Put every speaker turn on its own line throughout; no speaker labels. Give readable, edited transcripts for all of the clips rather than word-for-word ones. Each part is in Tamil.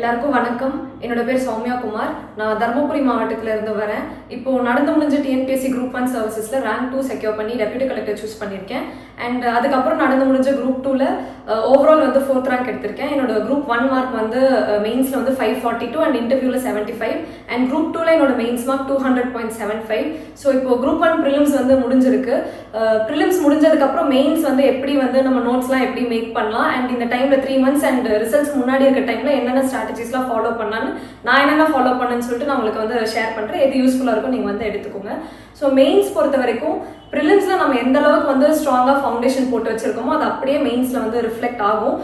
எல்லாருக்கும் வணக்கம். என்னோட பேர் சௌமியா குமார். நான் தர்மபுரி மாவட்டத்தில் இருந்து வரேன். இப்போ நடந்து முடிஞ்ச டிஎன்பிஎஸ்சி குரூப் 1 சர்வீசஸில் ரேங்க் 2 செக்யூர் பண்ணி டெப்யூட்டி கலெக்டர் சூஸ் பண்ணியிருக்கேன். அண்ட் அதுக்கப்புறம் நடந்து முடிஞ்ச குரூப் 2ல ஓவரால் வந்து 4th ரேங்க் எடுத்திருக்கேன். என்னோட குரூப் 1 மார்க் வந்து மெயின்ஸில் வந்து 542 அண்ட் இன்டர்வியூவில் 75 அண்ட் குரூப் 2ல என்னோட மெயின்ஸ் மார்க் 200.75. ஸோ இப்போ குரூப் 1 ப்ரிலிம்ஸ் வந்து முடிஞ்சிருக்கு. ப்ரிலிம்ஸ் முடிஞ்சதுக்கப்புறம் மெயின்ஸ் வந்து எப்படி வந்து நம்ம நோட்ஸ்லாம் எப்படி மேக் பண்ணலாம் அண்ட் இந்த டைமில் 3 months அண்ட் ரிசல்ட்ஸ் முன்னாடி இருக்க டைமில் என்னென்ன ஸ்ட்ராட்டஜிஸ்லாம் ஃபாலோ பண்ணான்னு நான் என்னென்ன ஃபாலோ பண்ணேன்னு சொல்லிட்டு நான் உங்களுக்கு வந்து ஷேர் பண்ணுறேன். எது யூஸ்ஃபுல்லாக இருக்கும் நீங்கள் வந்து எடுத்துக்கோங்க. ஸோ மெயின்ஸ் பொறுத்த வரைக்கும் ப்ரிலிம்ஸில் நம்ம எந்த அளவுக்கு வந்து ஸ்ட்ராங்காக ஃபவுண்டேஷன் போட்டு வச்சிருக்கோமோ அது அப்படியே மெயின்ஸில் வந்து ரிஃப்ளெக்ட் ஆகும்.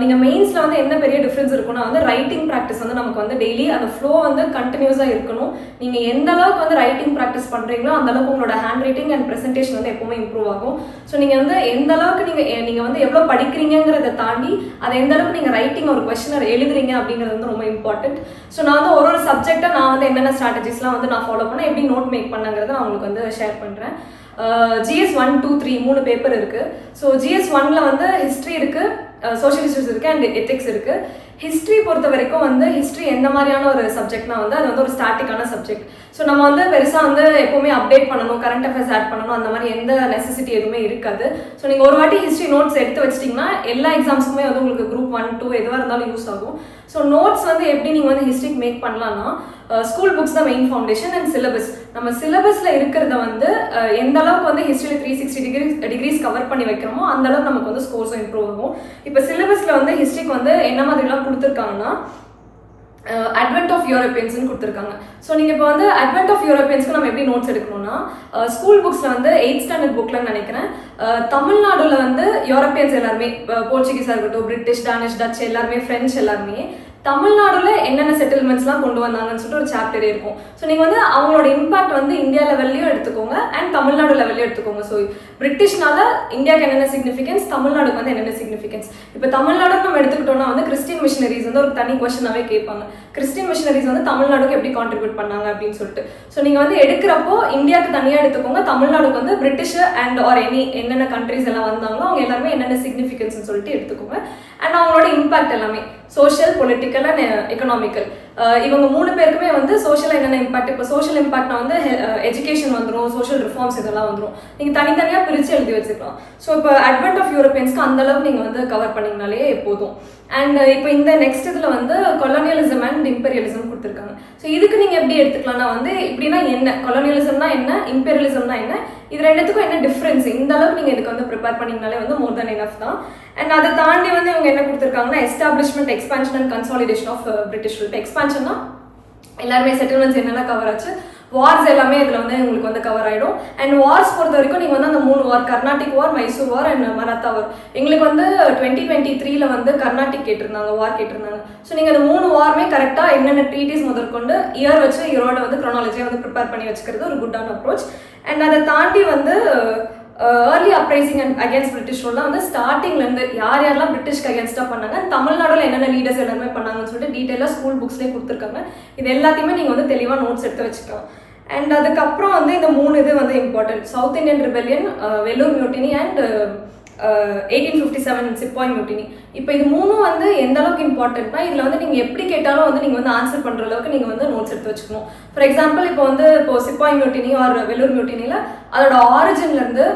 நீங்கள் மெயின்ஸில் வந்து என்ன பெரிய டிஃப்ரென்ஸ் இருக்குன்னா வந்து ரைட்டிங் ப்ராக்டிஸ் வந்து நமக்கு வந்து டெய்லி அந்த ஃப்ளோ வந்து கண்டினியூஸாக இருக்கணும். நீங்கள் எந்த அளவுக்கு வந்து ரைட்டிங் ப்ராக்டிஸ் பண்ணுறீங்களோ அந்த அளவுக்கு உங்களோட ஹேண்ட் ரைட்டிங் அண்ட் ப்ரெசன்டேஷன் வந்து எப்பவுமே இம்ப்ரூவ் ஆகும். ஸோ நீங்கள் வந்து எந்த அளவுக்கு நீங்கள் வந்து எவ்வளோ படிக்கிறீங்கிறத தாண்டி அதை எந்த அளவுக்கு நீங்கள் ரைட்டிங் ஒரு கொஸ்டினர் எழுதுறீங்க அப்படிங்கிறது வந்து ரொம்ப இம்பார்ட்டன்ட். ஸோ நான் வந்து ஒரு ஸ்சப்ஜெக்டாக நான் வந்து என்னென்ன ஸ்ட்ராட்டஜிஸ்லாம் வந்து நான் ஃபாலோ பண்ணேன், எப்படி நோட் மேக் பண்ணங்கிறத நான் உங்களுக்கு வந்து ஷேர் பண்ணுறேன். GS 1, 2, 3 3 பேப்பர் இருக்குது. ஸோ GS 1ல வந்து ஹிஸ்ட்ரி இருக்குது, சோஷியல் ஹிஸ்ட்ரிஸ் இருக்குது அண்ட் எத்திக்ஸ் இருக்குது. ஹிஸ்ட்ரி பொறுத்த வரைக்கும் வந்து ஹிஸ்ட்ரி எந்த மாதிரியான ஒரு சப்ஜெக்ட்னா வந்து அது வந்து ஒரு ஸ்டாட்டிக்கான சப்ஜெக்ட். ஸோ நம்ம வந்து பெருசாக வந்து எப்போவுமே அப்டேட் பண்ணணும், கரண்ட் அஃபேர்ஸ் ஆட் பண்ணணும், அந்த மாதிரி எந்த நெசசிட்டி எதுவுமே இருக்காது. ஸோ நீங்கள் ஒரு வாட்டி ஹிஸ்ட்ரி நோட்ஸ் எடுத்து வச்சிட்டிங்கன்னா எல்லா எக்ஸாம்ஸ்க்குமே வந்து உங்களுக்கு குரூப் 1, 2 எதுவாக இருந்தாலும் யூஸ் ஆகும். ஸோ நோட்ஸ் வந்து எப்படி நீங்கள் வந்து ஹிஸ்ட்ரிக்கு மேக் பண்ணலாம்னா ஸ்கூல் புக்ஸ் தான் மெயின் ஃபவுண்டேஷன் அண்ட் சிலபஸ். நம்ம சிலபஸில் இருக்கிறத வந்து எந்த அளவுக்கு வந்து ஹிஸ்ட்ரியில் 360 டிகிரிஸ் கவர் பண்ணி வைக்கிறோமோ அந்த அளவுக்கு நமக்கு வந்து ஸ்கோர்ஸும் இம்ப்ரூவ் ஆகும். இப்போ சிலபஸில் வந்து ஹிஸ்ட்ரிக்கு வந்து என்ன மாதிரிலாம் கொடுத்துருக்காங்கன்னா அட்வென்ட் ஆஃப் யூரோப்பியன்ஸ்னு கொடுத்துருக்காங்க. ஸோ நீங்கள் இப்போ வந்து அட்வென்ட் ஆஃப் யூரோப்பியன்ஸ்க்கு நம்ம எப்படி நோட்ஸ் எடுக்கணும்னா ஸ்கூல் புக்ஸில் வந்து 8th ஸ்டாண்டர்ட் புக்கில் நினைக்கிறேன் தமிழ்நாடுல வந்து யூரோப்பியன்ஸ் எல்லாருமே போர்ச்சுகீஸாக இருக்கட்டும், பிரிட்டிஷ், டானிஷ், டச் எல்லாருமே, ஃப்ரெஞ்ச் எல்லாருமே தமிழ்நாடுல என்னென்ன செட்டில்மெண்ட்ஸ்லாம் கொண்டு வந்தாங்கன்னு சொல்லிட்டு ஒரு சாப்டரே இருக்கும். ஸோ நீங்கள் வந்து அவங்களோட இம்பாக்ட் வந்து இந்தியா லெவல்லையும் எடுத்துக்கோங்க அண்ட் தமிழ்நாடு லெவல்லையும் எடுத்துக்கோங்க. ஸோ பிரிட்டிஷ்னால இந்தியாவுக்கு என்னென்ன சிக்னிஃபிகன்ஸ், தமிழ்நாடுக்கு வந்து என்னென்ன சிக்னிஃபிகன்ஸ். இப்போ தமிழ்நாடு நம்ம எடுத்துக்கிட்டோம்னா வந்து கிறிஸ்டியன் மிஷனரிஸ் வந்து ஒரு தனி கொஸ்டினாவே கேட்பாங்க. கிறிஸ்டியன் மிஷனரிஸ் வந்து தமிழ்நாடுக்கு எப்படி கான்ட்ரிபியூட் பண்ணாங்க அப்படின்னு சொல்லிட்டு. ஸோ நீங்கள் வந்து எடுக்கிறப்போ இந்தியாவுக்கு தனியாக எடுத்துக்கோங்க, தமிழ்நாடுக்கு வந்து பிரிட்டிஷ் அண்ட் ஆர் என்னென்ன கண்ட்ரிஸ் எல்லாம் வந்தாங்களோ அவங்க எல்லாருமே என்னென்ன சிக்னிஃபிகன்ஸ் சொல்லிட்டு எடுத்துக்கோங்க. அண்ட் அவங்களோட இம்பாக்ட் எல்லாமே சோஷியல், பொலிட்டிக்கல் அண்ட் எக்கனாமிக்கல். இவங்க 3 பேருக்குமே வந்து சோஷியல் என்னென்ன இம்பாக்ட். இப்போ சோஷியல் இம்பாக்ட்னா வந்து எஜுகேஷன் வந்துடும், சோஷியல் ரிஃபார்ம்ஸ் இதெல்லாம் வந்துடும். நீங்கள் தனித்தனியாக பிரித்து எழுதி வச்சுக்கலாம். ஸோ இப்போ அட்வென்ட் ஆஃப் யூரோப்பியன்ஸ்க்கு அந்த அளவுக்கு நீங்கள் வந்து கவர் பண்ணிங்கனாலே போதும். அண்ட் இப்போ இந்த நெக்ஸ்ட் இதில் வந்து கொலோனியலிசம் அண்ட் இம்பீரியலிசம் கொடுத்துருக்காங்க. ஸோ இதுக்கு நீங்கள் எப்படி எடுத்துக்கலாம்னா வந்து இப்படின்னா என்ன, கொலோனியலிசம்னா என்ன, இம்பீரியலிசம்னா என்ன, இது ரெண்டுத்துக்கும் என்ன டிஃப்ரென்ஸ், இந்த அளவுக்கு நீங்கள் இதுக்கு வந்து ப்ரிப்பேர் பண்ணிங்கனாலே வந்து மோர் தென் எனஃப் தான். அண்ட் அதை தாண்டி வந்து இவங்க என்ன கொடுத்துருக்காங்கன்னா establishment, expansion and consolidation of British rule. எக்ஸ்பான்ஷன்னா எல்லாருமே செட்டில்மெண்ட்ஸ் என்னென்ன கவர் ஆச்சு, வார்ஸ் எல்லாமே இதில் வந்து உங்களுக்கு வந்து கவர் ஆகிடும். அண்ட் வார்ஸ் பொறுத்த வரைக்கும் நீங்கள் வந்து அந்த 3 வார், கர்நாடிக் வார், மைசூர் வார் அண்ட் மராத்தா வார். எங்களுக்கு வந்து 2023ல வந்து கர்நாடிக் கேட்டிருந்தாங்க, வார் கேட்டிருந்தாங்க. ஸோ நீங்கள் அந்த 3 வாருமே கரெக்டாக என்னென்ன ட்ரீட்டிஸ் முதற்கொண்டு இயர் வச்சு இயரோட வந்து க்ரோனாலஜியை வந்து ப்ரிப்பேர் பண்ணி வச்சுக்கிறது ஒரு குட்டான அப்ரோச். அண்ட் அதை தாண்டி வந்து early uprising and against British ரூல்லாம் வந்து ஸ்டார்டிங்லேருந்து யார் யாரெல்லாம் பிரிட்டிஷ்க்கு அகேன்ஸ்டாக பண்ணாங்க, தமிழ்நாடுல என்னென்ன லீடர்ஸ் எல்லாருமே பண்ணாங்கன்னு சொல்லிட்டு டீட்டெயிலாக ஸ்கூல் புக்ஸ்லேயே கொடுத்துருக்காங்க. இது எல்லாத்தையுமே நீங்கள் வந்து தெளிவாக நோட்ஸ் எடுத்து வச்சுக்கலாம். அண்ட் அதுக்கப்புறம் வந்து இந்த 3 இது வந்து important. South Indian rebellion, Vellore mutiny and 1857 சிப்பாய் மியூட்டினி. இப்போ இது 3 வந்து எந்த அளவுக்கு இம்பார்ட்டன்ட்னா இதில் வந்து நீங்கள் எப்படி கேட்டாலும் வந்து நீங்கள் வந்து ஆன்சர் பண்ணுற அளவுக்கு நீங்கள் வந்து நோட்ஸ் எடுத்து வச்சுக்கணும். ஃபார் எக்ஸாம்பிள் இப்போ சிப்பாய் மியூட்டினி ஆர் வெல்லூர் மியூட்டினியில் அதோட ஆரிஜின்லேருந்து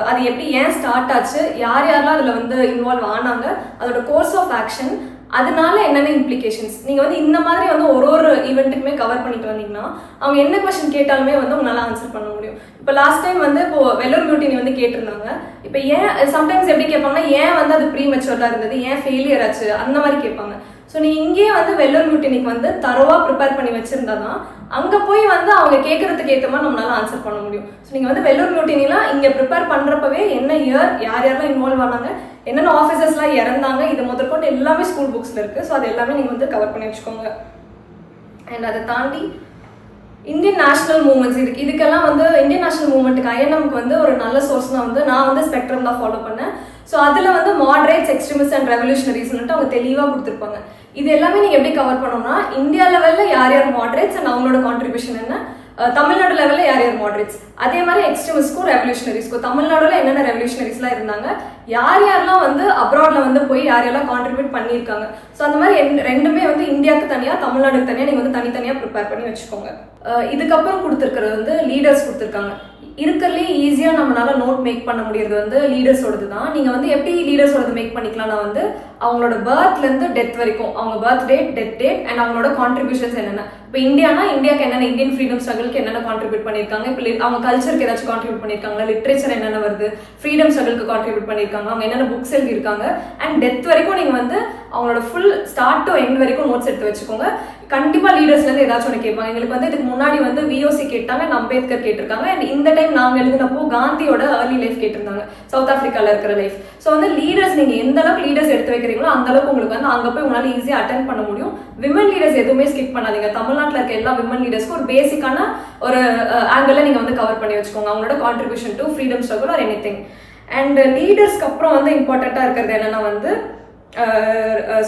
அது எப்படி ஏன் ஸ்டார்ட் ஆச்சு, யார் யாரெல்லாம் அதில் வந்து இன்வால்வ் ஆனாங்க, அதோட கோர்ஸ் ஆஃப் ஆக்ஷன், அதனால என்னென்ன இம்ப்ளிகேஷன்ஸ், நீங்கள் வந்து இந்த மாதிரி வந்து ஒரு ஈவெண்ட்டுக்குமே கவர் பண்ணிட்டு வந்தீங்கன்னா அவங்க என்ன கொஸ்டின் கேட்டாலுமே வந்து உங்களால் ஆன்சர் பண்ண முடியும். இப்போ லாஸ்ட் டைம் வந்து இப்போ வெல்லூர் மியூட்டினி வந்து கேட்டிருந்தாங்க. இப்போ ஏன் சம்டைம்ஸ் எப்படி கேட்பாங்கன்னா ஏன் வந்து அது ப்ரீ மெச்சூர்டாக இருந்தது, ஏன் ஃபெயிலியர் ஆச்சு, அந்த மாதிரி கேட்பாங்க. ஸோ நீங்கள் இங்கேயே வந்து வெல்லூர் மியூட்டினிக்கு வந்து தரோவாக ப்ரிப்பேர் பண்ணி வச்சுருந்தா தான் அங்கே போய் வந்து அவங்க கேட்குறதுக்கு ஏற்ற மாதிரி நம்மளால ஆன்சர் பண்ண முடியும். ஸோ நீங்கள் வந்து வெல்லூர் மியூட்டினிலாம் இங்கே ப்ரிப்பேர் பண்ணுறப்பவே என்ன இயர், யார் யாரெல்லாம் இன்வால்வ் ஆனாங்க, என்னென்ன ஆஃபீஸர்ஸ்லாம் இறந்தாங்க, இது முதற்கொண்டு எல்லாமே ஸ்கூல் புக்ஸில் இருக்குது. ஸோ அது எல்லாமே நீங்கள் வந்து கவர் பண்ணி வச்சுக்கோங்க. அண்ட் அதை தாண்டி இந்தியன் நேஷனல் மூவ்மெண்ட்ஸ் இதுக்கெல்லாம் வந்து இந்தியன் நேஷனல் மூவ்மெண்ட்டுக்கு ஐஎன்எம்க்கு வந்து ஒரு நல்ல சோர்ஸ்னா வந்து நான் வந்து ஸ்பெக்ட்ரம் தான் ஃபாலோ பண்ணேன். ஸோ அதில் வந்து மாடரேட்ஸ், எக்ஸ்ட்ரீமிஸ்ட் அண்ட் ரெவல்யூஷனரிஸ்ன்ட்டு அவங்க தெளிவாக கொடுத்துருப்பாங்க. இது எல்லாமே நீங்கள் எப்படி கவர் பண்ணோம்னா இந்தியா லெவலில் யார் யார் மாடரேட்ஸ் அண்ட் அவங்களோட கான்ட்ரிபியூஷன் என்ன, தமிழ்நாடு லெவலில் யார் யார் மாடரேட்ஸ், அதே மாதிரி எக்ஸ்ட்ரீமிஸ்ட்க்கும் ரெவல்யூஷனரிஸ்க்கும் தமிழ்நாடுல என்னென்ன ரெவல்யூஷனரிஸ்லாம் இருந்தாங்க, யார் யாரெல்லாம் வந்து அப்ராட்ல வந்து போய் யார் யாரெல்லாம் கான்ட்ரிபியூட் பண்ணியிருக்காங்க. ஸோ அந்த மாதிரி ரெண்டுமே வந்து இந்தியாவுக்கு தனியாக தமிழ்நாடுக்கு தனியாக நீங்கள் வந்து தனித்தனியாக ப்ரிப்பேர் பண்ணி வச்சுக்கோங்க. இதுக்கப்புறம் கொடுத்துருக்கிறது வந்து லீடர்ஸ் கொடுத்துருக்காங்க. இருக்கிறதுலே ஈஸியாக நம்மளால நோட் மேக் பண்ண முடியறது வந்து லீடர்ஸோடது தான். நீங்கள் வந்து எப்படி லீடர்ஸோடது மேக் பண்ணிக்கலாம்னா வந்து அவங்களோட பர்த்லேருந்து டெத் வரைக்கும், அவங்க birth date, death date and அவங்களோட கான்ட்ரிபியூஷன்ஸ் என்னென்ன. இப்போ இந்தியானா இந்தியாவுக்கு என்னென்ன, இந்தியன் ஃப்ரீடம் ஸ்ட்ரகிளுக்கு என்னென்ன கான்ட்ரிபியூட் பண்ணியிருக்காங்க, இப்போ அவங்க கல்ச்சருக்கு ஏதாச்சும் கான்ட்ரிபியூட் பண்ணியிருக்காங்களா, லிட்ரேச்சர் என்னென்ன வருது, ஃப்ரீடம் ஸ்ட்ரகிளுக்கு கான்ட்ரிபியூட் பண்ணியிருக்காங்க, அவங்க என்னென்ன புக்ஸ் எழுதியிருக்காங்க அண்ட் டெத் வரைக்கும் நீங்கள் வந்து அவங்களோட ஃபுல் ஸ்டார்ட் டு எண்ட் வரைக்கும் நோட்ஸ் எடுத்து வச்சுக்கோங்க. கண்டிப்பா லீடர்ஸ்லேருந்து ஏதாச்சும் ஒன்று கேட்பாங்க. எங்களுக்கு வந்து இதுக்கு முன்னாடி வந்து விஓசி கேட்டாங்க, அம்பேத்கர் கேட்டிருக்காங்க அண்ட் இந்த டைம் நாங்கள் எழுதினப்போ காந்தியோட ஏர்லி லைஃப் கேட்டிருந்தாங்க, சவுத் ஆஃப்ரிக்காவில் இருக்கிற லைஃப். ஸோ வந்து லீடர்ஸ் நீங்கள் எந்த அளவுக்கு லீடர்ஸ் எடுத்து வைக்கிறீங்களோ அந்த அளவுக்கு உங்களுக்கு வந்து அங்கே போய் உங்களால் ஈஸியாக அட்டென்ட் பண்ண முடியும். விமன் லீடர்ஸ் எதுவுமே ஸ்கிப் பண்ணாதீங்க. தமிழ்நாட்டில் இருக்க எல்லா விமன் லீடர்ஸ்க்கும் ஒரு பேசிக்கான ஒரு ஆங்கிள் நீங்கள் வந்து கவர் பண்ணி வச்சுக்கோங்க, அவங்களோட contribution to freedom struggle or anything. And லீடர்ஸ்க்கு அப்புறம் வந்து இம்பார்ட்டண்ட்டாக இருக்கிறது என்னன்னா வந்து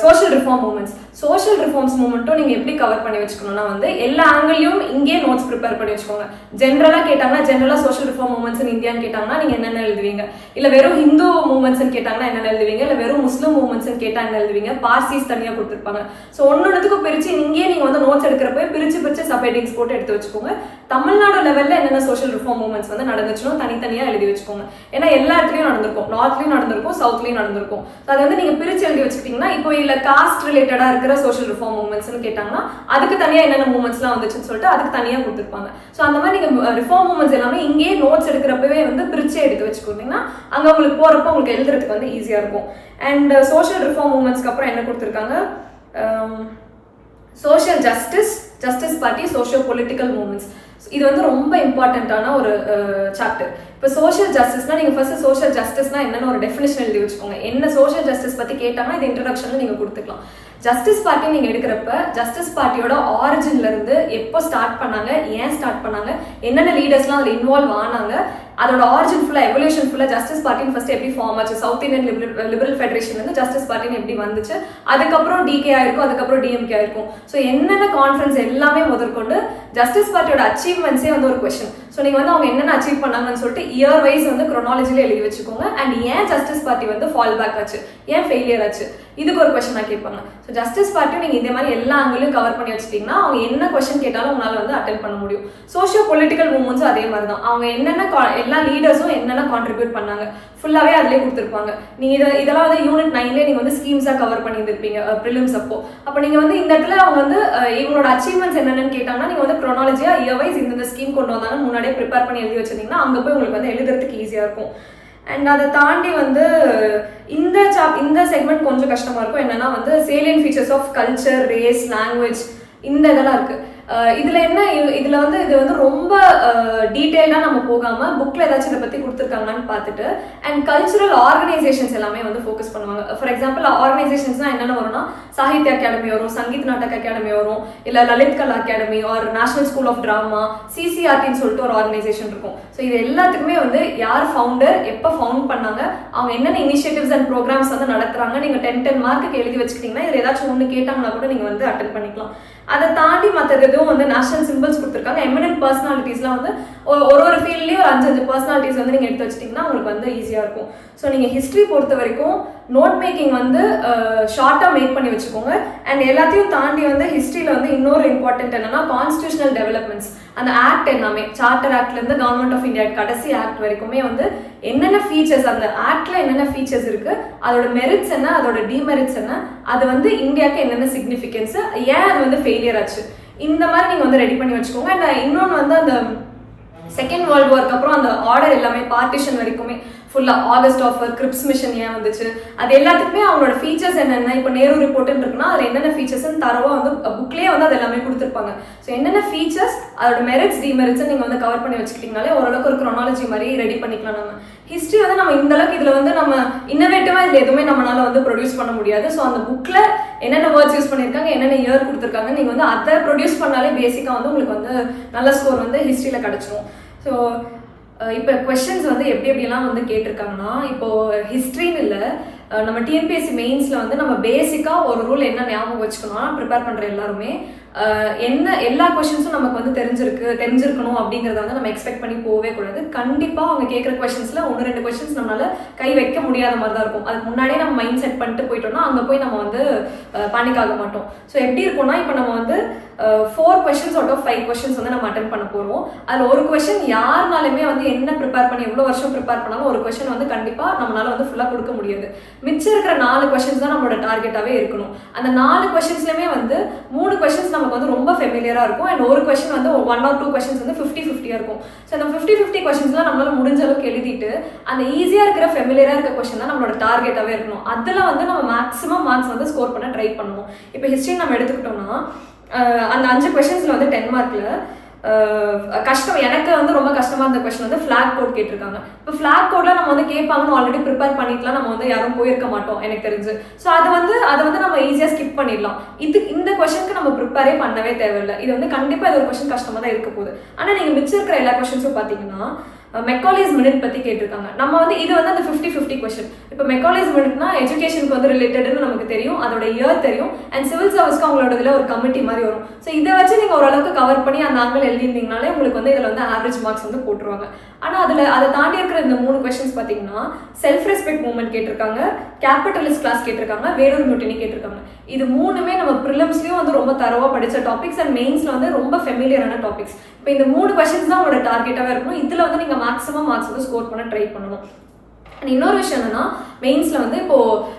social reform movements. Social reforms மூமெண்ட்டும் நீங்கள் எப்படி கவர் பண்ணி வச்சுக்கணும்னா வந்து எல்லா ஆங்கிளையும் இங்கேயே நோட்ஸ் ப்ரிப்பேர் பண்ணி வச்சுக்கோங்க. ஜென்ரலாக கேட்டாங்கன்னா ஜென்ரலாக சோஷியல் ரிஃபார்ம் மூமெண்ட்ஸ் இந்தியான்னு கேட்டாங்கன்னா நீங்கள் என்னென்ன எழுதுவீங்க, இல்லை வெறும் ஹிந்து மூமெண்ட்ஸ்ன்னு கேட்டாங்கன்னா என்னென்ன எழுதுவீங்க, இல்லை வெறும் முஸ்லீம் மூமெண்ட்ஸ்ன்னு கேட்டால் என்ன எழுதுவீங்க, பார்சிஸ் தனியாக கொடுத்துருப்பாங்க. ஸோ ஒன்றுத்துக்கும் பிரித்து இங்கேயே நீங்கள் வந்து நோட்ஸ் எடுக்கிறப்ப பிரித்து சப்ஹெட்டிங்ஸ் போட்டு எடுத்து வச்சுக்கோங்க. தமிழ்நாடு லெவலில் என்னென்ன சோஷியல் ரிஃபார்ம் மூமெண்ட்ஸ் வந்து நடந்துச்சுனோ தனித்தனியாக எழுதி வச்சுக்கோங்க. ஏன்னா எல்லா இடத்துலையும் நடந்திருக்கும், நார்த்லையும் நடந்திருக்கும், சவுத்லையும் நடந்திருக்கும். ஸோ அதை வந்து நீங்கள் பிரித்து எழுதி வச்சுக்கிட்டீங்கன்னா இப்போ இல்லை காஸ்ட் ரிலேட்டடாக இருக்கிற சோஷியல் ரிஃபார்ம் மூமெண்ட்ஸ்னு கேட்டாங்கன்னா அதுக்கு தனியாக என்னென்ன மூமெண்ட்ஸ்லாம் வந்துச்சுன்னு சொல்லிட்டு அதுக்கு தனியாக கொடுத்துருப்பாங்க. ஸோ அந்த மாதிரி நீங்கள் ரிஃபார்ம் மூமெண்ட்ஸ் எல்லாமே இங்கேயே நோட்ஸ் எடுக்கிறப்பவே வந்து பிரிச்சே எடுத்து வச்சுக்கிட்டீங்கன்னா அங்கே உங்களுக்கு போகிறப்ப உங்களுக்கு எழுதுறதுக்கு வந்து ஈஸியாக இருக்கும். அண்ட் சோஷியல் ரிஃபார்ம் மூமெண்ட்ஸ்க்கு அப்புறம் என்ன கொடுத்துருக்காங்க, social justice party, socio political moments. இது வந்து ரொம்ப இம்பார்ட்டண்ட்டான ஒரு சாப்டர். இப்போ சோஷியல் ஜஸ்டிஸ்னா நீங்கள் ஃபர்ஸ்ட் சோஷியல் ஜஸ்டிஸ்னா என்னென்ன ஒரு டெஃபினேஷன் எழுதி வச்சுக்கோங்க. என்ன சோஷியல் ஜஸ்டிஸ் பற்றி கேட்டாங்கன்னா இது இன்ட்ரடக்ஷனில் நீங்கள் கொடுத்துக்கலாம். ஜஸ்டிஸ் பார்ட்டி நீங்கள் எடுக்கிறப்ப ஜஸ்டிஸ் பார்ட்டியோட ஆரிஜின்லேருந்து எப்போ ஸ்டார்ட் பண்ணாங்க, ஏன் ஸ்டார்ட் பண்ணாங்க, என்னென்ன லீடர்ஸ்லாம் அதில் இன்வால்வ் ஆனாங்க, அதோட ஆரிஜின் ஃபுல்லாக எவல்யூஷன் ஃபுல்லாக ஜஸ்டிஸ் பார்ட்டின்னு ஃபர்ஸ்ட் எப்படி ஃபார்ம் ஆச்சு, சவுத் இந்தியன் லிபரல் ஃபெடரேஷன் வந்து ஜஸ்டிஸ் பார்ட்டின்னு எப்படி வந்துச்சு, அதுக்கப்புறம் டிகே ஆயிருக்கும், அதுக்கப்புறம் டிஎம்கே ஆயிருக்கும். ஸோ என்னென்ன கான்ஃபரன்ஸ் எல்லாமே முதற்கொண்டு ஜஸ்டிஸ் பார்ட்டியோட அச்சீவ்மெண்ட்ஸே வந்து ஒரு கொஸ்டின். ஸோ நீங்கள் வந்து அவங்க என்னென்ன அச்சீவ் பண்ணாங்கன்னு சொல்லிட்டு இயர் வைஸ் வந்து குரோனாலஜியில் எழுதி வச்சுக்கோங்க. அண்ட் ஏன் ஜஸ்டிஸ் பார்ட்டி வந்து ஃபால் பேக் ஆச்சு, ஏன் ஃபெயிலியர் ஆச்சு, இதுக்கு ஒரு கொஸ்டினாக கேட்பாங்க. ஸோ ஜஸ்டிஸ் பார்ட்டியும் நீங்கள் இந்த மாதிரி எல்லா ஆங்கிலையும் கவர் பண்ணி வச்சுட்டிங்கன்னா அவங்க என்ன கொஸ்டின் கேட்டாலும் உங்களால் வந்து அட்டென்ட் பண்ண முடியும். சோஷியோ பொலிட்டிக்கல் மூவ்மெண்ட்ஸும் அதே மாதிரி தான். அவங்க என்னென்ன எல்லா லீடர்ஸும் என்னென்ன கான்ட்ரிபியூட் பண்ணாங்க ஃபுல்லாகவே அதிலே கொடுத்துருப்பாங்க. நீங்கள் இதெல்லாம் வந்து யூனிட் 9லேயே நீங்கள் வந்து ஸ்கீம்ஸாக கவர் பண்ணியிருந்திருப்பீங்க ப்ரிலிம்ஸ் அப்போ நீங்கள் வந்து இந்த இடத்துல அவங்க வந்து இவங்களோட அச்சீவ்மெண்ட்ஸ் என்னென்னு கேட்டாங்கன்னா நீங்கள் வந்து க்ரோனாலஜியாக இயர் வைஸ் இந்த ஸ்கீம் கொண்டு வந்தாங்க முன்னாடியே ப்ரிப்பேர் பண்ணி எழுதி வச்சிருந்தீங்கன்னா அங்கே போய் உங்களுக்கு வந்து எழுதுறதுக்கு ஈஸியாக இருக்கும். அண்ட் அதை தாண்டி வந்து இந்த செக்மெண்ட் கொஞ்சம் கஷ்டமாக இருக்கும். என்னன்னா வந்து salient features of culture, race, language இந்த இதெல்லாம் இருக்குது. இதில் என்ன, இதில் வந்து இது வந்து ரொம்ப டீட்டெயிலாக நம்ம போகாமல் புக்கில் ஏதாச்சும் இதை பற்றி கொடுத்துருக்காங்களான்னு பார்த்துட்டு அண்ட் கல்ச்சுரல் ஆர்கனைசேஷன்ஸ் எல்லாமே வந்து ஃபோக்கஸ் பண்ணுவாங்க. ஃபார் எக்ஸாம்பிள் ஆர்கனைசேஷன்ஸ்னால் என்னென்ன வரும்னா சாகித்ய அகாடமி வரும், சங்கீத் நாடக் அகாடமி வரும், இல்லை Lalit Kala Akademi or National School of Drama, சிசிஆர்டின்னு சொல்லிட்டு ஒரு ஆர்கனைசேஷன் இருக்கும். ஸோ இது எல்லாத்துக்குமே வந்து யார் ஃபவுண்டர், எப்போ ஃபவுண்ட் பண்ணாங்க, அவங்க என்னென்ன இனிஷியேட்டிவ்ஸ் அண்ட் ப்ரோக்ராம்ஸ் வந்து நடத்துகிறாங்க, நீங்கள் 10 மார்க்குக்கு எழுதி வச்சுக்கிட்டிங்கன்னா இதில் ஏதாச்சும் ஒன்று கேட்டாங்கன்னா கூட நீங்கள் வந்து அட்டென்ட் பண்ணிக்கலாம். அதை தாண்டி மற்றது எதுவும் வந்து நேஷனல் சிம்பிள்ஸ் கொடுத்துருக்காங்க. எமினன்ட் பர்சனாலிட்டிஸ்லாம் வந்து ஒரு ஃபீல்ட்லேயும் ஒரு 5 பர்சனாலிட்டிஸ் வந்து நீங்கள் எடுத்து வச்சிட்டிங்கன்னா உங்களுக்கு வந்து ஈஸியாக இருக்கும். ஸோ நீங்கள் ஹிஸ்ட்ரி பொறுத்த வரைக்கும் நோட் மேக்கிங் வந்து ஷார்ட்டாக மேக் பண்ணி வச்சுக்கோங்க. அண்ட் எல்லாத்தையும் தாண்டி வந்து ஹிஸ்ட்ரியில் வந்து இன்னொரு இம்பார்ட்டன்ட் என்னன்னா கான்ஸ்டியூஷனல் டெவலப்மெண்ட்ஸ். அந்த ஆக்ட் எல்லாமே சார்ட்டர் ஆக்ட்லேருந்து கவர்மெண்ட் ஆஃப் இந்தியா கடைசி ஆக்ட் வரைக்குமே வந்து என்னென்ன ஃபீச்சர்ஸ், அந்த ஆக்டில் என்னென்ன ஃபீச்சர்ஸ் இருக்குது, அதோட மெரிட்ஸ் என்ன, அதோட டிமெரிட்ஸ் என்ன, அது வந்து இந்தியாவுக்கு என்னென்ன சிக்னிஃபிகன்ஸு, ஏன் அது வந்து ஃபெயிலியர் ஆச்சு, இந்த மாதிரி நீங்கள் வந்து ரெடி பண்ணி வச்சுக்கோங்க. அண்ட் இன்னொன்று வந்து அந்த செகண்ட் வேர்ல்டு வார்க்கு அப்புறம் அந்த ஆர்டர் எல்லாமே பார்ட்டிஷன் வரைக்குமே ஃபுல்லாக ஆகஸ்ட் ஆஃபர், கிரிப்ஸ் மிஷன் ஏன் வந்துச்சு, அது எல்லாத்துக்குமே அவங்களோட ஃபீச்சர்ஸ் என்னென்ன, இப்போ நேரு ரிப்போர்ட்டுன்னு இருக்குன்னா அதில் என்னென்ன ஃபீச்சர்ஸ்ன்னு தரவா வந்து புக்லேயே வந்து அது எல்லாமே கொடுத்துருப்பாங்க. ஸோ என்னென்ன ஃபீச்சர்ஸ், அதோட மெரிட்ஸ் டிமெரிட்ஸை நீங்கள் வந்து கவர் பண்ணி வச்சுக்கிட்டிங்கனாலே ஓரளவுக்கு ஒரு க்ரோனாலஜி மாதிரி ரெடி பண்ணிக்கலாம். நம்ம ஹிஸ்ட்ரி வந்து நம்ம இந்த அளவுக்கு இதில் வந்து நம்ம இன்னோவேட்டிவாக இதில் எதுவுமே நம்மளால வந்து ப்ரொடியூஸ் பண்ண முடியாது. ஸோ அந்த புக்கில் என்னென்ன வேர்ட்ஸ் யூஸ் பண்ணியிருக்காங்க, என்னென்ன இயர் கொடுத்துருக்காங்க, நீங்கள் வந்து அதை ப்ரொடியூஸ் பண்ணாலே பேசிக்காக வந்து உங்களுக்கு வந்து நல்ல ஸ்கோர் வந்து ஹிஸ்ட்ரியில் கிடச்சிடும். ஸோ இப்போ கொஸ்டின்ஸ் வந்து எப்படிலாம் வந்து கேட்டிருக்காங்கன்னா, இப்போது ஹிஸ்ட்ரின்னு இல்லை, நம்ம டிஎன்பிஎஸ்சி மெயின்ஸில் வந்து நம்ம பேசிக்காக ஒரு ரூல் என்ன ஞாபகம் வச்சுக்கணும்னா ப்ரிப்பேர் பண்ணுற எல்லாருமே என்ன எல்லா கொஷின்ஸும் நமக்கு வந்து தெரிஞ்சிருக்கணும் அப்படிங்கிறத வந்து நம்ம எக்ஸ்பெக்ட் பண்ணி போகவே கூடாது. கண்டிப்பாக அவங்க கேட்குற கொஷின்ஸில் 1-2 கொஷின்ஸ் நம்மளால கை வைக்க முடியாத மாதிரி தான் இருக்கும். அதுக்கு முன்னாடியே நம்ம மைண்ட் செட் பண்ணிட்டு போயிட்டோம்னா அங்கே போய் நம்ம வந்து பேனிக் ஆக மாட்டோம். ஸோ எப்படி இருக்கும்னா, இப்போ நம்ம வந்து 4 questions out of 5 questions வந்து நம்ம அட்டென்ட் பண்ண போகிறோம். அதில் ஒரு கொஷின் யாருனாலுமே வந்து என்ன ப்ரிப்பேர் பண்ணி எவ்வளோ வருஷம் ப்ரிப்பேர் பண்ணாலும் ஒரு கொஷின் வந்து கண்டிப்பாக நம்மளால வந்து ஃபுல்லாக கொடுக்க முடியாது. மிச்சம் இருக்கிற 4 questions தான் நம்மளோட டார்கெட்டாகவே இருக்கணும். அந்த 4 questionஸ்லையுமே வந்து 3 questions நமக்கு வந்து ரொம்ப ஃபெமிலியராக இருக்கும். அண்ட் ஒரு கொஷின் வந்து 1 or 2 questions வந்து 50-50 இருக்கும். ஸோ அந்த 50-50 questionsலாம் நம்மளால முடிஞ்ச அளவுக்கு எழுதிட்டு அந்த ஈஸியாக இருக்கிற ஃபெமிலியராக இருக்க கொஷின் தான் நம்மளோட டார்கெட்டாகவே இருக்கணும். அதில் வந்து நம்ம மேக்ஸிமம் மார்க்ஸ் வந்து ஸ்கோர் பண்ண ட்ரை பண்ணணும். இப்போ ஹிஸ்ட்ரி நம்ம எடுத்துக்கிட்டோம்னா அந்த 5 questionsல வந்து 10 மார்க்ல கஷ்டம், எனக்கு வந்து ரொம்ப கஷ்டமா இருந்த கொஸ்டின் வந்து ஃபிளாக் கோட் கேட்டிருக்காங்க. இப்போ ஃபிளாக் கோட்ல நம்ம வந்து கேட்பாங்கன்னு ஆல்ரெடி ப்ரிப்பேர் பண்ணிக்கலாம், நம்ம வந்து யாரும் போயிருக்க மாட்டோம் எனக்கு தெரிஞ்சு. ஸோ அதை வந்து நம்ம ஈஸியாக ஸ்கிப் பண்ணிடலாம். இந்த கொஸ்டினுக்கு நம்ம ப்ரிப்பேரே பண்ணவே தேவையில்லை. இது வந்து கண்டிப்பாக இது ஒரு கொஸ்டின் கஷ்டமாக தான் இருக்க போகுது. ஆனால் நீங்கள் மிச்சம் இருக்கிற எல்லா கொஸ்டின்ஸும் பார்த்தீங்கன்னா மெக்காலேஸ் மினிட் பற்றி கேட்டிருக்காங்க. நம்ம வந்து இது வந்து அந்த 50-50 கொஸ்டின். இப்போ மெக்காலேஸ் மினிட்னா எஜுகேஷனுக்கு வந்து ரிலேட்டட்னு நமக்கு தெரியும், அதோட இயர் தெரியும், அண்ட் சிவில் சர்வீஸ்க்கு அவங்களோட இதில் ஒரு கமிட்டி மாதிரி வரும். ஸோ இதை வச்சு நீங்கள் ஓரளவுக்கு கவர் பண்ணி அந்த ஆங்கிள் எழுதிருந்தீங்கனாலே உங்களுக்கு வந்து இதில் வந்து ஆவரேஜ் மார்க்ஸ் வந்து போட்டுருவாங்க. ஆனால் அதை தாண்டி இருக்கிற இந்த 3 கொஸ்டின்ஸ் பார்த்தீங்கன்னா செல்ஃப் ரெஸ்பெக்ட் மூவ்மெண்ட் கேட்டிருக்காங்க, கேபிட்டலிஸ்ட் கிளாஸ் கேட்டிருக்காங்க, வேலூர் மியூட்டினி கேட்டிருக்காங்க. இது 3மே நம்ம ப்ரிலிம்ஸ்லயும் வந்து ரொம்ப தரவா படிச்ச டாபிக்ஸ் அண்ட் மெயின்ஸ்ல வந்து ரொம்ப ஃபெமிலியரான டாபிக்ஸ். இப்போ இந்த 3 கொஸ்டின்ஸ் தான் உங்களோட டார்கெட்டாவே இருக்கணும். இதுல வந்து நீங்க மேக்ஸிமம் மார்க்ஸ் வந்து ஸ்கோர் பண்ண ட்ரை பண்ணணும். அண்ட் இன்னொரு விஷயம் என்னன்னா, மெயின்ஸ்ல வந்து இப்போ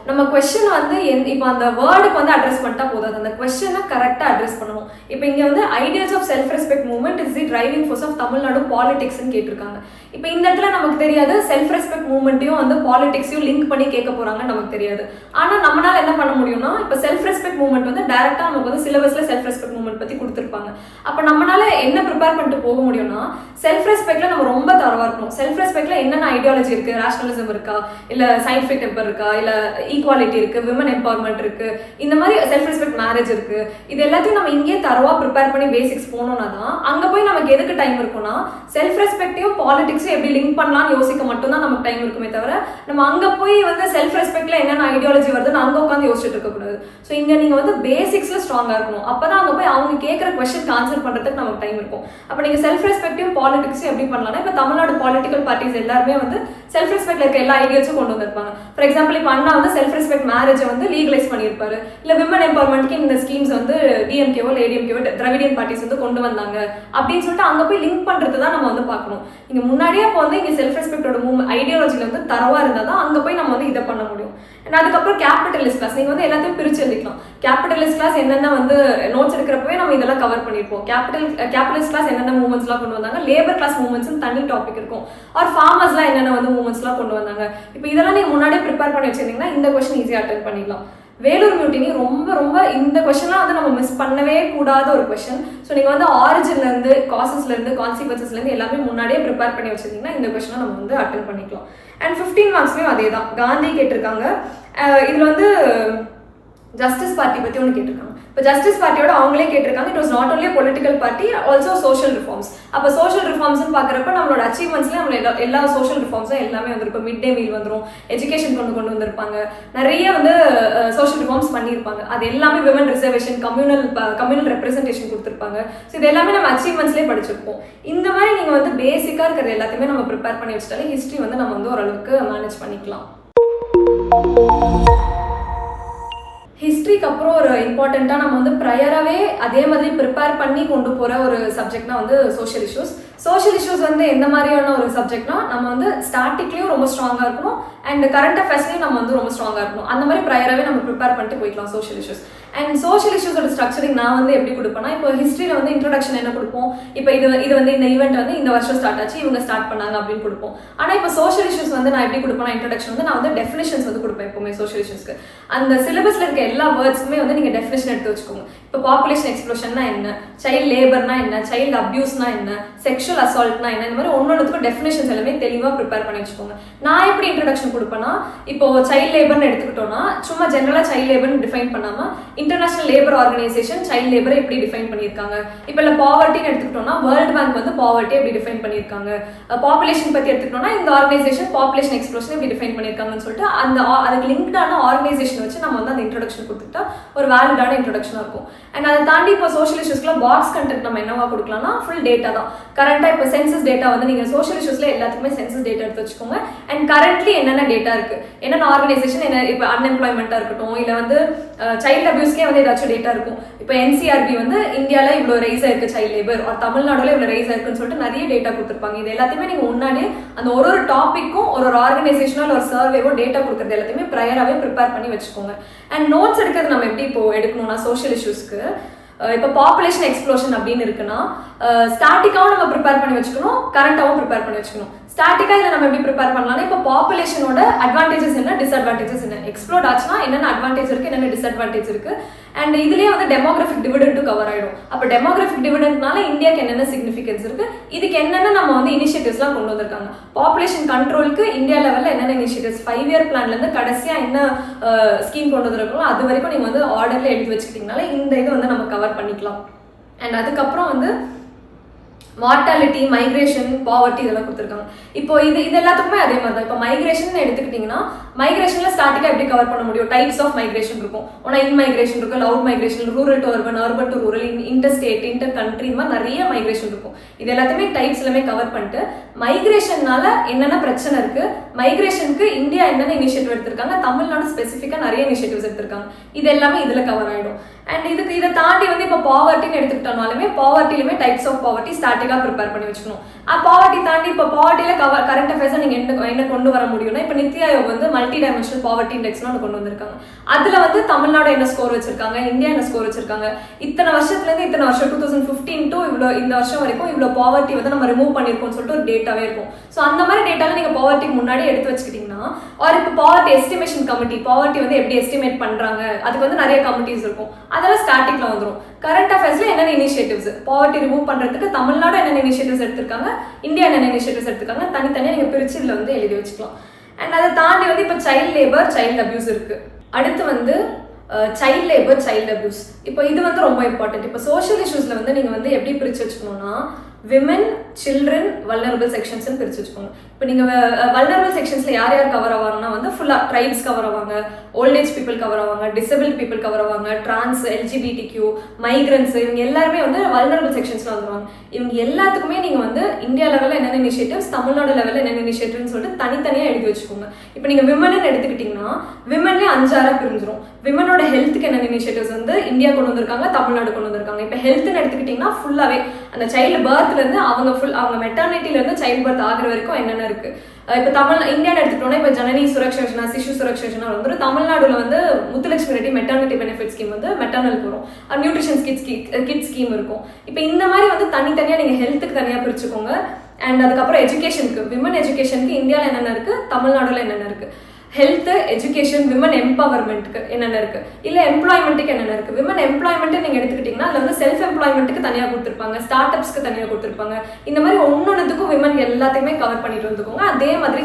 நம்ம கொஸ்டின் வந்து இப்போ அந்த வேர்டுக்கு வந்து அட்ரஸ் பண்ணிட்டா போதாது, அந்த கொஸ்டினை கரெக்டா அட்ரஸ் பண்ணணும். இப்போ இங்க வந்து ideas of self respect movement is the driving force of Tamil Nadu பாலிடிக்ஸ்ன்னு கேட்டிருக்காங்க. இப்போ இந்த இடத்துல நமக்கு தெரியாது செல்ஃப் ரெஸ்பெக்ட் மூவ்மெண்ட்டையும் வந்து பாலிடிக்ஸையும் லிங்க் பண்ணி கேட்க போறாங்கன்னு நமக்கு தெரியாது. ஆனா நம்மளால என்ன பண்ண முடியும்னா, இப்போ செல்ஃப் ரெஸ்பெக்ட் மூவ்மெண்ட் வந்து டைரக்டா நமக்கு வந்து சிலபஸ்ல செல்ஃப் ரெஸ்பெக்ட் மூவ்மெண்ட் பத்தி கொடுத்துருப்பாங்க. அப்ப நம்மளால என்ன ப்ரிப்பேர் பண்ணிட்டு போக முடியும்னா, செல்ஃப் ரெஸ்பெக்ட்ல நம்ம ரொம்ப தரவா இருக்கணும். செல்ஃப் ரெஸ்பெக்ட்ல என்னென்ன ஐடியாலஜி இருக்கு, ரேஷனலிசம் இருக்கா, இல்ல சயின்டிபிக் டெம்பர் இருக்கா, இல்ல ஈக்குவாலிட்டி இருக்கு, விமன் எம்பவர்மெண்ட் இருக்கு, இந்த மாதிரி செல்ஃப் ரெஸ்பெக்ட் மேரேஜ் இருக்கு, இது எல்லாத்தையும் நம்ம இங்கே தரவா ப்ரிப்பேர் பண்ணி பேசிக்ஸ் போனோம்னா தான் அங்க போய் நமக்கு எதுக்கு டைம் இருக்கும்னா, செல்ஃப் ரெஸ்பெக்டையும் பாலிடிக்ஸும் எப்படி லிங்க் பண்ணலாம்னு யோசிக்க மட்டும் தான் நமக்கு டைம் இருக்குமே தவிர, நம்ம அங்க போய் வந்து செல்ஃப் ரெஸ்பெக்ட்ல என்னென்ன ஐடியாலஜி வருதுன்னு அங்க உட்காந்து யோசிச்சுட்டு இருக்க கூடாது. ஸோ இங்க நீங்க வந்து பேசிக்ஸ்ல ஸ்ட்ராங்கா இருக்கணும். அப்பதான் அங்க போய் அவங்க கேட்கிற கொஸ்டின் ஆன்சர் பண்றதுக்கு நமக்கு டைம் இருக்கும். அப்ப நீங்க செல்ஃப் ரெஸ்பெக்டையும் பாலிடிக்ஸும் எப்படி பண்ணலாம்னா, இப்ப தமிழ்நாடு பொலிட்டிக்கல் பார்ட்டிஸ் எல்லாருமே வந்து செல்ஃப் ரெஸ்பெக்ட்ல இருக்க எல்லா ஐடியாஸும் கொண்டு வந்திருப்பாங்க. ஃபார் எக்ஸாம்பிள் இப்போ அண்ணா வந்து செல்ஃப் ரெஸ்பெக்ட் மேரேஜை வந்து லீகலைஸ் பண்ணியிருப்பாரு, இல்ல விமன் எம்பவர்மெண்ட்க்கு இந்த ஸ்கீம்ஸ் வந்து டிஎம்கேவோ இல்லை ஏடிஎம்கேவோ திராவிடியன் பார்ட்டிஸ் வந்து கொண்டு வந்தாங்க அப்படின்னு சொல்லிட்டு அங்க போய் லிங்க் பண்றது தான் நம்ம வந்து பார்க்கணும். இங்க முன்னாடியே அப்போ வந்து இங்க செல்ஃப் ரெஸ்பெக்டோட ஐடியாலஜில வந்து தரவா இருந்தா தான் அங்க போய் நம்ம வந்து இதை பண்ண முடியும். அதுக்கப்புறம் கேபிட்டலிஸ்ட் கிளாஸ் நீங்க வந்து எல்லாத்தையும் பிரிச்சு எழுதிக்கலாம். கேபிட்டலிஸ்ட் கிளாஸ் என்னென்ன வந்து நோட்ஸ் எடுக்கிறப்பவே நம்ம இதெல்லாம் கவர் பண்ணிருப்போம். கேபிட்டலிஸ்ட் கிளாஸ் என்னென்ன மூவ்மெண்ட்ஸ் எல்லாம் கொண்டு வந்தாங்க, லேபர் கிளாஸ் மூவ்மெண்ட்ஸ் தனி டாபிக் இருக்கும், ஆர் ஃபார்மர்ஸ் எல்லாம் என்னென்ன வந்து மூவ்மெண்ட்ஸ் எல்லாம் கொண்டு வந்தாங்க. இப்போ இதெல்லாம் நீங்க முன்னாடியே ப்ரிப்பேர் பண்ணி வச்சிருந்தீங்கன்னா இந்த கொஸ்டின் ஈஸியா அட்டென்ட் பண்ணிடலாம். வேலூர் மியூட்டினி ரொம்ப இந்த கொஸ்டின்லாம் வந்து நம்ம மிஸ் பண்ணவே கூடாத ஒரு கொஸ்டின். ஸோ நீங்கள் வந்து ஆரிஜின்ல இருந்து காசஸ்ல இருந்து கான்சிக்வன்சஸ்ல இருந்து எல்லாமே முன்னாடியே ப்ரிப்பேர் பண்ணி வச்சிருந்தீங்கன்னா இந்த கொஸ்டினை நம்ம வந்து அட்டென்ட் பண்ணிக்கலாம். அண்ட் 15 மார்க்ஸ்லயும் அதே தான். காந்தி கேட்டிருக்காங்க. இதுல வந்து ஜஸ்டிஸ் பார்ட்டி பத்தி ஒன்று கேட்டிருக்காங்க. இப்போ ஜஸ்டிஸ் பார்ட்டியோட அவங்களே கேட்டிருக்காங்க, it was not only political party also social reforms. அப்போ சோஷியல் ரிஃபார்ம்ஸ்னு பார்க்குறப்ப நம்மளோட அச்சீவ்மெண்ட்ஸ்ல நம்ம எல்லா சோஷியல் ரிஃபார்ம்ஸும் எல்லாமே வந்துருக்கும். மிட் டே மீல் வந்துடும், எஜுகேஷன் கொண்டு வந்திருப்பாங்க, நிறைய வந்து சோஷியல் ரிஃபார்ம்ஸ் பண்ணியிருப்பாங்க. அது எல்லாமே விமன் ரிசர்வேஷன், கம்யூனல் ரெப்ரஸன்டேஷன் கொடுத்துருப்பாங்க. ஸோ இது எல்லாமே நம்ம அச்சீவ்மெண்ட்ஸ்லேயே படிச்சிருப்போம். இந்த மாதிரி நீங்கள் வந்து பேசிக்காக இருக்கிற எல்லாத்தையுமே நம்ம ப்ரிப்பேர் பண்ணி வச்சுட்டாலே ஹிஸ்ட்ரி வந்து நம்ம வந்து ஓரளவுக்கு மேனேஜ் பண்ணிக்கலாம். ஹிஸ்ட்ரிக்கு அப்புறம் ஒரு இம்பார்ட்டண்ட்டாக நம்ம வந்து ப்ரையராகவே அதே மாதிரி ப்ரிப்பேர் பண்ணி கொண்டு போகிற ஒரு சப்ஜெக்ட்னா வந்து சோஷியல் இஷ்யூஸ். சோஷியல் இஷ்யூஸ் வந்து எந்த மாதிரியான ஒரு சப்ஜெக்ட்னா, நம்ம வந்து ஸ்டாட்டிக்லேயும் ரொம்ப ஸ்ட்ராங்காக இருக்கணும் அண்ட் கரண்ட் அஃபேர்ஸ்லையும் நம்ம வந்து ரொம்ப ஸ்ட்ராங்காக இருக்கணும். அந்த மாதிரி ப்ரையராகவே நம்ம ப்ரிப்பேர் பண்ணிட்டு போய்க்கலாம் சோஷியல் இஷ்யூஸ். அண்ட் சோஷியல் இஷ்யூஸோட ஸ்ட்ரக்சரிங் நான் வந்து எப்படி கொடுப்பேன்னா, இப்போ ஹிஸ்ட்ரியில் வந்து இன்ட்ரோடக்ஷன் என்ன கொடுப்போம், இப்போ இது வந்து இந்த ஈவெண்ட் வந்து இந்த வருஷம் ஸ்டார்ட் ஆச்சு, இவங்க ஸ்டார்ட் பண்ணாங்க அப்படின்னு கொடுப்போம். ஆனால் இப்போ சோஷியல் இஷ்யூஸ் வந்து நான் எப்படி கொடுப்பேன், இன்ட்ரோடக்ஷன் வந்து நான் வந்து டெஃபினிஷன்ஸ் வந்து கொடுப்பேன் எப்பவுமே சோஷியல் இஷ்யூஸ்க்கு. அந்த சிலபஸ்ல இருக்க எல்லா வேர்ட்ஸ்க்குமே வந்து நீங்கள் டெஃபினிஷன் எடுத்து வச்சுக்கோங்க. இப்போ பாப்புலேஷன் எக்ஸ்ப்ளோஷன்னா என்ன, சைல்டு லேபர்னா என்ன, சைல்டு அப்யூஸ்னா என்ன, செக்ஷுவல் அசால்ட்னா என்ன, இந்த மாதிரி ஒன்னொன்றுக்கும் டெஃபினிஷன்ஸ் எல்லாமே தெளிவாக ப்ரிப்பேர் பண்ணி வச்சுக்கோங்க. நான் எப்படி இன்ட்ரோடக்ஷன் கொடுப்பேன்னா, இப்போ சைல்டு லேபர்னு எடுத்துக்கிட்டோம்னா சும்மா ஜெனரலாக சைல்டு லேபர்னு டிஃபைன் பண்ணாமல் இன்டர்நேஷனல் லேபர் ஆர்கனைசேஷன் சைல்டு லேபரை எப்படி டிஃபைன் பண்ணியிருக்காங்க, இப்போ இல்லை பாவர்ட்டின்னு எடுத்துக்கிட்டோம்னா வேர்ல்டு பேங்க் வந்து பாவர்ட்டி எப்படி டிஃபைன் பண்ணியிருக்காங்க, பாப்புலேஷன் பற்றி எடுத்துக்கிட்டோம்னா இந்த ஆர்கனைசேஷன் பாப்புலேஷன் எக்ஸ்ப்ளோஷன் எப்படி டிஃபைன் பண்ணியிருக்காங்கன்னு சொல்லிட்டு அந்த அதுக்கு லிங்க்டான ஆர்கனைசேஷன் வச்சு நம்ம வந்து அந்த இன்ட்ரோடக்ஷன் கொடுத்துட்டா ஒரு வேலிடான இன்ட்ரோடக்ஷனாக இருக்கும். அண்ட் அதை தாண்டி இப்போ சோஷியல் இஷ்யூஸ்க்குலாம் பாக்ஸ் கண்டென்ட் நம்ம என்னவா கொடுக்கலாம்னா ஃபுல் டேட்டா தான். கரண்டாக இப்போ சென்சஸ் டேட்டா வந்து நீங்கள் சோஷியல் இஷ்யூஸில் எல்லாத்துக்குமே சென்சஸ் டேட்டா எடுத்து வச்சுக்கோங்க. அண்ட் கரண்ட்லி என்னென்ன டேட்டா இருக்குது, என்னென்ன ஆர்கனைசேஷன், என்ன இப்போ அன்எம்ப்ளாய்மெண்ட்டாக இருக்கட்டும், இல்லை வந்து சைல்டு அபியூஸ்க்கே வந்து ஏதாச்சும் டேட்டா இருக்கும். இப்போ NCRB வந்து இந்தியாவில் இவ்வளோ ரைஸ் ஆயிருக்கு சைல்டு லேபர், ஒரு தமிழ்நாடுல இவ்வளோ ரைஸ் ஆயிருக்குன்னு சொல்லிட்டு நிறைய டேட்டா கொடுத்துருப்பாங்க. இது எல்லாத்தையுமே நீங்கள் முன்னாடியே அந்த ஒரு டாப்பிக்கும் ஒரு ஆர்கனைசேஷனோ இல்லை ஒரு சர்வேவோ டேட்டா கொடுக்குறது எல்லாத்தையுமே ப்ரையராகவே ப்ரிப்பேர் பண்ணி வச்சுக்கோங்க. அண்ட் நோட்ஸ் எடுக்கிறது நம்ம எப்படி இப்போ எடுக்கணும்னா சோஷியல் இஷ்யூஸ்க்கு இப்போ பாப்புலேஷன் எக்ஸ்ப்ளோஷன் அப்படின்னு இருக்குன்னா ஸ்டாட்டிக்காவும் நம்ம ப்ரிப்பேர் பண்ணி வச்சுக்கணும், கரண்டாகவும் ப்ரிப்பேர் பண்ணி வச்சுக்கணும். ஸ்டாட்டிக்கா இதில் நம்ம எப்படி ப்ரிப்பேர் பண்ணலாம்னா இப்போ பாப்புலேஷனோட அட்வான்டேஜஸ் என்ன, டிஸ்அட்வான்டேஜஸ் என்ன, எக்ஸ்ப்ளோர்ட் ஆச்சுன்னா என்னென்ன அட்வான்டேஜ் இருக்கு, என்னென்ன டிஸ்அட்வான்டேஜ் இருக்கு. அண்ட் இதுலேயே வந்து டெமோகிராஃபிக் டிவிடெண்டும் கவர் ஆகிடும். அப்போ டெமோகிராஃபிக் டிவிடெண்ட்னால இந்தியாவுக்கு என்னென்ன சிக்னிஃபிகன்ஸ் இருக்கு, இதுக்கு என்னென்ன நம்ம வந்து இனிஷியேட்டிவ்ஸ்லாம் கொண்டு வந்திருக்காங்க. பாப்புலேஷன் கண்ட்ரோலுக்கு இந்தியா லெவலில் என்னென்ன இனிஷியேட்டிவ்ஸ் 5 year பிளான்லேருந்து கடைசியாக என்ன ஸ்கீம் கொண்டு வந்திருக்கோம் அது வரைக்கும் நீங்கள் வந்து ஆர்டரில் எழுதி வச்சுக்கிட்டீங்கனால இந்த இது வந்து நம்ம கவர் பண்ணிக்கலாம். அண்ட் அதுக்கப்புறம் வந்து மார்டாலிட்டி, மைக்ரேஷன், பாவர்ட்டி இதெல்லாம் கொடுத்துருக்காங்க. இப்போ இது எல்லாத்துக்குமே அதே மாதிரி தான். இப்போ மைக்ரேஷன் எடுத்துக்கிட்டிங்கன்னா மைக்ரேஷனில் ஸ்டார்டிங்காக எப்படி கவர் பண்ண முடியும், டைப்ஸ் ஆஃப் மைக்ரேஷன் இருக்கும். ஆனால் இன் மைக்ரேஷன் இருக்கும், out migration, rural to urban, urban to rural, inter state, inter country, இந்த மாதிரி நிறைய மைக்ரேஷன் இருக்கும். இது எல்லாத்தையுமே டைப்ஸ் எல்லாமே கவர் பண்ணிட்டு மைக்ரேஷன்னால என்னென்ன பிரச்சனை இருக்கு, மைக்ரேஷனுக்கு இந்தியா என்னென்ன இனிஷியேட்டிவ் எடுத்திருக்காங்க, தமிழ்நாடு ஸ்பெசிஃபிக்காக நிறைய இனிஷியேட்டிவ்ஸ் எடுத்திருக்காங்க. இது எல்லாமே இதில் கவர் ஆகிடும். அண்ட் இதை தாண்டி வந்து இப்போ பாவர்ட்டின்னு எடுத்துக்கிட்டோம்னாலுமே பாவர்ட்டிலுமே டைப்ஸ் ஆஃப் பாவர்ட்டி ஸ்டார்டிங்காக ப்ரிப்பேர் பண்ணி வச்சுக்கணும். பாவர்ட்டி தாண்டி இப்போ பாவர்ட்டியில் கரண்ட் அஃபேர்ஸை நீங்கள் என்ன கொண்டு வர முடியும்னா இப்போ நித்தி ஆயோக் வந்து மல்டி டைமென்ஷனல் பாவர்ட்டி இண்டெக்ஸ்னு ஒன்று கொண்டு வந்திருக்காங்க. அதில் வந்து தமிழ்நாடு என்ன ஸ்கோர் வச்சிருக்காங்க, இந்தியா என்ன ஸ்கோர் வச்சிருக்காங்க, இத்தனை வருஷத்துலேருந்து இத்தனை வருஷம் 2015 to இவ்வளோ இந்த வருஷம் வரைக்கும் இவ்வளோ பாவர்ட்டி வந்து நம்ம ரிமூவ் பண்ணியிருக்கோம்னு சொல்லிட்டு ஒரு டேட்டாவே இருக்கும். ஸோ அந்த மாதிரி டேட்டாவில் நீங்கள் பாவர்ட்டிக்கு முன்னாடி எடுத்து வச்சுக்கிட்டீங்கன்னா ஒரு இப்போ பாவர்ட்டி எஸ்டிமேஷன் கமிட்டி பாவர்ட்டி வந்து எப்படி எஸ்டிமேட் பண்ணுறாங்க அதுக்கு வந்து நிறைய கமிட்டிஸ் இருக்கும். அதெல்லாம் ஸ்டாட்டிக்ல வந்துடும். கரண்ட் அஃபேர்ஸ்ல என்னென்ன இனிஷியேட்டிவ்ஸ் பாவர்ட்டி ரிமூவ் பண்றதுக்கு தமிழ்நாடு என்னென்ன இனிஷியேட்டிவ்ஸ் எடுத்திருக்காங்க, இந்தியா என்னென்ன இனிஷியேட்டிவ்ஸ் எடுத்திருக்காங்க, தனித்தனியாக நீங்க பிரிச்சு இதுல வந்து எழுதி வச்சுக்கலாம். அண்ட் அதை தாண்டி வந்து இப்போ சைல்ட் லேபர், சைல்டு அபியூஸ் இருக்கு. அடுத்து வந்து சைல்ட் லேபர், சைல்டு அபியூஸ். இப்போ இது வந்து ரொம்ப இம்பார்ட்டன்ட். இப்போ சோஷியல் இஷ்யூஸ்ல வந்து நீங்க வந்து எப்படி பிரிச்சு வச்சுக்கணும்னா விமன், சில்ட்ரன், வல்னரபிள் செக்ஷன்ஸ் பிரிச்சு வச்சுக்கோங்க. இப்போ நீங்க வல்னரபிள் செக்ஷன்ஸ்ல யார் யார் கவர் ஆவாங்கன்னா வந்து ஃபுல்லா ட்ரைப்ஸ் கவர் ஆவாங்க, ஓல்டேஜ் பீப்புள் கவர் ஆவாங்க, டிசபிள் பீப்புள் கவர் ஆவாங்க, டிரான்ஸ், LGBTQ, மைக்ரன்ஸ், இவங்க எல்லாருமே வந்து வல்னரபிள் செக்ஷன்ஸ்ல வந்துருவாங்க. இவங்க எல்லாத்துக்குமே நீங்க வந்து இந்தியா லெவலில் என்னென்ன இனிஷியேட்டிவ்ஸ், தமிழ்நாடு லெவலில் என்னென்ன இனிஷியேட்டிவ்னு சொல்லிட்டு தனித்தனியாக எழுதி வச்சுக்கோங்க. இப்போ நீங்க விமன் எடுத்துக்கிட்டீங்கன்னா விமன்லேயே 5 பிரிஞ்சிரும். விமனோட ஹெல்த்துக்கு என்னென்ன இனிஷியேட்டிவ்ஸ் வந்து இந்தியா கொண்டு வந்திருக்காங்க, தமிழ்நாடு கொண்டு வந்திருக்காங்க. இப்போ ஹெல்த்னு எடுத்துக்கிட்டீங்கன்னா ஃபுல்லாவே அந்த சைல்டு பர்த்ல இருந்து அவங்க மெட்டர்னிட்டில இருந்து சைல்டு பர்த் ஆகிற வரைக்கும் என்னென்ன இருக்கு. இப்போ இந்தியான்னு எடுத்துக்கிட்டோம்னா இப்போ ஜனனி சுரக்ஷா யோஜனா, சிசு சுரக்ஷா யோஜனா வந்து தமிழ்நாடுல வந்து Muthulakshmi Reddy maternity benefit scheme வந்து மெட்டர்னலுக்கு வரும். நியூட்ரிஷன் கிட் ஸ்கீம் இருக்கும். இப்போ இந்த மாதிரி வந்து தனித்தனியாக நீங்கள் ஹெல்த்துக்கு தனியாக பிரிச்சுக்கோங்க. அண்ட் அதுக்கப்புறம் எஜுகேஷனுக்கு, விமன் எஜுகேஷனுக்கு இந்தியாவில் என்னென்ன இருக்கு, தமிழ்நாடுல என்னென்ன இருக்கு, ஹெல்த், எஜுகேஷன், விமன் எம்பவர்மெண்ட்டுக்கு என்னென்ன இருக்கு, இல்லை எம்ப்ளாய்மெண்ட்டுக்கு என்னென்ன இருக்கு. விமன் எம்ப்ளாய்மெண்ட் நீங்கள் எடுத்துக்கிட்டீங்கன்னா அதில் வந்து செல்ஃப் எம்ப்ளாய்மெண்ட்டுக்கு தனியாக கொடுத்துருப்பாங்க, ஸ்டார்ட் அப்ஸ்க்கு தனியாக கொடுத்துருப்பாங்க. இந்த மாதிரி ஒன்னொன்னுக்கும் விமன் எல்லாத்தையுமே கவர் பண்ணிட்டு வந்துக்கோங்க. அதே மாதிரி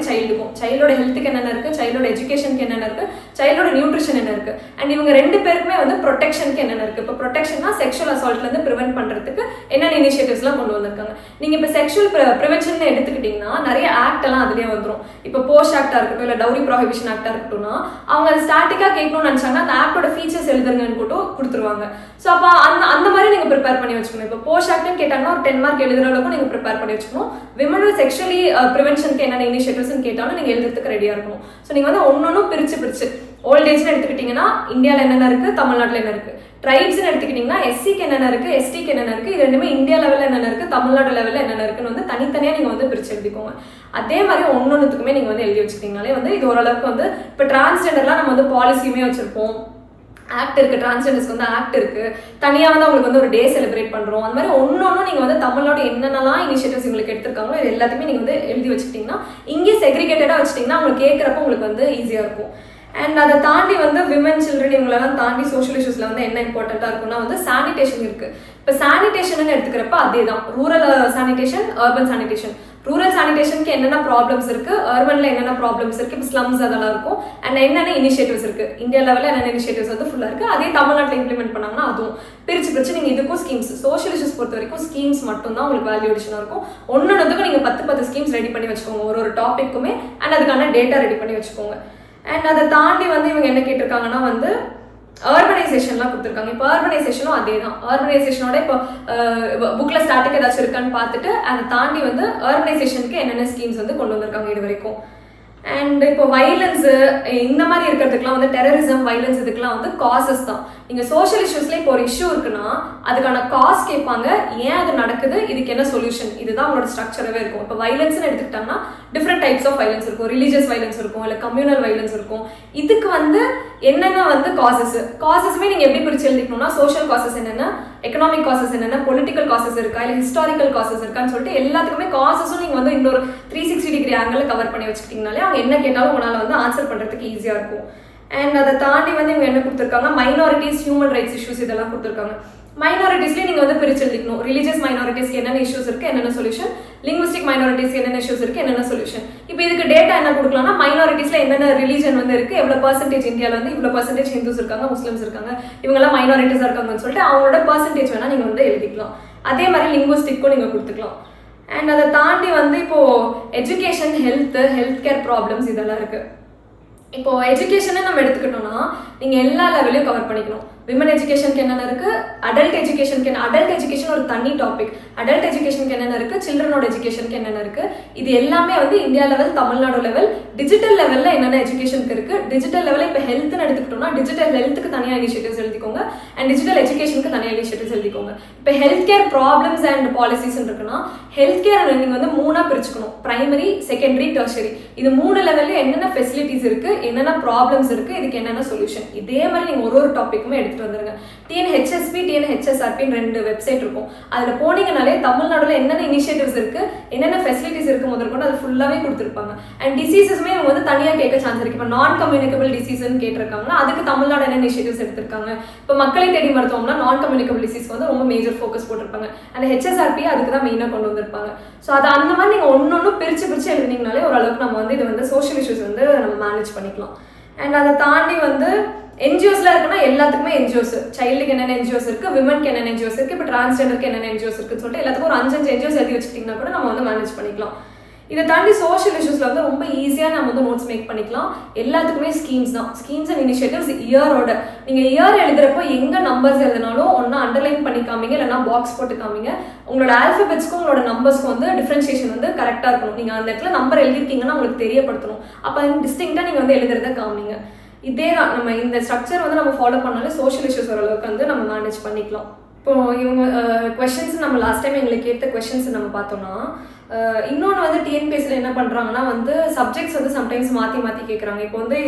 சைல்டோட ஹெல்த்துக்கு என்னென்ன இருக்கு, சைல்டோட எஜுகேஷனுக்கு என்னென்ன இருக்கு, சைல்டோட நியூட்ரிஷன் என்ன இருக்கு, அண்ட் இவங்க 2 பேருக்குமே வந்து ப்ரொடெக்ஷனுக்கு என்னென்ன இருக்கு. இப்போ ப்ரொடெக்ஷன்னா செக்ஷுவல் அசால்ட்ல இருந்து ப்ரிவென்ட் பண்றதுக்கு என்னென்ன இனிஷியேட்டிவ்ஸ்லாம் கொண்டு வந்திருக்காங்க. நீங்க இப்போ செக்ஷுவல் ப்ரிவென்ஷன் எடுத்துக்கிட்டீங்கன்னா நிறைய ஆக்ட் எல்லாம் அதுலேயே வந்துடும். இப்போ போஷ் ஆக்டா இருக்கட்டும், இல்லை டவுரி ப்ராஹிபிஷன் ஆக்டா இருக்கட்டும்னா அவங்க ஸ்டாட்டிக்கா கேட்கணும்னு நினைச்சாங்கன்னா அந்த ஆக்டோட ஃபீச்சர்ஸ் எழுதுங்கன்னு கூட கொடுத்துருவாங்க. ஸோ அப்போ அந்த மாதிரி நீங்க ப்ரிப்பேர் பண்ணி வச்சுக்கணும். இப்போ போஷ் ஆக்ட்னு கேட்டாங்கன்னா ஒரு 10 மார்க் எழுதுற அளவுக்கு நீங்க ப்ரிப்பேர் பண்ணி வச்சுக்கணும். விமனோட செக்ஷுவலி ப்ரிவென்ஷனுக்கு என்னென்ன இனிஷியேட்டிவ்ஸ் கேட்டாலும் நீங்க எழுதுறதுக்கு ரெடியா இருக்கணும். ஸோ நீங்க வந்து ஒன்னொன்னும் பிரிச்சு ஓல்டேஜ்னு எடுத்துக்கிட்டீங்கன்னா இந்தியாவில் என்னென்ன இருக்கு, தமிழ்நாட்டில் என்ன இருக்கு. ட்ரைப்ஸ்னு எடுத்துக்கிட்டீங்கன்னா எஸ்சிக்கு என்னென்ன இருக்கு, எஸ்டிக்கு என்னென்ன இருக்கு, இது ரெண்டுமே இந்தியா லெவலில் என்னென்ன இருக்கு, தமிழ்நாடு லெவலில் என்னென்ன இருக்குன்னு வந்து தனித்தனியாக நீங்கள் வந்து பிரிச்சு எழுதிக்கோங்க. அதே மாதிரி ஒன்னொன்னுக்குமே நீங்கள் வந்து எழுதி வச்சுக்கிட்டீங்கனாலே வந்து இது ஓரளவுக்கு வந்து இப்போ டிரான்ஸ்ஜெண்டர்லாம் நம்ம வந்து பாலிசியுமே வச்சிருப்போம், ஆக்ட் இருக்கு, டிரான்ஸ்ஜெண்டர்ஸ்க்கு வந்து ஆக்ட் இருக்கு, தனியாக வந்து அவங்களுக்கு வந்து ஒரு டே செலிப்ரேட் பண்றோம். அந்த மாதிரி ஒன்னொன்னும் நீங்க வந்து தமிழ்நாடு என்னென்னலாம் இனிஷியேட்டிவ்ஸ் உங்களுக்கு எடுத்திருக்காங்களோ இது எல்லாத்தையுமே நீங்க வந்து எழுதி வச்சுக்கிட்டீங்கன்னா இங்கே செக்ரிகேட்டடா வச்சுட்டீங்கன்னா உங்களுக்கு கேட்கறப்ப உங்களுக்கு வந்து ஈஸியா இருக்கும். அண்ட் அதை தாண்டி வந்து விமன், சில்ட்ரன் இவங்களெல்லாம் தாண்டி சோஷியல் இஷ்யூஸ்ல வந்து என்ன இம்பார்ட்டண்டா இருக்கும்னா வந்து சானிடேஷன் இருக்கு. இப்போ சானிடேஷன் எடுத்துக்கிறப்ப அதே தான், rural sanitation, urban sanitation. Rural சானிடேஷனுக்கு என்னென்ன ப்ராப்ளம்ஸ் இருக்கு, அர்பன்ல என்னென்ன ப்ராப்ளம்ஸ் இருக்கு, இப்போ ஸ்லம்ஸ் அதெல்லாம் இருக்கும். அண்ட் என்னென்ன இனிஷியேட்டிவ்ஸ் இருக்கு, இந்தியா லெவலில் என்னென்ன இனிஷியேட்டிவ்ஸ் வந்து ஃபுல்லாக இருக்கு. அதே தமிழ்நாட்டில் இம்ப்ளிமெண்ட் பண்ணாங்கன்னா அதுவும் பிரிச்சு நீங்கள் இதுக்கும் ஸ்கீம்ஸ், சோஷியல் இஷ்யூஸ் பொறுத்த வரைக்கும் ஸ்கீம்ஸ் மட்டும் தான் உங்களுக்கு வேல்யூ அடிஷனாக இருக்கும். ஒன்னொன்றுக்கும் நீங்கள் 10 ஸ்கீம்ஸ் ரெடி பண்ணி வச்சுக்கோங்க ஒரு டாப்பிக்குமே. அண்ட் அதுக்கான டேட்டா ரெடி பண்ணி வச்சுக்கோங்க. அண்ட் அதை தாண்டி வந்து இவங்க என்ன கேட்டிருக்காங்கன்னா வந்து அர்பனைசேஷன்லாம் கொடுத்துருக்காங்க. இப்போ அர்பனைசேஷனும் அதே தான். அர்பனைசேஷனோட இப்போ புக்கில் ஸ்டார்டிங் ஏதாச்சும் இருக்கான்னு பார்த்துட்டு அதை தாண்டி வந்து அர்பனைசேஷனுக்கு என்னென்ன ஸ்கீம்ஸ் வந்து கொண்டு வந்திருக்காங்க இது வரைக்கும். அண்ட் இப்போ வைலன்ஸு இந்த மாதிரி இருக்கிறதுக்குலாம் வந்து டெரரிசம், வைலன்ஸ் இதுக்கெல்லாம் வந்து காசஸ் தான். நீங்கள் சோஷியல் இஷ்யூஸ்ல இப்போ ஒரு இஷ்யூ இருக்குன்னா அதுக்கான காஸ் கேட்பாங்க, ஏன் அது நடக்குது, இதுக்கு என்ன சொல்யூஷன், இதுதான் அவங்களோட ஸ்ட்ரக்சராகவே இருக்கும். இப்போ வைலன்ஸ்னு எடுத்துக்கிட்டாங்கன்னா டிஃப்ரெண்ட் டைப்ஸ் ஆஃப் வைலன்ஸ் இருக்கும். ரிலீஜியஸ் வைலன்ஸ் இருக்கும், இல்லை கம்யூனல் வைலன்ஸ் இருக்கும். இதுக்கு வந்து என்னென்ன வந்து காசஸுமே நீங்கள் எப்படி பிரிச்சு எழுதிக்கணும்னா சோஷியல் காசஸ் என்னென்ன, எக்கனாமிக் காசஸ் என்னென்ன, பொலிட்டிக்கல் காசஸ் இருக்கா, இல்லை ஹிஸ்டாரிக்கல் காசஸ் இருக்கான்னு சொல்லிட்டு எல்லாத்துக்குமே காசஸும் நீங்கள் வந்து இன்னொரு 360 டிகிரி ஆங்கிள் கவர் பண்ணி வச்சுக்கிட்டீங்கனாலே அவங்க என்ன கேட்டாலும் உங்களால் வந்து ஆன்சர் பண்ணுறதுக்கு ஈஸியாக இருக்கும். அண்ட் அதை தாண்டி வந்து இவங்க என்ன கொடுத்துருக்காங்க, மைனாரிட்டிஸ், ஹியூமன் ரைட்ஸ் இஷ்யூஸ் இதெல்லாம் கொடுத்துருக்காங்க. மைனாரிட்டிஸ்லேயே நீங்கள் வந்து பிரிச்சு எழுதிக்கணும். ரிலீஜியஸ் மைனாரிட்டிஸ்க்கு என்னென்ன இஷ்யூஸ் இருக்குது, என்னென்ன சொல்யூஷன், லிங்குவிஸ்டிக் மைனாரிட்டிஸ்க்கு என்னென்ன இஷ்யூஸ் இருக்குது, என்னென்ன சொல்யூஷன். இப்போ இதுக்கு டேட்டா என்ன கொடுக்கலாம்னா மைனாரிட்டிஸ்ல என்னென்ன ரிலீஜன் வந்து இருக்குது, எவ்வளோ பர்சன்டேஜ் இந்தியாவில் வந்து இவ்வளோ பர்சன்டேஜ் ஹிந்துஸ் இருக்காங்க, முஸ்லிம்ஸ் இருக்காங்க, இவங்கெல்லாம் மைனாரிட்டிஸாக இருக்காங்கன்னு சொல்லிட்டு அவங்களோட பர்சன்டேஜ் வேணால் நீங்கள் வந்து எழுதிக்கலாம். அதே மாதிரி லிங்குவிஸ்டிக்கும் நீங்கள் கொடுத்துக்கலாம். அண்ட் அதை தாண்டி வந்து இப்போது எஜுகேஷன், ஹெல்த் கேர் ப்ராப்ளம்ஸ் இதெல்லாம் இருக்குது. இப்போ எஜுகேஷனை நம்ம எடுத்துக்கிட்டோம்னா நீங்கள் எல்லா லெவலையும் கவர் பண்ணிக்கணும். விமன் எஜுகேஷனுக்கு என்னென்ன இருக்குது, அடல்ட் எஜுகேஷன் ஒரு தனி டாபிக். அடல்ட் எஜுகேஷனுக்கு என்னென்ன இருக்குது, சில்ட்ரனோட எஜுகேஷனுக்கு என்னென்ன இருக்குது, இது எல்லாமே வந்து India level, Tamil Nadu level, digital லெவலில் என்னென்ன எஜுகேஷனுக்கு இருக்குது. டிஜிட்டல் லெவலில் இப்போ ஹெல்த்னு எடுத்துக்கிட்டோம்னா டிஜிட்டல் ஹெல்த்துக்கு தனியாக இனிஷியேட்டிவ்ஸ் எழுதிக்கோங்க, அண்ட் டிஜிட்டல் எஜுகேஷனுக்கு தனியாக இனிஷியேட்டிவ்ஸ் எழுதிக்கோங்க. இப்போ health care problems and policies இருக்குன்னா ஹெல்த் கேர் நீங்கள் வந்து 3ஆக பிரிச்சுக்கணும். Primary, secondary, tertiary. இது 3 லெவலில் என்னென்ன ஃபெசிலிட்டிஸ் இருக்குது, என்னென்ன ப்ராப்ளம்ஸ் இருக்குது, இதுக்கு என்னென்ன சொல்யூஷன், இதே மாதிரி நீங்கள் ஒரு டாப்பிக்குமே எடுத்துகிட்டு வந்துருங்க. டிஎன்ஹெச்எஸ்பி, டிஎன்ஹெச்எஸ்ஆர்பின்னு 2 வெப்சைட் இருக்கும். அதில் போனீங்கனாலே தமிழ்நாடுல என்னென்ன இனிஷியேட்டிவ்ஸ் இருக்குது, என்னென்ன ஃபெசிலிட்டிஸ் இருக்குது முதற்கொண்டு அது ஃபுல்லாகவே கொடுத்துருப்பாங்க. அண்ட் டிசீசஸுமே அவங்க வந்து தனியாக கேட்க சான்ஸ் இருக்குது. இப்போ நான் கம்யூனிகபிள் டிசீஸ்ன்னு கேட்டிருக்காங்கன்னா அதுக்கு தமிழ்நாடு என்ன இனிஷியேட்டிவ்ஸ் எடுத்திருக்காங்க. இப்போ மக்களை தேடி மருத்துவம்னா நான் கம்யூனிகபிள் டிசீஸ்க்கு வந்து ரொம்ப மேஜர் ஃபோக்கஸ் போட்டிருப்பாங்க. அந்த ஹெச்எஸ்ஆர்பி அதுக்கு தான் மெயினாக கொண்டு வந்திருப்பாங்க. ஸோ அது அந்த மாதிரி நீங்கள் ஒன்று பிரித்து எழுதினீங்கனாலே ஓரளவுக்கு நம்ம வந்து இது வந்து சோஷியல் இஷ்யூஸ் வந்து நம்ம மேனேஜ் பண்ணிக்கலாம். அண்ட் அதை தாண்டி வந்து என்ஜிஓஸ்ல இருக்குன்னா எல்லாத்துக்குமே என்ஜிஓஸ், சைல்டுக்கு என்னென்ன என்ஜிஓஸ் இருக்கு, விமனுக்கு என்னென்ன என்ஜிஓஸ் இருக்கு, இப்போ டிரான்ஸ்ஜெண்டருக்கு என்னென்ன என்ஜிஓஸ் இருக்குன்னு சொல்லிட்டு எல்லாத்துக்கும் ஒரு 5 என்ஜிஓஸ் எழுதி வச்சுக்கிட்டீங்கன்னா கூட நம்ம வந்து மேனேஜ் பண்ணிக்கலாம். இதை தாண்டி சோஷியல் இஷ்யூஸ்ல வந்து ரொம்ப ஈஸியாக நம்ம வந்து நோட்ஸ் மேக் பண்ணிக்கலாம். எல்லாத்துக்குமே ஸ்கீம்ஸ் தான், ஸ்கீம்ஸ் அண்ட் இனிஷியேட்டிவ்ஸ் இயரோட. நீங்கள் இயர் எழுதுறப்போ எங்கே நம்பர்ஸ் எழுதினாலும் ஒன்றா அண்டர்லைன் பண்ணி காமிங்க, இல்லைன்னா பாக்ஸ் போட்டு காமிங்க. உங்களோட ஆல்ஃபபெட்ஸ்க்கும் உங்களோட நம்பர்ஸ்க்கும் வந்து டிஃபரன்ஷியேஷன் வந்து கரெக்டாக இருக்கணும். நீங்கள் அந்த இடத்துல நம்பர் எழுதிருக்கீங்கன்னா உங்களுக்கு தெரியப்படுத்தணும். அப்போ டிஸ்டிங்காக நீங்கள் வந்து எழுதுறத காமிங்க. இதே தான் நம்ம இந்த ஸ்ட்ரக்சர் வந்து நம்ம ஃபாலோ பண்ணாலே சோஷியல் இஷ்யூஸ் ஓரளவுக்கு வந்து நம்ம மேனேஜ் பண்ணிக்கலாம். இப்போ இவங்க கொஷின்ஸ் நம்ம லாஸ்ட் டைம் எங்களுக்கு கேட்ட கொஷின்ஸ் நம்ம பார்த்தோம்னா இன்னொன்று வந்து டிஎன்பிஎஸ்சியில் என்ன பண்ணுறாங்கன்னா வந்து சப்ஜெக்ட்ஸ் வந்து சம்டைம்ஸ் மாற்றி கேட்குறாங்க. இப்போ வந்து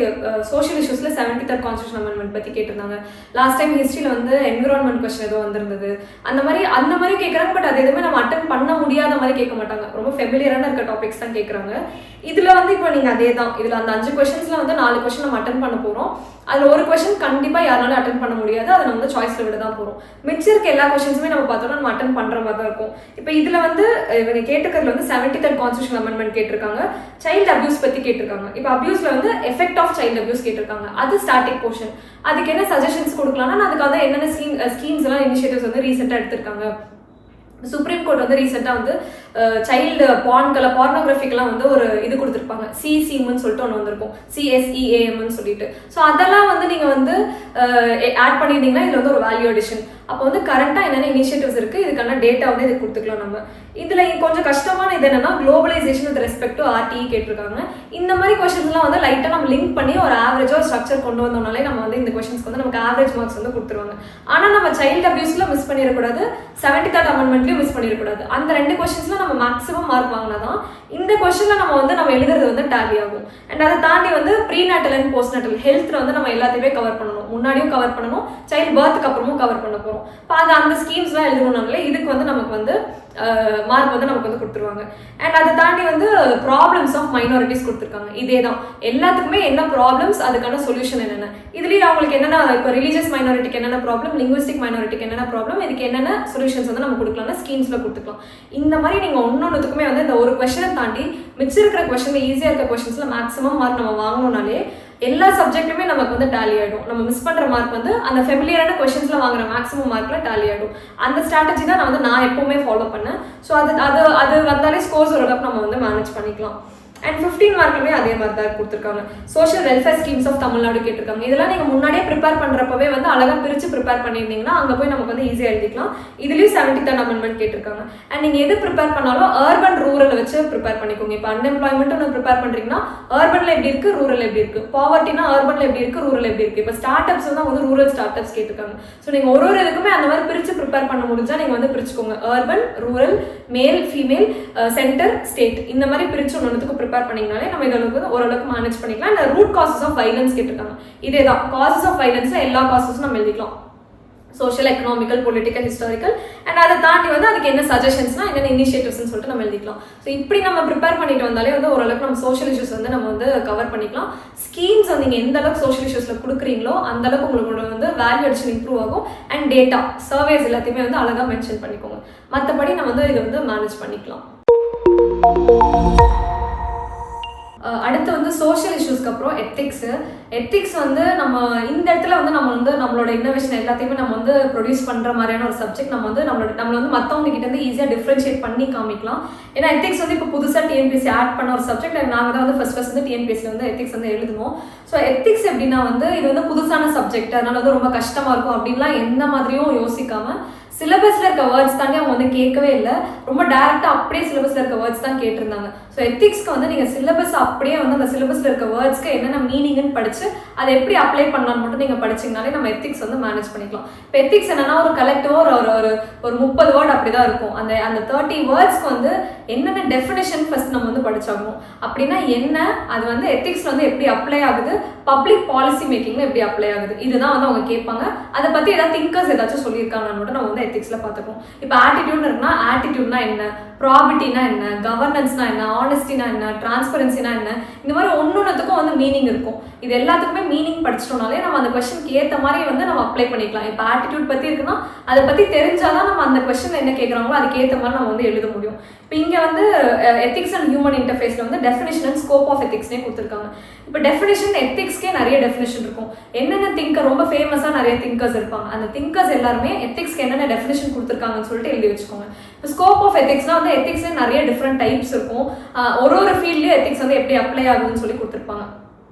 சோஷியல் இஷ்யூஸில் 73rd கான்ஸ்டியூஷன் அமெண்ட்மெண்ட் பற்றி கேட்டிருந்தாங்க. லாஸ்ட் டைம் ஹிஸ்ட்ரியில் வந்து என்விரான்மெண்ட் கொஸ்டின் ஏதோ வந்திருந்தது. அந்த மாதிரி கேட்குறாங்க. பட் அது எதுவுமே நம்ம அட்டன் பண்ண முடியாத மாதிரி கேட்க மாட்டாங்க. ரொம்ப ஃபெமிலியரான இருக்க டாபிக்ஸ் தான் கேட்குறாங்க. இதில் வந்து இப்போ நீங்கள் அதே தான், இதில் அந்த 5 கொஷின்ஸில் வந்து 4 கொஷின் நம்ம அட்டன் பண்ண போகிறோம். அதில் ஒரு கொஷின் கண்டிப்பாக யாராலும் அட்டன் பண்ண முடியாது, அதை நம்ம வந்து சாய்ஸில் விட தான் போகிறோம். மிச்சம் இருக்க எல்லா கொஷின்ஸுமே நம்ம பார்த்தோம்னா நம்ம அட்டன் பண்ணுற மாதிரி தான் இருக்கும். இப்போ இதில் வந்து இவங்க கேட்டுக்கிறதுல வந்து 73rd கான்ஸ்டியூஷன் அமெண்ட்மெண்ட் கேட்டிருக்காங்க, சைல்டு அபியூஸ் பற்றி கேட்டிருக்காங்க. இப்போ அபியூஸில் வந்து எஃபெக்ட் ஆஃப் சைல்டு அபியூஸ் கேட்டிருக்காங்க. அது ஸ்டாட்டிக் போர்ஷன். அதுக்கு என்ன சஜஷன்ஸ் கொடுக்கலாம்னா அதுக்கு வந்து என்னென்ன ஸ்கீம்ஸ் எல்லாம் இனிஷியேட்டிவ்ஸ் வந்து ரீசெண்டாக எடுத்திருக்காங்க. சுப்ரீம் கோர்ட் வந்து ரீசெண்டாக வந்து சைல்டு பார்னோகிராஃபிக்கெல்லாம் வந்து ஒரு இது கொடுத்துருப்பாங்க, சிசிஎம்னு சொல்லிட்டு ஒன்று வந்திருக்கும், CSEAMன்னு சொல்லிட்டு. ஸோ அதெல்லாம் வந்து நீங்கள் வந்து ஆட் பண்ணியிருந்தீங்கன்னா இதில் வந்து ஒரு வேல்யூ அடிஷன். அப்போ வந்து கரெக்டாக என்னென்ன இனிஷியேட்டிவ்ஸ் இருக்குது, இதுக்கான டேட்டா வந்து இது கொடுத்துக்கலாம் நம்ம. இதில் கொஞ்சம் கஷ்டமான இது என்னன்னா globalisation with respect to RTE கேட்டிருக்காங்க. இந்த மாதிரி கொஸ்டின்ஸ்லாம் வந்து லைட்டாக நம்ம லிங்க் பண்ணி ஒரு ஆவரேஜாக ஸ்ட்ரக்சர் கொண்டு வந்தோம்னாலே நம்ம வந்து இந்த கொஸ்டின்ஸ்க்கு வந்து நமக்கு ஆவரேஜ் மார்க்ஸ் வந்து கொடுத்துருவாங்க. ஆனால் நம்ம சைல்டு அபியூஸில் மிஸ் பண்ணிடக்கூடாது, 73rd அமெண்ட்மெண்ட்லையும் மிஸ் பண்ணிடக்கூடாது. அந்த 2 கொஸ்டின்ஸ்ல நம்ம மேக்ஸிமம் மார்க் வாங்கினாதான் இந்த கொஸ்டின்ல நம்ம வந்து நம்ம எழுதுறது வந்து டேலி ஆகும். அண்ட் அதை தாண்டி வந்து ப்ரீநாட்டல் அண்ட் போஸ்ட்நாட்டல் ஹெல்த்ல வந்து நம்ம எல்லாத்தையுமே கவர் பண்ணணும், முன்னாடியும் கவர் பண்ணணும், சைல்டு பர்த்துக்கு அப்புறமும் கவர் பண்ண போகிறோம். இப்போ அந்த ஸ்கீம்ஸ்லாம் எழுதணும்னாலே இதுக்கு வந்து நமக்கு வந்து மார்க் வந்து நமக்கு வந்து கொடுத்துருவாங்க. அண்ட் அதை தாண்டி வந்து ப்ராப்ளம்ஸ் ஆஃப் மைனாரிட்டிஸ் கொடுத்துருக்காங்க. இதே தான் எல்லாத்துக்குமே என்ன ப்ராப்ளம்ஸ், அதுக்கான சொல்யூஷன் என்னென்ன. இதுலேயே அவங்களுக்கு என்னென்ன, இப்போ ரிலீஜியஸ் மைனாரிட்டிக்கு என்னென்ன ப்ராப்ளம், லிங்குவிஸ்டிக் மைனாரிட்டிக்கு என்னென்ன ப்ராப்ளம், இதுக்கு என்னென்ன சொல்யூஷன்ஸ் வந்து நம்ம கொடுக்கலாம்னா ஸ்கீம்ஸில் கொடுத்துக்கலாம். இந்த மாதிரி நீங்கள் ஒன்னொன்றுத்துக்குமே வந்து இந்த ஒரு கொஸ்டினை தாண்டி மிச்சம் இருக்கிற கொஸ்டின், ஈஸியாக இருக்கிற கொஸ்டின்ஸில் மேக்ஸிமம் மார்க் நம்ம வாங்கணும்னாலே எல்லா சப்ஜெக்ட்டுமே நமக்கு வந்து டேலி ஆகிடும். நம்ம மிஸ் பண்ணுற மார்க் வந்து அந்த ஃபெமிலியரான கொஸ்டின்ஸில் வாங்குற மேக்ஸிமம் மார்க்கில் டேலி ஆகிடும். அந்த ஸ்ட்ராட்டஜி தான் நான் எப்போவுமே ஃபாலோ பண்ணேன். ஸோ அது வந்தாலே ஸ்கோர்ஸ் ஓரளவுக்கு நம்ம வந்து மேனேஜ் பண்ணிக்கலாம். அண்ட் 15 மார்க்குமே அதே மாதிரி தான் கொடுத்துருக்காங்க. Social welfare schemes of Tamil Nadu கேட்டிருக்காங்க. இதெல்லாம் நீங்கள் முன்னாடியே ப்ரிப்பேர் பண்ணுறப்பவே வந்து அழகாக பிரித்து ப்ரிப்பேர் பண்ணியிருந்தீங்கன்னா அங்கே போய் நமக்கு வந்து ஈஸியாக எழுதிக்கலாம். இதுலேயும் 73rd அமெண்ட்மெண்ட் கேட்டிருக்காங்க. அண்ட் நீங்கள் எது ப்ரிப்பேர் பண்ணாலும் அர்பன் ரூரலை வச்சு ப்ரிப்பேர் பண்ணிக்கோங்க. இப்போ அன்எம்ப்ளாய்மெண்ட் ஒன்று ப்ரிப்பேர் பண்ணுறீங்கன்னா அர்பனில் எப்படி இருக்குது, ரூரல் எப்படி இருக்குது, பாவர்ட்டினா அர்பனில் எப்படி இருக்குது, ரூரல் எப்படி இருக்குது. இப்போ ஸ்டார்ட் அப்ஸ் தான் வந்து ரூரல் ஸ்டார்ட் அப்ஸ் கேட்டிருக்காங்க. ஸோ நீங்கள் ஒரு இதுக்குமே அந்த மாதிரி பிரித்து ப்ரிப்பேர் பண்ண முடிஞ்சால் நீங்கள் வந்து பிரிச்சுக்கோங்க. அர்பன், ரூரல், மேல், ஃபீமேல், சென்டர், ஸ்டேட், இந்த மாதிரி பிரித்து ஒன்றுத்துக்கு ப்ரிப்பேர் பண்ணிங்கனாலே நம்ம இதற்கு ஓரளவுக்கு மேனேஜ் பண்ணிக்கலாம். இந்த ரூட் காசஸ் ஆஃப் வைலன்ஸ் கேட்டிருக்காங்க. இதே தான் காசஸ் ஆஃப் வைலன்ஸ் எல்லா காசஸும் நம்ம எழுதிக்கலாம். Social, economical, political, historical. And அதை தாண்டி வந்து அதுக்கு என்ன சஜஷன்ஸ்னா என்னென்ன இனிஷியேட்டிவ்ஸ்னு சொல்லிட்டு நம்ம எழுதிக்கலாம். ஸோ இப்படி நம்ம ப்ரிப்பேர் பண்ணிட்டு வந்தாலே வந்து ஓரளவுக்கு நம்ம சோஷியல் இஷ்யூஸ் வந்து நம்ம வந்து கவர் பண்ணிக்கலாம். ஸ்கீம்ஸ் வந்து நீங்கள் எந்த அளவுக்கு சோஷியல் இஷ்யூஸில் கொடுக்குறீங்களோ அந்த அளவுக்கு உங்களுக்கு வந்து வேல்யூ அடிஷன் இம்ப்ரூவ் ஆகும். அண்ட் டேட்டா சர்வேஸ் எல்லாத்தையுமே வந்து அழகாக மென்ஷன் பண்ணிக்கோங்க. மற்றபடி நம்ம வந்து இதை வந்து மேனேஜ் பண்ணிக்கலாம். அடுத்து வந்து சோஷியல் இஷ்யூஸ்க்கு அப்புறம் எத்திக்ஸ் வந்து நம்ம இந்த இடத்துல வந்து நம்ம வந்து நம்மளோட இன்னோவேஷன் எல்லாத்தையுமே நம்ம வந்து ப்ரொடியூஸ் பண்ணுற மாதிரியான ஒரு சப்ஜெக்ட். நம்ம வந்து நம்மளை வந்து மற்றவங்க கிட்ட இருந்து ஈஸியாக டிஃப்ரென்ஷியேட் பண்ணி காமிக்கலாம். ஏன்னா எத்திக்ஸ் வந்து இப்போ புதுசாக டிஎன்பிஎஸ்சி ஆட் பண்ண ஒரு சப்ஜெக்ட். நாங்கள் தான் வந்து ஃபர்ஸ்ட் வந்து டிஎன்பிஎஸ்சி வந்து எத்திக்ஸ் வந்து எழுதுவோம். ஸோ எத்திக்ஸ் எப்படின்னா வந்து இது வந்து புதுசான சப்ஜெக்ட், அதனால வந்து ரொம்ப கஷ்டமாக இருக்கும் அப்படின்லாம் எந்த மாதிரியும் யோசிக்காமல் சிலபஸ்ல இருக்க வேர்ட்ஸ் தானே அவங்க வந்து கேட்கவே இல்லை. ரொம்ப டேரக்டா அப்படியே சிலபஸ்ல இருக்க வேர்ட்ஸ் தான் கேட்டிருந்தாங்க. ஸோ எத்திக்ஸ்க்கு வந்து நீங்க சிலபஸ் அப்படியே வந்து அந்த சிலபஸ்ல இருக்க வேர்ட்ஸ்க்கு என்னென்ன மீனிங்னு படிச்சு அதை எப்படி அப்ளை பண்ணலாம்னு மட்டும் நீங்க படிச்சீங்கனாலே நம்ம எத்திக்ஸ் வந்து மேனேஜ் பண்ணிக்கலாம். இப்போ எத்திக்ஸ் என்னன்னா ஒரு கலெக்டிவா ஒரு 30 வேர்ட் அப்படிதான் இருக்கும். அந்த 30 வேர்ட்ஸ்க்கு வந்து என்னென்ன டெஃபினேஷன் ஃபர்ஸ்ட் நம்ம வந்து படிச்சாகணும். அப்படின்னா என்ன, அது வந்து எத்திக்ஸ் வந்து எப்படி அப்ளை ஆகுது, பப்ளிக் பாலிசி மேக்கிங்ல எப்படி அப்ளை ஆகுது, இதுதான் வந்து அவங்க கேட்பாங்க. அதை பத்தி ஏதாவது திங்கர்ஸ் ஏதாச்சும் சொல்லியிருக்காங்கன்னு மட்டும் நம்ம வந்து எத்திக்ஸ்ல பார்த்துக்கோம். இப்போ ஆட்டிடியூட் இருக்குன்னா ஆட்டிடியூட்னா என்ன, ப்ராபிட்டினா என்ன, கவர்னன்ஸ்னா என்ன, ஆனஸ்டினா என்ன, டிரான்ஸ்பரன்சினா என்ன, இந்த மாதிரி ஒன்னொன்னுக்கும் வந்து மீனிங் இருக்கும். இது எல்லாத்துக்குமே மீனிங் படிச்சிட்டோம்னாலே நம்ம அந்த கொஸ்டினுக்கு ஏற்ற மாதிரி வந்து நம்ம அப்ளை பண்ணிக்கலாம். இப்போ ஆட்டிடியூட் பத்தி இருக்குன்னா அதை பத்தி தெரிஞ்சாதான் நம்ம அந்த கொஸ்டின் என்ன கேட்குறாங்களோ அதுக்கு ஏற்ற மாதிரி நம்ம வந்து எழுத முடியும். இப்போ இங்கே வந்து எத்திக்ஸ் அண்ட் ஹியூமன் இன்டர்ஃபேஸில் வந்து டெஃபினேஷன் அண்ட் ஸ்கோப் ஆஃப் எத்திக்ஸ்னே கொடுத்துருக்காங்க. இப்போ டெஃபினேஷன் எத்திக்ஸ்க்கே நிறைய டெஃபினேஷன் இருக்கும். என்னென்ன திங்கர் ரொம்ப ஃபேமஸாக நிறைய திங்கர்ஸ் இருப்பாங்க. அந்த திங்கர்ஸ் எல்லாருமே எத்திக்ஸ்க்கு என்னென்ன டெஃபினேஷன் கொடுத்துருக்காங்கன்னு சொல்லிட்டு எழுதி வச்சுக்கோங்க. இப்போ ஸ்கோப் ஆஃப் எத்திக்ஸ்னா வந்து எத்திக்ஸ்ல நிறைய டிஃப்ரெண்ட் டைப்ஸ் இருக்கும். ஒரு ஃபீல்ட்லேயும் எத்திக்ஸ் வந்து எப்படி அப்ளை ஆகுதுன்னு சொல்லி கொடுத்துருப்பாங்க.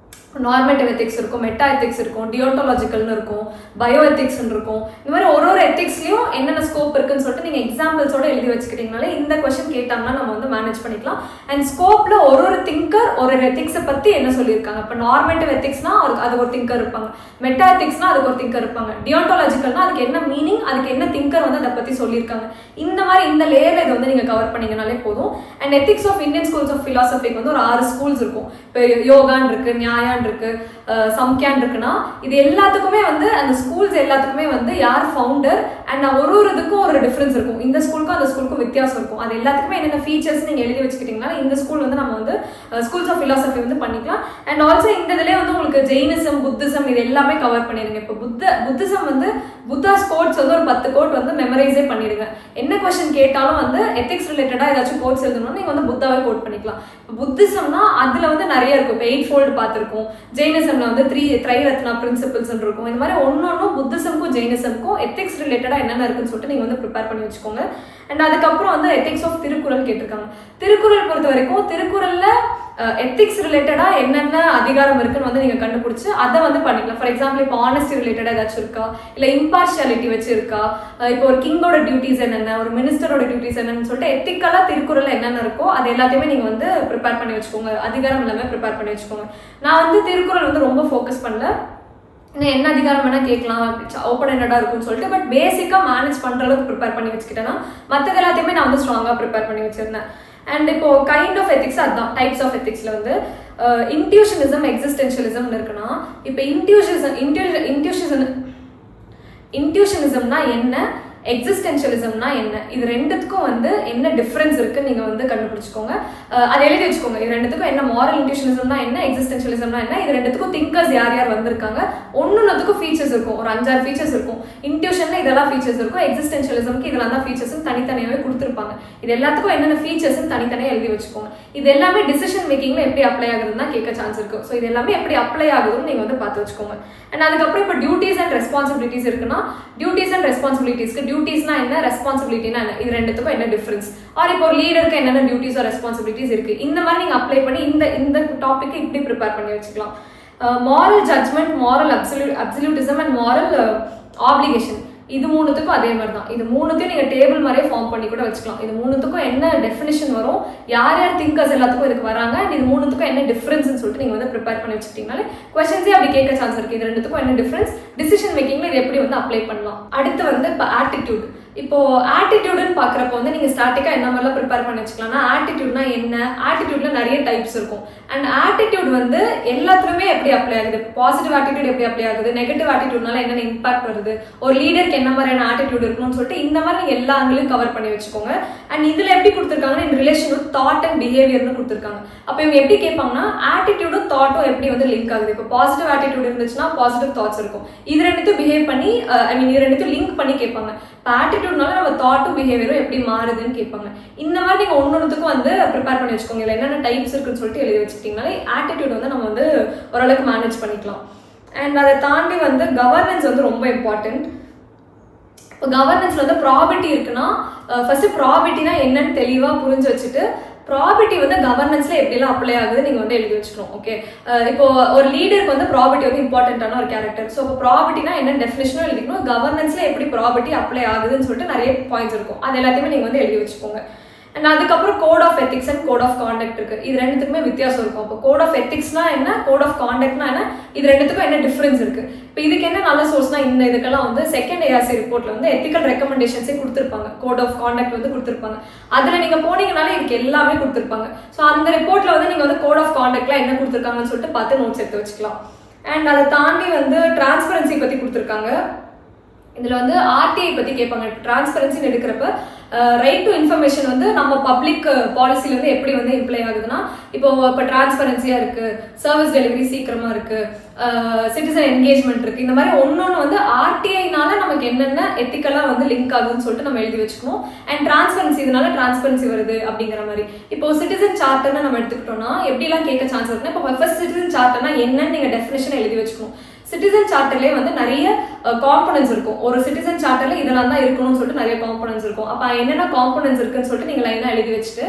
நார்மேட்டிவ் எத்திக்ஸ் இருக்கும், மெட்டா எத்திக்ஸ் இருக்கும், டியோன்டாலஜிக்கல்னு இருக்கும், பயோ எத்திக்ஸ்ன்னு இருக்கும். இந்த மாதிரி ஒரு எத்திக்ஸ்லையும் என்னென்ன ஸ்கோப் இருக்குன்னு சொல்லிட்டு நீங்கள் எக்ஸாம்பிள்ஸோட எழுதி வச்சுக்கிட்டீங்கனாலே இந்த கொஸ்டின் கேட்டாங்கன்னா நம்ம வந்து மேனேஜ் பண்ணிக்கலாம். அண்ட் ஸ்கோப்பில் ஒரு திங்கர் ஒரு எத்திக்ஸை பற்றி என்ன சொல்லியிருக்காங்க. இப்போ நார்மேட்டிவ் எத்திக்ஸ்னா அதுக்கு ஒரு திங்கர் இருப்பாங்க, மெட்டா எத்திக்ஸ்னா அதுக்கு ஒரு திங்கர் இருப்பாங்க, டியோன்டாலஜிக்கல்னா அதுக்கு என்ன மீனிங், அதுக்கு என்ன திங்கர் வந்து அதை பற்றி சொல்லியிருக்காங்க. இந்த மாதிரி இந்த லேயரில் இதை வந்து நீங்கள் கவர் பண்ணிங்கனாலே போதும். And ethics of Indian schools of ஃபிலாசபிக்கு வந்து ஒரு 6 ஸ்கூல்ஸ் இருக்கும். இப்போ யோகான் இருக்கு, நியாயான் இருக்கு, சம்கியான் இருக்குன்னா இது எல்லாத்துக்குமே வந்து அந்த ஸ்கூல்ஸ் எல்லாத்துக்குமே வந்து யார் ஃபவுண்டர் அண்ட் ஒரு இதுக்கும் ஒரு டிஃபரன்ஸ் இருக்கும். இந்த ஸ்கூலுக்கும் அந்த ஸ்கூலுக்கும் வித்தியாசம் இருக்கும். அது எல்லாத்துக்குமே என்னென்ன ஃபீச்சர்ஸ் நீங்கள் எழுதி வச்சுக்கிட்டீங்கன்னா இந்த ஸ்கூல் வந்து நம்ம வந்து ஸ்கூல்ஸ் ஆஃப் ஃபிலாசபி வந்து பண்ணிக்கலாம். அண்ட் ஆல்சோ இந்த இதுலேயே வந்து உங்களுக்கு ஜெயினிசம், புத்திசம் இது எல்லாமே கவர் பண்ணிடுங்க. இப்போ புத்திசம் வந்து புத்தாஸ் கோட்ஸ் வந்து ஒரு 10 கோட் வந்து மெமரைஸே பண்ணிடுங்க. என்ன கொஸ்டின் கேட்டாலும் வந்து எத்திக்ஸ் ரிலேட்டடாக ஏதாச்சும் கோட்ஸ் எழுதணும்னா நீங்கள் வந்து புத்தாவே கோட் பண்ணிக்கலாம். புத்திசம்னா அதில் வந்து நிறைய இருக்கும். இப்போ 8 ஃபோல்டு பார்த்துருக்கோம். ஜெயினிசம்ல வந்து 3 த்ரைரத்னா பிரின்சிபிள்ஸ் இருக்கும். இந்த மாதிரி ஒன்னொன்னும் புத்திசம்க்கும் ஜெயினிசம்க்கும் எத்திக்ஸ் ரிலேட்டடாக என்னென்ன இருக்குன்னு சொல்லிட்டு நீங்கள் வந்து ப்ரிப்பேர் பண்ணி வச்சுக்கோங்க. அண்ட் அதுக்கப்புறம் வந்து எத்திக்ஸ் ஆஃப் திருக்குறள் கேட்டிருக்காங்க. திருக்குறள் பொறுத்த வரைக்கும் திருக்குறள்ல எத்திக்ஸ் ரிலேட்டடா என்னென்ன அதிகாரம் இருக்குன்னு வந்து நீங்க கண்டுபிடிச்சு அதை வந்து பண்ணிக்கலாம். ஃபார் எக்ஸாம்பிள் இப்போ ஆனஸ்டி ரிலேட்டடா ஏதாச்சும் இருக்கா, இல்லை இம்பார்ஷியாலிட்டி வச்சு இருக்கா, இப்போ ஒரு கிங்கோட டியூட்டிஸ் என்னென்ன, ஒரு மினிஸ்டரோட டியூட்டிஸ் என்னன்னு சொல்லிட்டு எத்திக்கலா திருக்குறள் என்னென்ன இருக்கோ அது எல்லாத்தையுமே நீங்க வந்து ப்ரிப்பேர் பண்ணி வச்சுக்கோங்க. அதிகாரம் எல்லாமே ப்ரிப்பேர் பண்ணி வச்சுக்கோங்க. நான் வந்து திருக்குறள் வந்து ரொம்ப ஃபோக்கஸ் பண்ணல, என்ன அதிகாரம் வேணா கேட்கலாம், ஓப்பன் எண்டடா இருக்கும்னு சொல்லிட்டு, பட் பேசிக்கா மேனேஜ் பண்ற அளவுக்கு ப்ரிப்பேர் பண்ணி வச்சுக்கிட்டேன்னா மற்றது எல்லாத்தையுமே நான் வந்து ஸ்ட்ராங்கா ப்ரிப்பேர் பண்ணி வச்சிருந்தேன். அண்ட் இப்போ கைண்ட் ஆஃப் எத்திக்ஸ் அதுதான் டைப்ஸ் ஆஃப் எத்திக்ஸ்ல வந்து இன்ட்யூஷனிசம், எக்ஸிஸ்டென்ஷியலிசம் இருக்குன்னா, இப்போ இன்ட்யூஷனிசம்னா என்ன, எக்ஸிஸ்டென்ஷியலிசம்னா என்ன, இது ரெண்டுத்துக்கும் வந்து என்ன டிஃபரன்ஸ் இருக்குன்னு நீங்க வந்து கண்டுபிடிச்சுக்கோங்க. அதை எழுதி வச்சுக்கோங்க. இது ரெண்டுத்துக்கும் என்ன, மாரல் இன்ட்யூஷனிசம்னா என்ன, எக்ஸிஸ்டென்ஷியலிசம்னா என்ன, இது ரெண்டுத்துக்கும் திங்கர்ஸ் யார் யார் வந்திருக்காங்க, ஒன்னொன்னுக்கும் ஃபீச்சர்ஸ் இருக்கும். ஒரு 5-6 ஃபீச்சர்ஸ் இருக்கும். இன்ட்யூஷன்ல இதெல்லாம் ஃபீச்சர்ஸ் இருக்கும், எக்ஸிஸ்டென்ஷியலிசம்க்கு இதெல்லாம் தான் ஃபீச்சர்ஸ் தனித்தனியாவே கொடுத்துருப்பாங்க. இது எல்லாத்துக்கும் என்னென்ன ஃபீச்சர்ஸ் தனித்தனியாக எழுதி வச்சுக்கோங்க. இது எல்லாமே டிசிஷன் மேக்கிங்ல எப்படி அப்ளை ஆகுதுன்னு கேட்க சான்ஸ் இருக்கு. ஸோ இது எல்லாமே எப்படி அப்ளை ஆகுதுன்னு நீங்க வந்து பார்த்து வச்சுக்கோங்க. அண்ட் அதுக்கப்புறம் இப்போ டியூட்டிஸ் அண்ட் ரெஸ்பான்சிபிலிட்டிஸ் இருக்குன்னா, டியூட்டிஸ் அண்ட் ரெஸ்பான்சிபிலிட்டிஸ்க்கு டியூட்டிஸ்னா என்ன, ரெஸ்பான்சிபிலிட்டினா என்ன, இது ரெண்டுத்துக்கும் என்ன டிஃபரன்ஸ், ஆர் இப்போ ஒரு லீடருக்கு என்னென்ன டியூட்டிஸ் ஆர் ரெஸ்பான்சிபிலிட்டிஸ் இருக்கு, இந்த மாதிரி நீங்க அப்ளை பண்ணி இந்த டாபிக் இப்படி ப்ரிப்பேர் பண்ணி வச்சுக்கலாம். Moral judgement, moral absolutism and moral application, இது மூணுத்துக்கும் அதே மாதிரி தான். இது மூணுத்தையும் நீங்க டேபிள் மாதிரியே ஃபார்ம் பண்ணி கூட வச்சுக்கலாம். இது மூணுத்துக்கும் என்ன டெஃபினிஷன் வரும், யார் யார் திங்கர்ஸ் எல்லாத்துக்கும் இதுக்கு வராங்க, இது மூணுத்துக்கும் என்ன டிஃபரன்ஸ்னு சொல்லிட்டு நீங்க வந்து ப்ரிப்பேர் பண்ணி வச்சுக்கிட்டீங்கனாலே கொஸ்டின்ஸே அப்படி கேட்க சான்ஸ் இருக்கு. இது ரெண்டுத்துக்கும் என்ன டிஃபரன்ஸ், டிசிஷன் மேக்கிங்ல இது எப்படி வந்து அப்ளை பண்ணலாம். அடுத்து வந்து இப்போ ஆட்டிடியூட். இப்போ ஆட்டிடியூடுன்னு பார்க்குறப்போ வந்து நீங்கள் ஸ்டார்டிக்காக என்ன மாதிரிலாம் ப்ரிப்பேர் பண்ணி வச்சுக்கலாம்னா, ஆட்டிடியூட்னா என்ன, ஆட்டிடியூட்ல நிறைய டைப்ஸ் இருக்கும். அண்ட் ஆட்டிடியூட் வந்து எல்லாத்துலையுமே எப்படி அப்ளை ஆகுது, பாசிட்டிவ் ஆட்டிடியூட் எப்படி அப்ளை ஆகுது, நெகட்டிவ் ஆட்டிடியூட்னால என்னென்ன இம்பாக்ட் வருது, ஒரு லீடருக்கு என்ன மாதிரியான ஆட்டிடியூட் இருக்கணும்னு சொல்லிட்டு இந்த மாதிரி நீங்கள் எல்லா ஆங்கிலையும் கவர் பண்ணி வச்சுக்கோங்க. அண்ட் இதில் எப்படி கொடுத்துருக்காங்கன்னா, in relation with thought and பிஹேவியர்னு கொடுத்துருக்காங்க. அப்போ இவங்க எப்படி கேட்பாங்கன்னா, ஆட்டிடியூடும் தாட்டும் எப்படி வந்து லிங்க் ஆகுது. இப்போ பாசிட்டிவ் ஆட்டிடியூட் இருந்துச்சுன்னா பாசிட்டிவ் தாட்ஸ் இருக்கும், இது ரெண்டுத்தையும் பிஹேவ் பண்ணி இது ரெண்டுத்தையும் லிங்க் பண்ணி கேட்பாங்க. இப்போ ஆட்டிடியூட்னால நம்ம தாட்டும் பிஹேவியரும் எப்படி மாறுதுன்னு கேட்பாங்க. இந்த மாதிரி நீங்கள் ஒன்னொன்றுத்துக்கும் வந்து ப்ரிப்பேர் பண்ணி வச்சுக்கோங்க. இல்லை என்னென்ன டைப்ஸ் இருக்குன்னு சொல்லிட்டு எழுதி வச்சுக்கிட்டீங்கனாலே ஆட்டிடியூட் வந்து நம்ம வந்து ஓரளவுக்கு மேனேஜ் பண்ணிக்கலாம். அண்ட் அதை தாண்டி வந்து கவர்னன்ஸ் வந்து ரொம்ப இம்பார்ட்டன்ட். இப்போ கவர்னன்ஸ்ல வந்து ப்ராபர்ட்டி இருக்குன்னா ஃபர்ஸ்ட் ப்ராபர்ட்டினா என்னன்னு தெளிவாக புரிஞ்சு வச்சுட்டு ப்ராபர்ட்டி வந்து கவர்னன்ஸ்ல எப்படிலாம் அப்ளை ஆகுது நீங்க வந்து எழுதி வச்சுக்கணும். ஓகே, இப்போ ஒரு லீடருக்கு வந்து ப்ராபர்ட்டி வந்து இம்பார்ட்டன்டான ஒரு கேரக்டர். ஸோ இப்போ ப்ராபர்ட்டினா என்ன டெஃபினேஷனும் எழுதிக்கணும், கவர்னன்ஸ்ல எப்படி ப்ராபர்ட்டி அப்ளை ஆகுதுன்னு சொல்லிட்டு நிறைய பாயிண்ட்ஸ் இருக்கும், அது எல்லாத்தையுமே நீங்க வந்து எழுதி வச்சுக்கோங்க. அண்ட் அதுக்கப்புறம் code of ethics and code of conduct இருக்கு. இது ரெண்டுத்துக்குமே வித்தியாசம் இருக்கும். அப்போ கோட் ஆஃப் எத்திக்ஸ்னா என்ன, கோட் ஆஃப் காண்டக்ட்னா என்ன, இது ரெண்டுத்துக்கும் என்ன டிஃபரன்ஸ் இருக்கு. இப்போ இதுக்கு என்ன நல்ல சோர்ஸ்னா, இந்த இதுக்கெல்லாம் வந்து செகண்ட் ஏஆர்சி ரிப்போர்ட்ல வந்து எத்திக்கல் ரெக்கமெண்டேஷன்ஸே கொடுத்துருப்பாங்க, கோட் ஆஃப் காண்டக்ட் வந்து கொடுத்துருப்பாங்க. அதுல நீங்க போனீங்கனாலே இதுக்கு எல்லாமே கொடுத்துருப்பாங்க. ஸோ அந்த ரிப்போர்ட்ல வந்து நீங்க வந்து கோட் ஆஃப் காண்டக்ட்ல என்ன கொடுத்துருக்காங்கன்னு சொல்லிட்டு பார்த்து நோட்ஸ் எடுத்து வச்சுக்கலாம். அண்ட் அதை தாண்டி வந்து டிரான்ஸ்பரன்சி பத்தி கொடுத்துருக்காங்க. இதுல வந்து ஆர்டிஐ பத்தி கேட்பாங்க. டிரான்ஸ்பரன்சின்னு எடுக்கிறப்ப ரைட் டு இன்ஃபர்மேஷன் வந்து நம்ம பப்ளிக் பாலிசில வந்து எப்படி வந்து இம்ப்ளை ஆகுதுன்னா, இப்போ டிரான்ஸ்பரன்சியா இருக்கு, சர்வீஸ் டெலிவரி சீக்கிரமா இருக்கு, சிட்டிசன் என்கேஜ்மெண்ட் இருக்கு, இந்த மாதிரி ஒன்னொன்னு வந்து ஆர்டிஐனால நமக்கு என்னென்ன எத்திக்கலா வந்து லிங்க் ஆகுதுன்னு சொல்லிட்டு நம்ம எழுதி வச்சுக்கணும். அண்ட் டிரான்ஸ்பரன்சி, இதனால டிரான்ஸ்பரன்சி வருது அப்படிங்கிற மாதிரி. இப்போ சிட்டிசன் சார்ட்டர்னு நம்ம எடுத்துக்கிட்டோம்னா எப்படிலாம் கேட்க சான்ஸ் இருக்குன்னா, இப்போ ஃபர்ஸ்ட் சிட்டிசன் சார்ட்டர்னா என்னன்னு நீங்க டெஃபினேஷன் எழுதி வச்சுக்கணும். சிட்டிசன் சார்ட்டர்லேயே வந்து நிறைய காம்பனன்ஸ் இருக்கும். ஒரு சிட்டிசன் சார்ட்டர்ல இதெல்லாம் தான் இருக்கணும்னு சொல்லிட்டு நிறைய காம்பனன்ஸ் இருக்கும். அப்போ என்னென்ன காம்பனன்ஸ் இருக்குன்னு சொல்லிட்டு நீங்க லைனா எழுதி வச்சுட்டு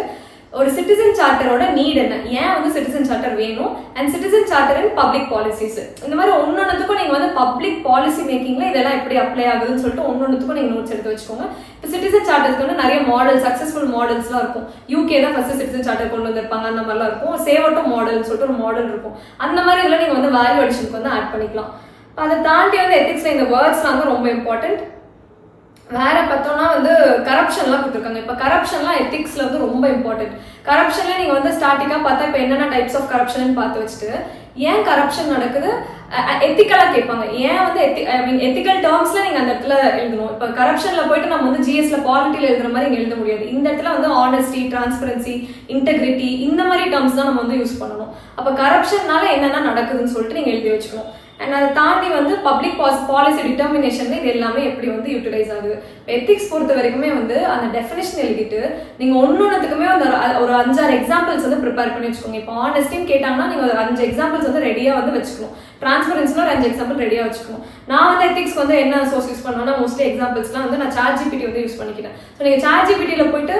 ஒரு சிட்டிசன் சார்ட்டரோட நீட் என்ன, ஏன் வந்து சிட்டிசன் சார்ட்டர் வேணும், and citizen charter and public policies, இந்த மாதிரி ஒன்னொன்னுக்கும் நீங்க வந்து பப்ளிக் பாலிசி மேக்கிங்ல இதெல்லாம் எப்படி அப்ளை ஆகுதுன்னு சொல்லிட்டு ஒன்னொன்னுக்கும் நீங்க நோட்ஸ் எடுத்து வச்சுக்கோங்க. இப்போ சிட்டிசன் சார்ட்டருக்கு வந்து நிறைய மாடல், சக்சஸ்ஃபுல் மாடல்ஸ்லாம் இருக்கும். யூகே தான் ஃபர்ஸ்ட் சிட்டிசன் சார்ட்டர் கொண்டு வந்திருப்பாங்க, அந்த மாதிரிலாம் இருக்கும். சேவட்டோ மாடல்னு சொல்லிட்டு ஒரு மாடல் இருக்கும். அந்த மாதிரி இதெல்லாம் நீங்க வந்து வேல்யூ அடிஷனுக்கு வந்து ஆட் பண்ணிக்கலாம். அதை தாண்டி வந்து எத்திக்ஸ்ல இந்த வேர்ட்ஸ்லாம் வந்து ரொம்ப இம்பார்ட்டன்ட். வேற பார்த்தோம்னா வந்து கரப்ஷன்லாம் கொடுத்துருக்காங்க. இப்போ கரப்ஷன்லாம் எத்திக்ஸ்ல வந்து ரொம்ப இம்பார்ட்டன்ட். கரப்ஷன்ல நீங்க வந்து ஸ்டார்டிங்கா பார்த்தா இப்போ என்னென்ன டைப்ஸ் ஆஃப் கரப்ஷன் பார்த்து வச்சுட்டு ஏன் கரப்ஷன் நடக்குது எத்திக்கலா கேட்பாங்க. ஏன் வந்து எத்திக்கல் டேர்ம்ஸ்ல நீங்க அந்த இடத்துல எழுதணும். இப்போ கரப்ஷன்ல போயிட்டு நம்ம வந்து ஜிஎஸ்ல பாலிட்டியில எழுதுற மாதிரி இங்க எழுத முடியாது. இந்த இடத்துல வந்து ஆனஸ்டி, டிரான்ஸ்பரன்சி, இன்டெகிரிட்டி, இந்த மாதிரி டேர்ம்ஸ் தான் நம்ம வந்து யூஸ் பண்ணணும். அப்போ கரப்ஷன்னால என்னென்ன நடக்குதுன்னு சொல்லிட்டு நீங்க எழுதி வச்சுக்கணும். அண்ட் அதை தாண்டி வந்து பப்ளிக் பாலிசி டிட்டர்மினேஷன் இது எல்லாமே எப்படி வந்து யூட்டிலைஸ் ஆகுது. எத்திக்ஸ் பொறுத்த வரைக்குமே வந்து அந்த டெஃபினேஷன் எழுதிட்டு நீங்க ஒன்னொன்னுக்குமே வந்து ஒரு 5-6 எக்ஸாம்பிள்ஸ் வந்து ப்ரிப்பேர் பண்ணி வச்சுக்கோங்க. இப்போ ஆனஸ்டின்னு கேட்டாங்கன்னா நீங்க ஒரு 5 எக்ஸாம்பிள்ஸ் வந்து ரெடியா வந்து வச்சுக்கணும். டிரான்ஸ்பரன்சில ஒரு 5 எக்ஸாம்பிள் ரெடியா வச்சுக்கணும். நான் வந்து எத்திக்ஸ் வந்து என்ன சோர்ஸ் யூஸ் பண்ணுவேன்னா, மோஸ்ட்லி எக்ஸாம்பிள்ஸ்லாம் வந்து நான் சாட் ஜிபிடி வந்து யூஸ் பண்ணிக்கிறேன். ஸோ நீங்க சாட் ஜிபிடியில் போயிட்டு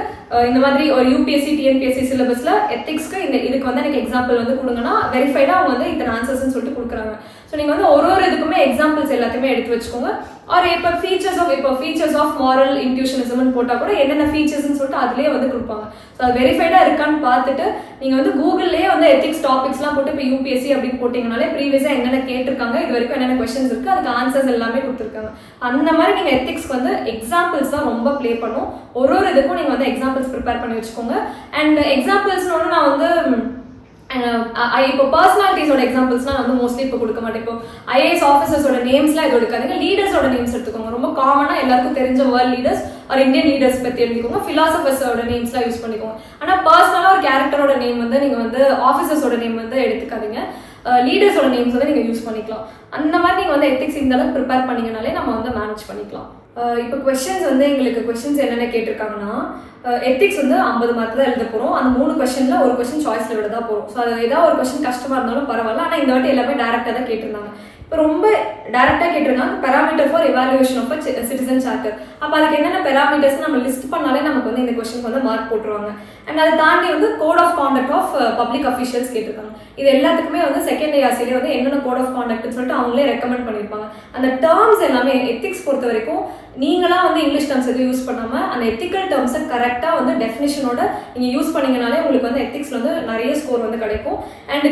இந்த மாதிரி ஒரு யூபிஎஸ்சி, டிஎன்பிஎஸ்சி சிலபஸ்ல எத்திக்ஸ்க்கு இதுக்கு வந்து எனக்கு எக்ஸாம்பிள் வந்து கொடுங்கன்னா வெரிஃபைடா அவங்க வந்து இத்தனை ஆன்சர்ஸ்ன்னு சொல்லிட்டு கொடுக்குறாங்க. ஸோ நீங்க வந்து ஒரு இதுக்குமே எக்ஸாம்பிள்ஸ் எல்லாத்தையுமே எடுத்து வச்சுக்கோங்க. ஆர் இப்போ ஃபீச்சர்ஸ் ஆஃப் மாரல் இன்ட்யூஷனிசம்னு போட்டால் கூட என்னென்ன ஃபீச்சர்ஸ்ன்னு சொல்லிட்டு அதுலேயே வந்து கொடுப்பாங்க. ஸோ அது வெரிஃபைடா இருக்கான்னு பார்த்துட்டு நீங்கள் வந்து கூகுள்லேயே வந்து எத்திக்ஸ் டாபிக்ஸ்லாம் போட்டு இப்போ யூபிஎஸ்சி அப்படின்னு போட்டிங்கனாலே ப்ரீவியஸாக என்னென்ன கேட்டிருக்காங்க, இது வரைக்கும் என்னென்ன கொஸ்டின்ஸ் இருக்குது, அதுக்கு ஆன்சர்ஸ் எல்லாமே கொடுத்துருக்காங்க. அந்த மாதிரி நீங்கள் எத்திக்ஸ்க்கு வந்து எக்ஸாம்பிள்ஸ் தான் ரொம்ப ப்ளே பண்ணும். ஒரு இதுக்கும் நீங்கள் வந்து எக்ஸாம்பிள்ஸ் ப்ரிப்பேர் பண்ணி வச்சுக்கோங்க. அண்ட் எக்ஸாம்பிள்ஸ்னு நான் வந்து இப்போ பர்சனாலிட்டிஸோட எக்ஸாம்பிள்ஸ்லாம் வந்து மோஸ்ட்லி இப்போ கொடுக்க மாட்டேன். இப்போ ஐஏஎஸ் ஆஃபீஸர்ஸோட நேம்ஸ்லாம் இது எடுக்காதீங்க, லீடர்ஸோட நேம்ஸ் எடுத்துக்கோங்க. ரொம்ப காமனாக எல்லாருக்கும் தெரிஞ்ச வேர்ல்ட் லீடர்ஸ் ஒரு இந்தியன் லீடர்ஸ் பற்றி எழுதிக்கோங்க. ஃபிலாசபர்ஸோட நேம்ஸ்லாம் யூஸ் பண்ணிக்கோங்க. ஆனால் பர்சனலாக ஒரு கேரக்டரோட நேம் வந்து நீங்கள் வந்து ஆஃபீஸர்ஸோட நேம் வந்து எடுத்துக்காதீங்க. லீடர்ஸோட நேம்ஸ் வந்து நீங்கள் யூஸ் பண்ணிக்கலாம். அந்த மாதிரி நீங்கள் வந்து எத்திக்ஸ் இந்த அளவுக்கு ப்ரிப்பேர் பண்ணீங்கனாலே நம்ம வந்து மேனேஜ் பண்ணிக்கலாம். இப்போ கொஸ்டின்ஸ் வந்து எங்களுக்கு கொஸ்டின்ஸ் என்னென்ன கேட்டிருக்காங்கன்னா, எத்திக்ஸ் வந்து 50 மார்க் தான் எழுத போகிறோம். அந்த 3 கொஸ்டினில் ஒரு கொஸ்டின் சாய்ஸில் விட தான் போகிறோம். ஸோ அது ஏதாவது ஒரு கொஸ்டின் கஷ்டமாக இருந்தாலும் பரவாயில்ல, ஆனால் இந்த வாட்டி எல்லாமே டேரெக்டாக தான் கேட்டிருந்தாங்க. இப்போ ரொம்ப டேரெக்டாக கேட்டிருந்தாங்க parameter for evaluation of citizen charter. அப்போ அதுக்கு என்னென்ன பெராமீட்டர்ஸ் நம்ம லிஸ்ட் பண்ணாலே நமக்கு வந்து இந்த கொஸ்டினுக்கு வந்து மார்க் போட்டுருவாங்க. அண்ட் அதை தாண்டி வந்து code of conduct of public officials கேட்டிருக்காங்க. இது எல்லாத்துக்குமே வந்து செகண்ட் ஏஆர்சிலே வந்து என்னென்ன கோட் ஆஃப் காண்டக்ட்னு சொல்லிட்டு அவங்களே ரெக்கமெண்ட் பண்ணியிருப்பாங்க. அந்த டேர்ம்ஸ் எல்லாமே எத்திக்ஸ் பொறுத்த வரைக்கும் நீங்களா வந்து இங்கிலீஷ் டேர்ம்ஸ் எதுவும் யூஸ் பண்ணாமல் அந்த எத்திக்கல் டேர்ம்ஸை கரெக்டாக வந்து டெஃபினிஷனோட நீங்கள் யூஸ் பண்ணீங்கனாலே உங்களுக்கு வந்து எத்திக்ஸில் வந்து நிறைய ஸ்கோர் வந்து கிடைக்கும். அண்ட்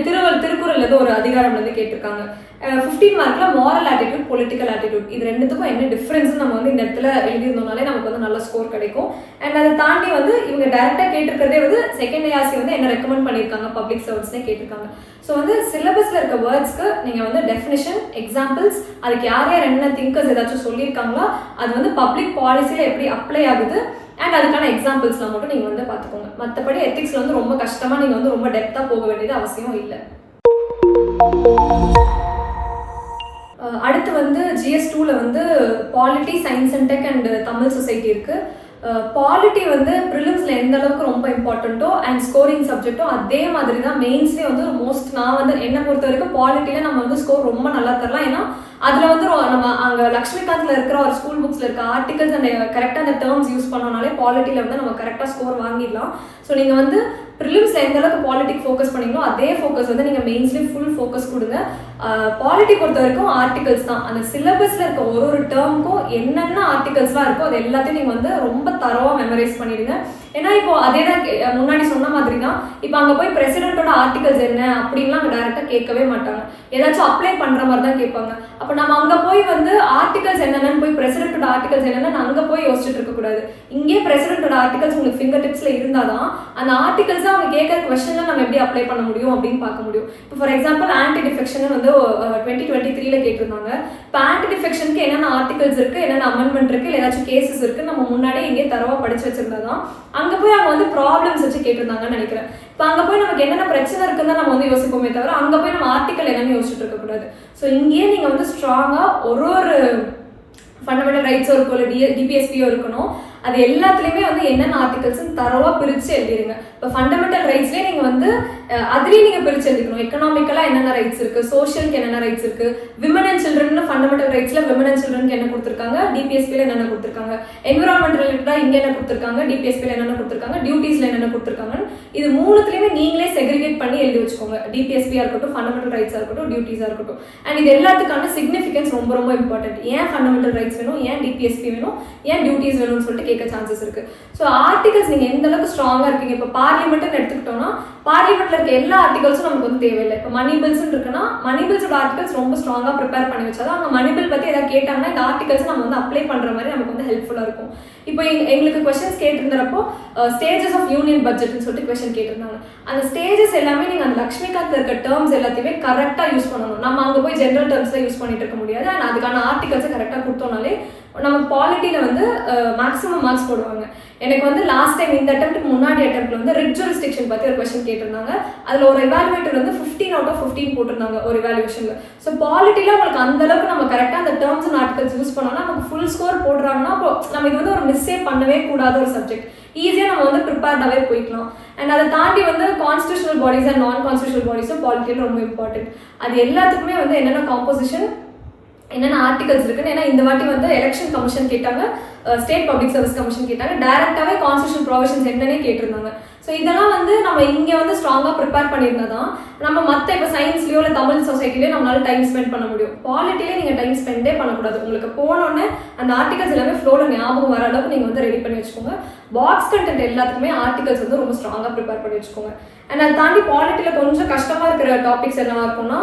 திருக்குறள் ஏதோ ஒரு அதிகாரம் வந்து கேட்டிருக்காங்க. 15 மார்க்ல மாரல் ஆட்டிடியூட், பொலிட்டிக்கல் ஆட்டிடியூட், இது ரெண்டுத்துக்கும் என்ன டிஃபரன்ஸ் நம்ம வந்து இந்த இடத்துல எழுதியிருந்தோம்னாலே நமக்கு வந்து நல்ல ஸ்கோர் கிடைக்கும். அண்ட் அதை தாண்டி வந்து இவங்க டைரக்டா கேட்டிருக்கிறதே வந்து செகண்ட் ஏஆர்சி வந்து என்ன ரெக்கமெண்ட் பண்ணியிருக்காங்க பப்ளிக் சர்வீஸ்னே கேட்டிருக்காங்க. ஸோ வந்து சிலபஸ்ல இருக்க வேர்ட்ஸ்க்கு நீங்க வந்து டெஃபினிஷன், எக்ஸாம்பிள்ஸ், அதுக்கு யார் யார் என்ன திங்கர்ஸ் ஏதாச்சும் சொல்லியிருக்காங்களோ அது வந்து பப்ளிக் பாலிசியில எப்படி அப்ளை ஆகுது அண்ட் அதுக்கான எக்ஸாம்பிள்ஸ்லாம் மட்டும் நீங்க வந்து பார்த்துக்கோங்க. மற்றபடி எத்திக்ஸ்ல வந்து ரொம்ப கஷ்டமா நீங்க வந்து ரொம்ப டெப்தா போக வேண்டியது அவசியம் இல்லை. அடுத்து வந்து GS2ல வந்து polity, science and tech and Tamil society இருக்கு. பாலிட்டி வந்து ப்ரிலிம்ஸ்ல எந்த அளவுக்கு ரொம்ப இம்பார்ட்டண்ட்டோ அண்ட் ஸ்கோரிங் சப்ஜெக்ட்டோ அதே மாதிரி தான் மெயின்ஸ்லேயே வந்து நான் வந்து என்னை பொறுத்த வரைக்கும் பாலிட்டியில நம்ம வந்து ஸ்கோர் ரொம்ப நல்லா தரலாம். ஏன்னா அதில் வந்து நம்ம அங்கே லக்ஷ்மிகாந்த்ல இருக்கிற ஒரு ஸ்கூல் புக்ஸ்ல இருக்க ஆர்டிகல்ஸ் அந்த கரெக்டாக அந்த டேர்ம்ஸ் யூஸ் பண்ணோம்னாலே பாலிட்டியில வந்து நம்ம கரெக்டாக ஸ்கோர் வாங்கிடலாம். ஸோ நீங்கள் வந்து ப்ரிலிம்ஸ்ல எந்த அளவுக்கு பாலிட்டிக் ஃபோக்கஸ் பண்ணீங்களோ அதே ஃபோக்கஸ் வந்து நீங்கள் மெயின்ஸ்லேயும் ஃபுல் ஃபோக்கஸ் கொடுங்க. பாலிட்டி பொறுத்த வரைக்கும் ஆர்டிகல்ஸ் தான். அந்த சிலபஸ்ல இருக்க ஒரு டேர்முக்கும் என்னென்ன ஆர்டிகல்ஸ்லாம் இருக்கோ அது எல்லாத்தையும் நீங்கள் வந்து ரொம்ப தரவாக மெமரைஸ் பண்ணிடுங்க. ஏன்னா இப்போ அதே தான் முன்னாடி சொன்ன மாதிரி தான். இப்போ அங்கே போய் பிரசிடென்ட்டோட ஆர்டிகல்ஸ் என்ன அப்படின்லாம் அங்கே டேரெக்டாக கேட்கவே மாட்டாங்க. ஏதாச்சும் அப்ளை பண்ணுற மாதிரி தான் கேட்பாங்க. அப்போ நம்ம அங்கே போய் வந்து ஆர்டிகல்ஸ் என்னென்னு போய் பிரசிடென்ட்டோட ஆர்டிகல்ஸ் என்னென்னு அங்கே போய் யோசிச்சுட்டு இருக்கக்கூடாது. இங்கே பிரசிடென்ட்டோட ஆர்டிகல்ஸ் உங்களுக்கு ஃபிங்கர் டிப்ஸ்ல இருந்தால் தான் அந்த ஆர்டிகல்ஸ் அவங்க கேட்குற கொஸ்டின்ல நம்ம எப்படி அப்ளை பண்ண முடியும் அப்படின்னு பார்க்க முடியும். இப்போ ஃபார் எக்ஸாம்பிள் ஆன்டி டிஃபெக்ஷன் வந்து 2023ல கேட்டிருந்தாங்க. இப்போ ஆன்டி டிஃபெக்ஷனுக்கு என்னென்ன ஆர்டிகல்ஸ் இருக்கு, என்னென்ன அமெண்ட்மெண்ட் இருக்கு, இல்லை ஏதாச்சும் கேசஸ் இருக்கு நம்ம முன்னாடியே இங்கே தரவா படிச்சு வச்சிருந்தாதான் அங்கே போய் அவங்க வந்து ப்ராப்ளம்ஸ் வச்சு கேட்டிருந்தாங்கன்னு நினைக்கிறேன். இப்போ அங்கே போய் நமக்கு என்னென்ன பிரச்சனை இருக்குன்னு நம்ம வந்து யோசிப்போமே தவிர அங்கே போய் நம்ம ஆர்டிக்கல் என்னன்னு யோசிச்சுட்டு இருக்கக்கூடாது. ஸோ இங்கேயே நீங்கள் வந்து ஸ்ட்ராங்காக ஒரு ஃபண்டமெண்டல் ரைட்ஸோ இருக்கும், இல்லை டிபிஎஸ்பியோ இருக்கணும். அது எல்லாத்துலேயுமே வந்து என்னென்ன ஆர்டிகல்ஸ் தரவா பிரித்து எழுதிடுங்க. இப்போ ஃபண்டமெண்டல் ரைட்ஸ்லேயே நீங்கள் வந்து அதுலேயும் நீங்கள் பிரித்து எழுதிக்கணும். எக்கனாமிக்கலாக என்னென்ன ரைட்ஸ் இருக்குது, சோஷியலுக்கு என்னென்ன ரைட்ஸ் இருக்குது, விமன் அண்ட் சில்ட்ரன் ஃபண்டமெண்டல் ரைட்ஸில் விமன் அண்ட் சில்ட்ரனுக்கு என்ன கொடுத்துருக்காங்க, டிபிஎஸ்பியில் என்னென்ன கொடுத்துருக்காங்க, என்விரான்மெண்ட் ரிலேட்டடாக இங்கே என்ன கொடுத்துருக்காங்க, டிபிஎஸ்பியில் என்னென்ன கொடுத்துருக்காங்க, டியூட்டிஸில் என்னென்ன கொடுத்துருக்காங்க. இது மூணுத்துலேயுமே நீங்களே செக்ரிகேட் பண்ணி எழுதி வச்சுக்கோங்க. டிபிஎஸ்பியாக இருக்கட்டும், ஃபண்டமெண்டல் ரைட்ஸாக இருக்கட்டும், டியூட்டிஸாக இருக்கட்டும். அண்ட் இது எல்லாத்துக்கான சிக்னிஃபிகன்ஸ் ரொம்ப ரொம்ப இம்பார்ட்டன்ட். ஏன் ஃபண்டமெண்டல் ரைட்ஸ் வேணும், ஏன் டிபிஎஸ்பி வேணும், ஏன் டியூட்டிஸ் வேணும்னு சொல்லிட்டு கேட்க சான்சஸ் இருக்கு. ஸோ ஆர்டிகல்ஸ் நீங்க எந்த அளவுக்கு ஸ்ட்ராங்கா இருக்கீங்க. இப்போ பார்லிமெண்ட்னு எடுத்துக்கிட்டோம்னா பார்லிமெண்ட்ல இருக்க எல்லா ஆர்டிகல்ஸும் நமக்கு வந்து தேவையில்லை. இப்போ மணி பில்ஸ் இருக்குன்னா மணி பில்ஸோட ஆர்டிகல்ஸ் ரொம்ப ஸ்ட்ராங்கா ப்ரிப்பேர் பண்ணி வச்சாதான் அவங்க மணி பில் பத்தி ஏதாவது கேட்டாங்கன்னா இந்த ஆர்டிகல்ஸ் நம்ம வந்து அப்ளை பண்ற மாதிரி நமக்கு வந்து ஹெல்ப்ஃபுல்லா இருக்கும். இப்போ எங்களுக்கு கொஸ்டின்ஸ் கேட்டிருந்தப்போ ஸ்டேஜஸ் ஆஃப் யூனியன் பட்ஜெட்னு சொல்லிட்டு கொஸ்டின் கேட்டிருந்தாங்க. அந்த ஸ்டேஜஸ் எல்லாமே நீங்க அந்த லக்ஷ்மிகாந்த் இருக்க டேர்ம்ஸ் எல்லாத்தையுமே கரெக்டா யூஸ் பண்ணணும். நம்ம அங்க போய் ஜென்ரல் டேர்ம்ஸ்ல யூஸ் பண்ணிட்டு இருக்க முடியாது. அண்ட் அதுக்கான ஆர்டிகல்ஸை கரெக்டா கொடுத்தோம்னாலே நம்ம பாலிட்டியில வந்து மேக்ஸிமம் மார்க்ஸ் போடுவாங்க. எனக்கு வந்து லாஸ்ட் டைம் இந்த அட்டெம்ப்ட்டுக்கு முன்னாடி அட்டெம்ப்ட்ல வந்து ரிட் ஜூரிஸ்டிக்ஷன் பத்தி ஒரு கொஸ்டின் கேட்டிருந்தாங்க. அதுல ஒரு எவாலுவேட்டர் வந்து 15 out of 15 போட்டிருந்தாங்க ஒரு எவாலுவேஷன்ல. ஸோ பாலிட்டியில உங்களுக்கு அந்த அளவுக்கு நம்ம கரெக்டா அந்த டேர்ம்ஸ் அண்ட் ஆர்டிகல்ஸ் யூஸ் பண்ணோம்னா நமக்கு ஃபுல் ஸ்கோர் போடுறாங்கன்னா அப்போ நம்ம இது வந்து ஒரு மிஸ்ஸே பண்ணவே கூடாத ஒரு சப்ஜெக்ட். ஈஸியாக நம்ம வந்து ப்ரிப்பேர்டாகவே போய்க்கலாம். அண்ட் அதை தாண்டி வந்து கான்ஸ்டியூஷனல் பாடிஸ் அண்ட் நான் கான்ஸ்டியூஷனல் பாடிஸும் பாலிட்டியில் ரொம்ப இம்பார்ட்டன்ட். அது எல்லாத்துக்குமே வந்து என்னென்ன காம்போசிஷன், என்னென்ன ஆர்டிகல்ஸ் இருக்குன்னு. ஏன்னா இந்த வாட்டி வந்து எலெக்ஷன் கமிஷன் கேட்டாங்க, ஸ்டேட் பப்ளிக் சர்வீஸ் கமிஷன் கேட்டாங்க, டைரக்டாவே கான்ஸ்டியூஷன் ப்ரொவிஷன்ஸ் என்னன்னே கேட்டிருந்தாங்க. ஸோ இதெல்லாம் வந்து நம்ம இங்கே வந்து ஸ்ட்ராங்காக ப்ரிப்பேர் பண்ணியிருந்தா தான் நம்ம மற்ற இப்போ சயின்ஸ்லையோ இல்லை தமிழ் சொசைட்டிலையோ நம்மளால டைம் ஸ்பெண்ட் பண்ண முடியும். பாலிட்டிலே நீங்கள் டைம் ஸ்பெண்டே பண்ணக்கூடாது. உங்களுக்கு போனோன்னே அந்த ஆர்டிகல்ஸ் எல்லாமே ஃப்ளோவில் ஞாபகம் வர அளவுக்கு நீங்கள் வந்து ரெடி பண்ணி வச்சுக்கோங்க. பாக்ஸ் கண்டென்ட் எல்லாத்துக்குமே ஆர்டிகல்ஸ் வந்து ரொம்ப ஸ்ட்ராங்காக ப்ரிப்பேர் பண்ணி வச்சுக்கோங்க. அண்ட் அதை தாண்டி பாலிட்டியில் கொஞ்சம் கஷ்டமாக இருக்கிற டாபிக்ஸ் என்னவா இருக்கும்னா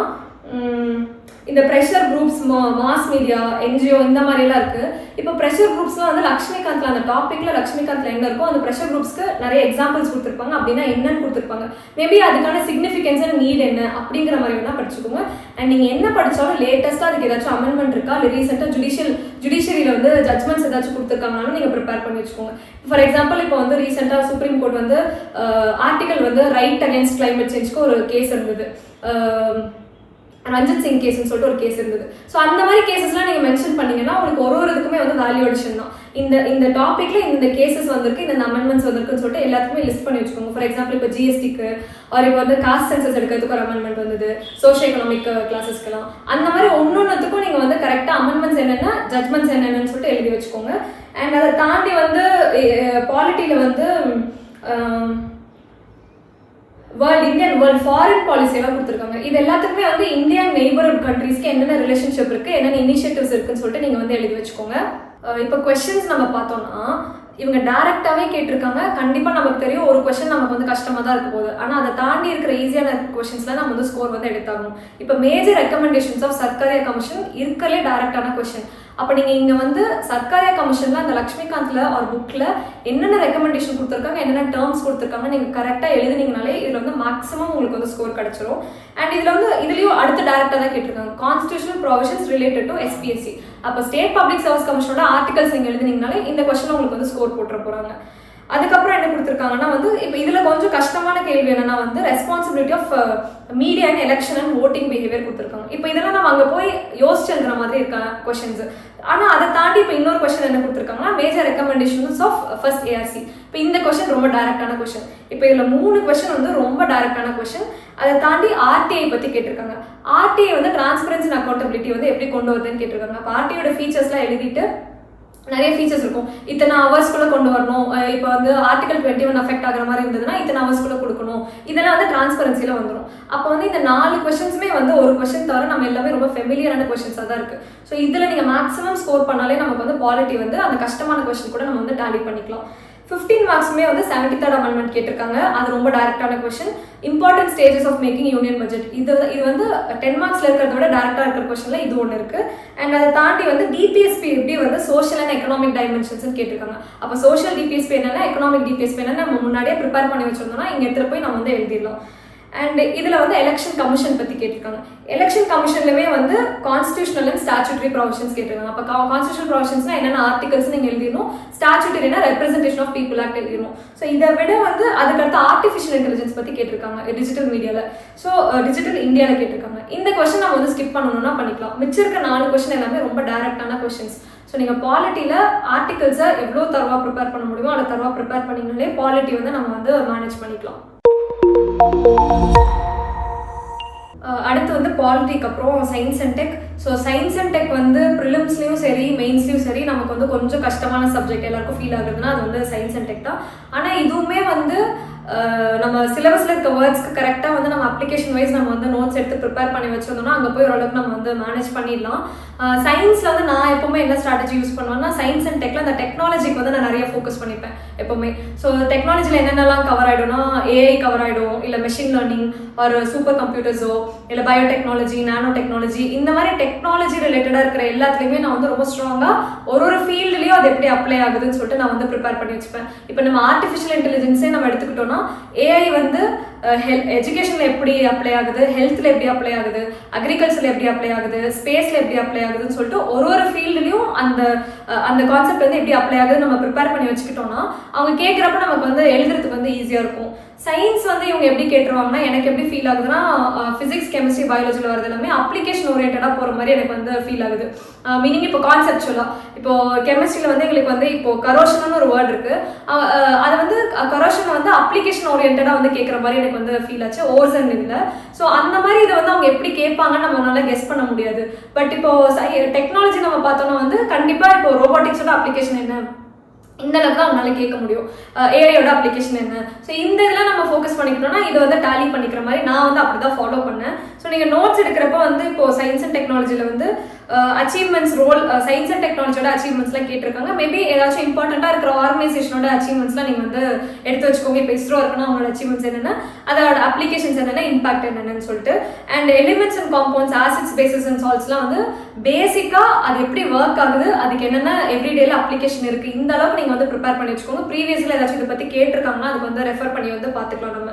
இந்த pressure groups, mass media, NGO இந்த மாதிரிலாம் இருக்குது. இப்போ ப்ரெஷர் குரூப்ஸ்லாம் வந்து லக்ஷ்மிகாந்த்ல அந்த டாப்பிக்கில் லக்ஷ்மிகாந்த்ல என்ன இருக்கோ அந்த ப்ரெஷர் குரூப்ஸ்க்கு நிறைய எக்ஸாம்பிள்ஸ் கொடுத்துருப்பாங்க. அப்படின்னா என்னன்னு கொடுத்துருப்பாங்க. மேபி அதுக்கான சிக்னிஃபிகன்ஸ் அண்ட் நீட் என்ன அப்படிங்கிற மாதிரி வேணால் படிச்சுக்கோங்க. அண்ட் நீங்கள் என்ன படித்தாலும் லேட்டஸ்ட்டாக அதுக்கு ஏதாச்சும் அமெண்ட்மெண்ட் இருக்கா, இல்லை ரீசெண்டாக ஜுடிஷியரியில் வந்து ஜட்மெண்ட்ஸ் ஏதாச்சும் கொடுத்துருக்காங்கனாலும் நீங்கள் ப்ரிப்பேர் பண்ணி வச்சுக்கோங்க. ஃபார் எக்ஸாம்பிள் இப்போ வந்து ரீசெண்டாக சுப்ரீம் கோர்ட் வந்து ஆர்டிகல் வந்து ரைட் அகேன்ஸ்ட் கிளைமேட் சேஞ்சுக்கு ஒரு கேஸ் இருந்தது. ரஞ்சித் சிங் கேஸ்ன்னு சொல்லிட்டு ஒரு கேஸ் இருந்தது. ஸோ அந்த மாதிரி கேசஸ்லாம் நீங்கள் மென்ஷன் பண்ணீங்கன்னா உங்களுக்கு ஒரு இதுக்குமே வந்து வேல்யூ அடிஷன் தான். இந்த டாப்பிக்ல இந்த கேசஸ் வந்திருக்கு, இந்த அமெண்ட்மெண்ட்ஸ் வந்திருக்குன்னு சொல்லிட்டு எல்லாத்துக்குமே லிஸ்ட் பண்ணி வச்சுக்கோங்க. ஃபார் எக்ஸாம்பிள் இப்போ ஜிஎஸ்டிக்கு ஒரு இப்போ வந்து காஸ்ட் சென்சஸ் எடுக்கிறதுக்கு ஒரு அமெண்ட்மெண்ட் வந்தது, சோஷியோ எக்கனாமிக் கிளாஸஸ்க்கெல்லாம். அந்த மாதிரி ஒன்னொன்னுத்துக்கும் நீங்கள் வந்து கரெக்டாக அமெண்ட்மெண்ட்ஸ் என்னென்ன, ஜட்மெண்ட்ஸ் என்னென்னு சொல்லிட்டு எழுதி வச்சுக்கோங்க. அண்ட் அதை தாண்டி வந்து பாலிட்டியில் வந்து இந்தியன் வேர்ல்ட் ஃபாரின் பாலிசி எல்லாம் கொடுத்துருக்காங்க. இது எல்லாத்துக்குமே வந்து இந்தியன் நெய்பர்ஹுட் கண்ட்ரீஸ்க்கு என்னென்ன ரிலேஷன்ஷிப் இருக்கு, என்னென்ன இனிஷியேட்டிவ்ஸ் இருக்குன்னு சொல்லிட்டு நீங்க வந்து எழுதி வச்சுக்கோங்க. இப்போ கொஸ்டின்ஸ் நம்ம பார்த்தோம்னா இவங்க டைரக்டாவே கேட்டிருக்காங்க. கண்டிப்பா நமக்கு தெரியும் ஒரு கொஸ்டின் நமக்கு வந்து கஷ்டமா தான் இருக்க போகுது. ஆனா அதை தாண்டி இருக்கிற ஈஸியான கொஸ்டின்ஸ்ல நம்ம வந்து ஸ்கோர் வந்து எடுத்தாகணும். இப்போ major recommendations of Sarkaria commission இருக்கலே டைரக்டான கொஸ்டின். அப்போ நீங்கள் இங்கே வந்து சர்க்காரியா கமிஷனில் அந்த லக்ஷ்மிகாந்தில் ஒரு புக்கில் என்னென்ன ரெக்கமெண்டேஷன் கொடுத்துருக்காங்க, என்னென்ன டேர்ம்ஸ் கொடுத்துருக்காங்க நீங்கள் கரெக்டாக எழுதினீங்கனாலே இதில் வந்து மேக்ஸிமம் உங்களுக்கு வந்து ஸ்கோர் கிடச்சிரும். அண்ட் இதில் வந்து இதுலேயும் அடுத்த டேரக்டாக தான் கேட்டிருக்காங்க, constitutional provisions related to SPSC. அப்போ ஸ்டேட் பப்ளிக் சர்வீஸ் கமிஷனோட ஆர்டிகல்ஸ் நீங்கள் எழுதினீங்கனாலே இந்த கொஸ்டின் உங்களுக்கு வந்து ஸ்கோர் போட்டுற போகிறாங்க. அதுக்கப்புறம் என்ன கொடுத்துருக்காங்கன்னா வந்து இப்போ இதில் கொஞ்சம் கஷ்டமான கேள்வி என்னன்னா வந்து responsibility of media and election and voting behaviour கொடுத்துருக்காங்க. இப்போ இதெல்லாம் நம்ம அங்கே போய் யோசிச்சு எழுதுற மாதிரி இருக்க கொஸ்டின்ஸ். ஆனால் அதை தாண்டி இப்போ இன்னொரு கொஸ்டின் என்ன கொடுத்துருக்காங்கன்னா major recommendations of first ARC. இப்போ இந்த கொஸ்டின் ரொம்ப டைரக்டான கொஸ்டின். இப்போ இதில் 3 கொஸ்டின் வந்து ரொம்ப டைரக்டான கொஸ்டின். அதை தாண்டி ஆர்டிஐ பற்றி கேட்டிருக்காங்க. ஆர்டிஐ வந்து டிரான்ஸ்பரன்சி அண்ட் அக்கௌண்டபிலிட்டி வந்து எப்படி கொண்டு வருதுன்னு கேட்டிருக்காங்க. அப்போ ஆர்டிஐயோட ஃபீச்சர்ஸ்லாம் எழுதிட்டு நிறைய ஃபீச்சர்ஸ் இருக்கும். இத்தனை ஹவர்ஸ்குள்ளே கொண்டு வரணும். இப்போ வந்து ஆர்டிகல் 21 அஃபெக்ட் ஆகிற மாதிரி இருந்ததுன்னா இத்தனை ஹவர்ஸ்குள்ளே கொடுக்கணும். இதெல்லாம் வந்து டிரான்ஸ்பரன்சியில் வந்துடும். அப்போ வந்து இந்த 4 கொஸ்டின்ஸுமே வந்து ஒரு கொஸ்டின் தவிர நம்ம எல்லாமே ரொம்ப ஃபெமிலியரான கொஸ்டின்ஸாக தான் இருக்குது. ஸோ இதில் நீங்கள் மேக்ஸிமம் ஸ்கோர் பண்ணாலே நமக்கு வந்து பாலிட்டி வந்து அந்த கஷ்டமான கொஸ்டின் கூட நம்ம வந்து டேலி பண்ணிக்கலாம். 15 மார்க்ஸுமே வந்து 73rd அமெண்ட்மெண்ட் கேட்டிருக்காங்க. அது ரொம்ப டைரக்டான question. Important stages of making union budget. இது வந்து 10 மார்க்ஸ்ல இருக்கிறத விட டைரக்டா இருக்கிற கொஸ்டின்ல இது ஒன்று இருக்கு. அண்ட் அதை தாண்டி வந்து டிபிஎஸ்பி எப்படி வந்து சோஷியல் அண்ட் எக்கனாமிக் டைமென்ஷன்ஸ் கேட்டிருக்காங்க. அப்போ சோஷியல் டிபிஎஸ்பி என்னன்னா, எக்கனாமிக் டிபிஎஸ்பி என்னன்னா நம்ம முன்னாடியே ப்ரிப்பேர் பண்ணி வச்சிருந்தோம்னா இங்க எடுத்துட்டு போய் நம்ம வந்து எழுதிடலாம். அண்ட் இதில் வந்து எலெக்ஷன் கமிஷன் பற்றி கேட்டிருக்காங்க. எலெக்ஷன் கமிஷன்லவே வந்து கான்ஸ்டியூஷனல் அண்ட் ஸ்டாச்சுட்டரி ப்ரொவிஷன்ஸ் கேட்டிருக்காங்க. அப்போ கான்ஸ்டியூஷனல் ப்ரொவிஷன்ஸ்னா என்னென்ன ஆர்டிகல்ஸ் நீங்கள் எழுதிடணும், ஸ்டாச்சுட்டரினா ரெப்ரஸன்டேஷன் ஆஃப் பீப்புள் ஆக்ட் எழுதிடணும். ஸோ இதை விட வந்து அதுக்கடுத்து ஆர்டிஃபிஷியல் இன்டெலிஜென்ஸ் பற்றி கேட்டிருக்காங்க டிஜிட்டல் மீடியாவில். ஸோ டிஜிட்டல் இந்தியாவில் கேட்டிருக்காங்க. இந்த கொஸ்டின் நம்ம வந்து ஸ்கிப் பண்ணணும்னா பண்ணிக்கலாம். மிச்சம் இருக்க 4 கொஸ்டின் எல்லாமே ரொம்ப டைரக்டான கொஸ்டின்ஸ். ஸோ நீங்கள் பாலிட்டியில் ஆர்டிகல்ஸை எவ்வளோ தரவாக ப்ரிப்பேர் பண்ண முடியுமோ அதை தரவாக ப்ரிப்பேர் பண்ணிங்கனாலே பாலிட்டி வந்து நம்ம வந்து மேனேஜ் பண்ணிக்கலாம். அடுத்து வந்து பாலிட்டிக்கு அப்புறம் science and tech. So science and tech வந்து ப்ரிலிம்ஸ்லையும் சரி மெயின்ஸ்லையும் சரி நமக்கு வந்து கொஞ்சம் கஷ்டமான சப்ஜெக்ட் எல்லாருக்கும் ஃபீல் ஆகுதுன்னா அது வந்து சயின்ஸ் அண்ட் டெக் தான். ஆனால் இதுவுமே வந்து நம்ம சிலபஸில் இருக்க வேர்ட்ஸ்க்கு கரெக்டாக வந்து நம்ம அப்ளிகேஷன் வைஸ் நம்ம வந்து நோட்ஸ் எடுத்து ப்ரிப்பேர் பண்ணி வச்சிருந்தோம்னா அங்கே போய் ஓரளவுக்கு நம்ம வந்து மேனேஜ் பண்ணிடலாம். சயின்ஸில் வந்து நான் எப்போவுமே என்ன ஸ்ட்ராட்டஜி யூஸ் பண்ணுவேன்னா சயின்ஸ் அண்ட் டெக்கில் அந்த டெக்னாலஜிக்கு வந்து நான் நிறைய ஃபோக்கஸ் பண்ணிப்பேன் எப்போவுமே. ஸோ டெக்னாலஜியில் என்னென்னலாம் கவர் ஆகிடும்னா ஏஐ கவர் ஆகிடும், இல்லை மெஷின் லேர்னிங் ஒரு சூப்பர் கம்ப்யூட்டர்ஸோ இல்லை பயோடெக்னாலஜி, நானோ டெக்னாலஜி, இந்த மாதிரி டெக்னாலஜி ரிலேட்டடாக இருக்கிற எல்லாத்துலேயுமே நான் வந்து ரொம்ப ஸ்ட்ராங்காக ஒரு ஃபீல்டுலேயும் அது எப்படி அப்ளை ஆகுதுன்னு சொல்லிட்டு நான் வந்து ப்ரிப்பேர் பண்ணி வச்சுப்பேன். இப்போ நம்ம ஆர்டிஃபிஷியல் இன்டெலிஜென்ஸே நம்ம எடுத்துக்கிட்டோம்னா ஏஐ வந்து எஜுகேஷனில் எப்படி அப்ளை ஆகுது, ஹெல்த்தில் எப்படி அப்ளை ஆகுது, அக்ரிகல்ச்சரில் எப்படி அப்ளை ஆகுது, ஸ்பேஸில் எப்படி அப்ளை ஆகுதுன்னு சொல்லிட்டு ஒரு ஃபீல்டுலையும் அந்த கான்செப்ட் வந்து எப்படி அப்ளை ஆகுதுன்னு நம்ம ப்ரிப்பேர் பண்ணி வச்சுக்கிட்டோம்னா அவங்க கேட்குறப்ப நமக்கு வந்து எழுதுறதுக்கு வந்து ஈஸியாக இருக்கும். சயின்ஸ் வந்து இவங்க எப்படி கேட்டுருவாங்கன்னா எனக்கு எப்படி ஃபீல் ஆகுதுன்னா ஃபிசிக்ஸ், கெமிஸ்ட்ரி, பயாலஜியில் வரது எல்லாமே அப்ளிகேஷன் ஓரியன்டாக போகிற மாதிரி எனக்கு வந்து ஃபீல் ஆகுது. மீனிங் இப்போ கான்செப்டுவலாக இப்போ கெமிஸ்ட்ரியில் வந்து எங்களுக்கு வந்து இப்போ கரோஷன் ஒரு வேர்ட் இருக்குது. அது வந்து கரோஷனை வந்து அப்ளிகேஷன் ஓரியன்டாக வந்து கேட்குற மாதிரி எனக்கு வந்து ஃபீல் ஆச்சு ஓர்சன் இதில். ஸோ அந்த மாதிரி இதை வந்து அவங்க எப்படி கேட்பாங்கன்னு நம்மளால கெஸ் பண்ண முடியாது. பட் இப்போ டெக்னாலஜி நம்ம பார்த்தோம்னா வந்து கண்டிப்பாக இப்போ ரோபோட்டிக்ஸோட அப்ளிகேஷன் என்ன இந்த அளவுக்கு தான் அவங்களால கேட்க முடியும். ஏஐயோட அப்ளிகேஷன் என்ன. ஸோ இந்த இதெல்லாம் நம்ம ஃபோக்கஸ் பண்ணிக்கிட்டோம்னா இதை வந்து டேலி பண்ணிக்கிற மாதிரி நான் வந்து அப்படி தான் ஃபாலோ பண்ணேன். ஸோ நீங்கள் நோட்ஸ் எடுக்கிறப்ப வந்து இப்போ சயின்ஸ் அண்ட் டெக்னாலஜியில் வந்து அச்சீவ்மெண்ட்ஸ் ரோல் சயின்ஸ் அண்ட் டெக்னாலஜியோட அச்சீவ்மெண்ட்ஸ்லாம் கேட்டிருக்காங்க. மேபி ஏதாச்சும் இம்பார்ட்டண்ட்டாக இருக்கிற ஆர்கனைசேஷனோட அச்சீவ்மெண்ட்ஸ்லாம் நீங்கள் வந்து எடுத்து வச்சுக்கோங்க. இப்போ இஸ்ரோ இருக்குன்னா அவங்களோட அச்சீவ்மெண்ட்ஸ் என்னென்ன, அதோட அப்ளிகேஷன்ஸ் என்னென்ன, இம்பாக்ட் என்னென்னு சொல்லிட்டு. And elements and compounds, acids, bases and சால்ட்ஸ்லாம் வந்து பேசிக்காக அது எப்படி ஒர்க் ஆகுது, அதுக்கு என்னென்ன எவ்ரிடேல அப்ளிகேஷன் இருக்குது, இந்த அளவுக்கு நீங்கள் வந்து ப்ரிப்பேர் பண்ணி வச்சுக்கோங்க. ப்ரீவியஸில் ஏதாச்சும் இதை பற்றி கேட்டிருக்காங்கன்னா அதுக்கு வந்து ரெஃபர் பண்ணி வந்து பார்த்துக்கலாம் நம்ம.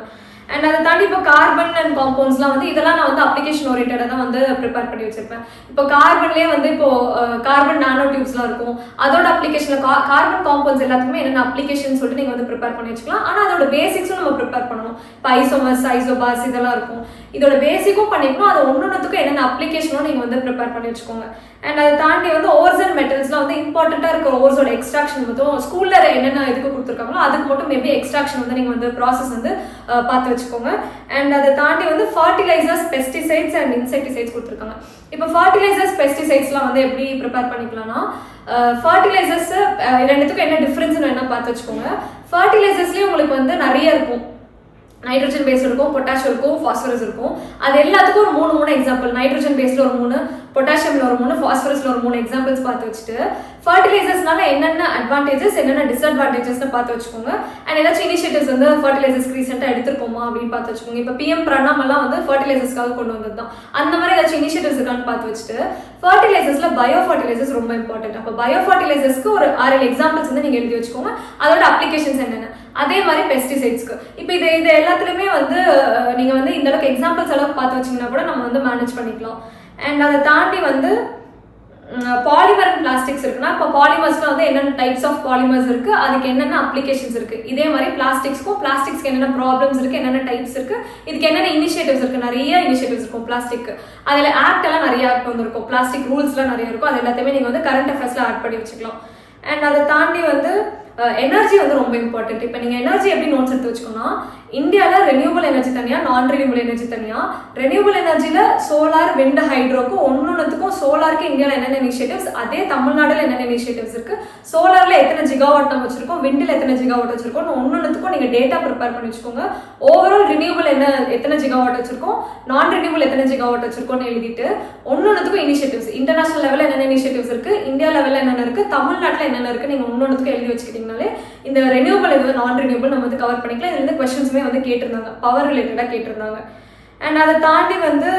அண்ட் அதை தாண்டி இப்போ கார்பன் அண்ட் காம்பவுண்ட்ஸ்லாம் வந்து இதெல்லாம் நான் வந்து அப்ளிகேஷன் ஓரியன்டாக தான் வந்து ப்ரிப்பேர் பண்ணி வச்சிருப்பேன். இப்போ கார்பன்லேயே வந்து இப்போ கார்பன் நானோ டியூப்ஸ்லாம் இருக்கும், அதோட அப்ளிகேஷனில் கார்பன் காம்பவுண்ட்ஸ் எல்லாத்துக்குமே என்னென்ன அப்ளிகேஷன் சொல்லிட்டு நீங்கள் வந்து ப்ரிப்பேர் பண்ணி வச்சுக்கலாம். ஆனால் அதோட பேசிக்ஸும் நம்ம ப்ரிப்பேர் பண்ணணும். இப்போ ஐசோமர்ஸ், ஐசோபார்ஸ் இதெல்லாம் இருக்கும், இதோட பேசிக்கும் பண்ணிக்கணும். அது ஒன்னொன்றுத்துக்கும் என்னென்ன அப்ளிகேஷனும் நீங்கள் வந்து ப்ரிப்பேர் பண்ணி வச்சுக்கோங்க. அண்ட் அதை தாண்டி வந்து ஓர்ஸ் அண்ட் மெட்டல்ஸ்லாம் வந்து இம்பார்ட்டண்ட்டாக இருக்கிற ஓர்ஸோட எக்ஸ்ட்ராக்ஷன் மட்டும் ஸ்கூலில் என்னென்ன இதுக்கு கொடுத்துருக்காங்களோ அதுக்கு மட்டும் மேபி எக்ஸ்ட்ராக்ஷன் வந்து நீங்கள் வந்து ப்ராசஸ் வந்து பார்த்து வச்சுக்கோங்க. அண்ட் அதை தாண்டி வந்து ஃபர்டிலைசர்ஸ், பெஸ்டிசைட்ஸ் அண்ட் இன்செக்டிசைட்ஸ் கொடுத்துருக்காங்க. இப்போ ஃபர்டிலைசர்ஸ், பெஸ்டிசைட்ஸ்லாம் வந்து எப்படி ப்ரிப்பேர் பண்ணிக்கலாம்னா, ஃபர்டிலைசர்ஸ் ரெண்டுத்துக்கும் என்ன டிஃப்ரென்ஸ்னு என்ன பார்த்து வச்சுக்கோங்க. ஃபர்டிலைசர்ஸ்லேயே உங்களுக்கு வந்து நிறைய இருக்கும், நைட்ரஜன் பேஸ் இருக்கும், பொட்டாசியம் இருக்கும், ஃபாஸ்பரஸ் இருக்கும். அது எல்லாத்துக்கும் ஒரு 3 எக்ஸாம்பிள், நைட்ரஜன் பேஸ்ல ஒரு 3, பொட்டாசியம்ல ஒரு 3, ஃபாஸ்பரஸ்ல ஒரு 3 எக்ஸாம்பிள்ஸ் பார்த்து வச்சுட்டு ஃபர்டிலைசர்ஸ்னால என்னென்ன அட்வான்டேஜஸ் என்னென்ன டிஸ்அட்வான்டேஜஸ்னு பார்த்து வச்சுக்கோங்க. அண்ட் ஏதாச்சும் இனிஷியேட்டிவ்ஸ் வந்து ஃபர்டிலைசர்ஸ் ரீசெண்டாக எடுத்துருக்கோமா அப்படின்னு பார்த்து வச்சுக்கோங்க. இப்போ பிஎம் பிரணாம் எல்லாம் வந்து ஃபர்டிலைசர்ஸ்க்காக கொண்டு வந்தது தான். அந்த மாதிரி ஏதாச்சும் இனிஷியேட்டிவ்ஸ் இருக்கான்னு பார்த்து வச்சுட்டு ஃபர்டிலைசர்ஸ்ல பயோ ஃபர்டிலைசர்ஸ் ரொம்ப இம்பார்ட்டன்ட். அப்போ பயோ ஃபர்டிலைசர்ஸ்க்கு ஒரு 6 எக்ஸாம்பிள்ஸ் வந்து நீங்கள் எழுதி வச்சுக்கோங்க, அதோட அப்ளிகேஷன்ஸ் என்னென்ன. அதே மாதிரி பெஸ்டிசைட்ஸ்க்கு இப்போ இது எல்லாத்துலேயுமே வந்து நீங்கள் வந்து இந்த அளவுக்கு எக்ஸாம்பிள்ஸ் அளவுக்கு பார்த்து வச்சிங்கன்னா கூட நம்ம வந்து மேனேஜ் பண்ணிக்கலாம். அண்ட் அதை தாண்டி வந்து பாலிமர் அண்ட் பிளாஸ்டிக்ஸ் இருக்குன்னா, இப்போ பாலிமர்ஸ்ல வந்து என்னென்ன டைப்ஸ் ஆஃப் பாலிமர்ஸ் இருக்கு, அதுக்கு என்னென்ன அப்ளிகேஷன்ஸ் இருக்கு. இதே மாதிரி பிளாஸ்டிக்ஸ்க்கு என்னென்ன ப்ராப்ளம்ஸ் இருக்கு, என்னென்ன டைப்ஸ் இருக்கு, இதுக்கு என்னென்ன இனிஷியேட்டிவ்ஸ் இருக்கு. நிறைய இனிஷியேட்டிவ்ஸ் இருக்கும் பிளாஸ்டிக். அதில் ஆக்ட் எல்லாம் நிறைய ஆக்ட் வந்துருக்கும், பிளாஸ்டிக் ரூல்ஸ்லாம் நிறைய இருக்கும். அது எல்லாத்தையுமே நீங்கள் வந்து கரண்ட் அஃபேர்ஸ்ல ஆட் பண்ணி வச்சுக்கலாம். அண்ட் அதை தாண்டி வந்து எனர்ஜி வந்து ரொம்ப இம்பார்ட்டன்ட். இப்போ நீங்கள் எனர்ஜி எப்படி நோட்ஸ் எடுத்து வச்சுக்கோன்னா, இந்தியாவில் ரெனியூபிள் எனர்ஜி தனியாக, நான் ரெனியூபிள் எனர்ஜி தனியாக. ரெனியூபிள் எனர்ஜியில் சோலார், விண்ட், ஹைட்ரோக்கு ஒன்னொன்றுத்துக்கும் சோலாருக்கு இந்தியாவில் என்னென்ன இனிஷியேட்டிவ்ஸ், அதே தமிழ்நாடுல என்னென்ன இனிஷியேட்டிவ்ஸ் இருக்கு, சோலாரில் எத்தனை ஜிகாவாட் நம்ம வச்சிருக்கோம், விண்டில் எத்தனை ஜிகாவாட் வச்சிருக்கோம், ஒன்னொன்றுத்துக்கும் நீங்கள் டேட்டா ப்ரிப்பேர் பண்ணி வச்சுக்கோங்க. ஓவரால் ரினியூபிள் எத்தனை ஜிகாவாட் வச்சிருக்கோம், நான் ரினியூபிள் எத்தனை ஜிகாவாட் வச்சிருக்கோம்னு எழுதிட்டு ஒன்னொன்றுத்துக்கும் இனிஷியேட்டிவ்ஸ், இன்டர்நேஷனல் லெவலில் என்னென்ன இனிஷியேட்டிவ்ஸ் இருக்கு, இந்தியா லெவலில் என்னென்ன இருக்கு, தமிழ்நாட்டில் என்னென்ன இருக்கு, நீங்கள் ஒன்னொன்றுத்துக்கும் எழுதி வச்சுக்கிட்டீங்கனாலே இந்த ரெனியூபிள் இது நான் ரெனியூபிள் நம்ம வந்து கவர் பண்ணிக்கலாம். இது வந்து கொஸ்டின்ஸுமே வந்து கேட்டிருந்தாங்க, பவர் ரிலேட்டடாக கேட்டிருந்தாங்க. அண்ட் அதை தாண்டி வந்து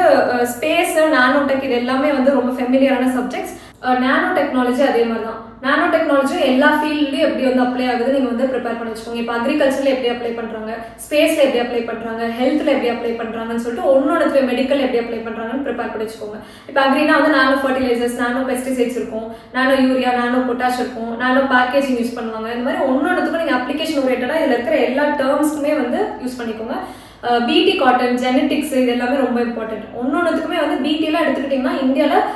ஸ்பேஸ், நானோடெக் இது எல்லாமே வந்து ரொம்ப ஃபெமிலியரான சப்ஜெக்ட்ஸ். நானோ டெக்னாலஜி அதே மாதிரி தான். நானோ டெக்னாலஜி எல்லா ஃபீல்ட்லையும் எப்படி வந்து அப்ளை ஆகுது நீங்கள் வந்து ப்ரிப்பேர் பண்ணி வச்சுக்கோங்க. இப்போ அக்ரிகல்ச்சரில் எப்படி அப்ளை பண்ணுறாங்க, ஸ்பேஸில் எப்படி அப்ளை பண்ணுறாங்க, ஹெல்த்தில் எப்படி அப்ளை பண்ணுறாங்கன்னு சொல்லிட்டு ஒன்னொன்று மெடிக்கல் எப்படி அப்ளை பண்ணுறாங்கன்னு ப்ரிப்பேர் பண்ணி வச்சுக்கோங்க. இப்போ அக்ரினா வந்து நானோ ஃபர்டிலைசர்ஸ், நானோ பெஸ்டிசைட்ஸ் இருக்கும், நானோ யூரியா, நானோ பொட்டாஷ் இருக்கும், நானோ பேக்கேஜிங் யூஸ் பண்ணுவாங்க. இந்த மாதிரி ஒன்னொன்றுத்துக்கும் நீங்கள் அப்ளிகேஷன் ஓரியன்டாக இதில் இருக்கிற எல்லா டேர்ம்ஸ்க்குமே வந்து யூஸ் பண்ணிக்கோங்க. பிடி காட்டன், ஜெனட்டிக்ஸ் இது எல்லாமே ரொம்ப இம்பார்ட்டன்ட். ஒன்னொன்றுத்துக்குமே வந்து பிடிலாம் எடுத்துக்கிட்டிங்கன்னா இந்தியாவில்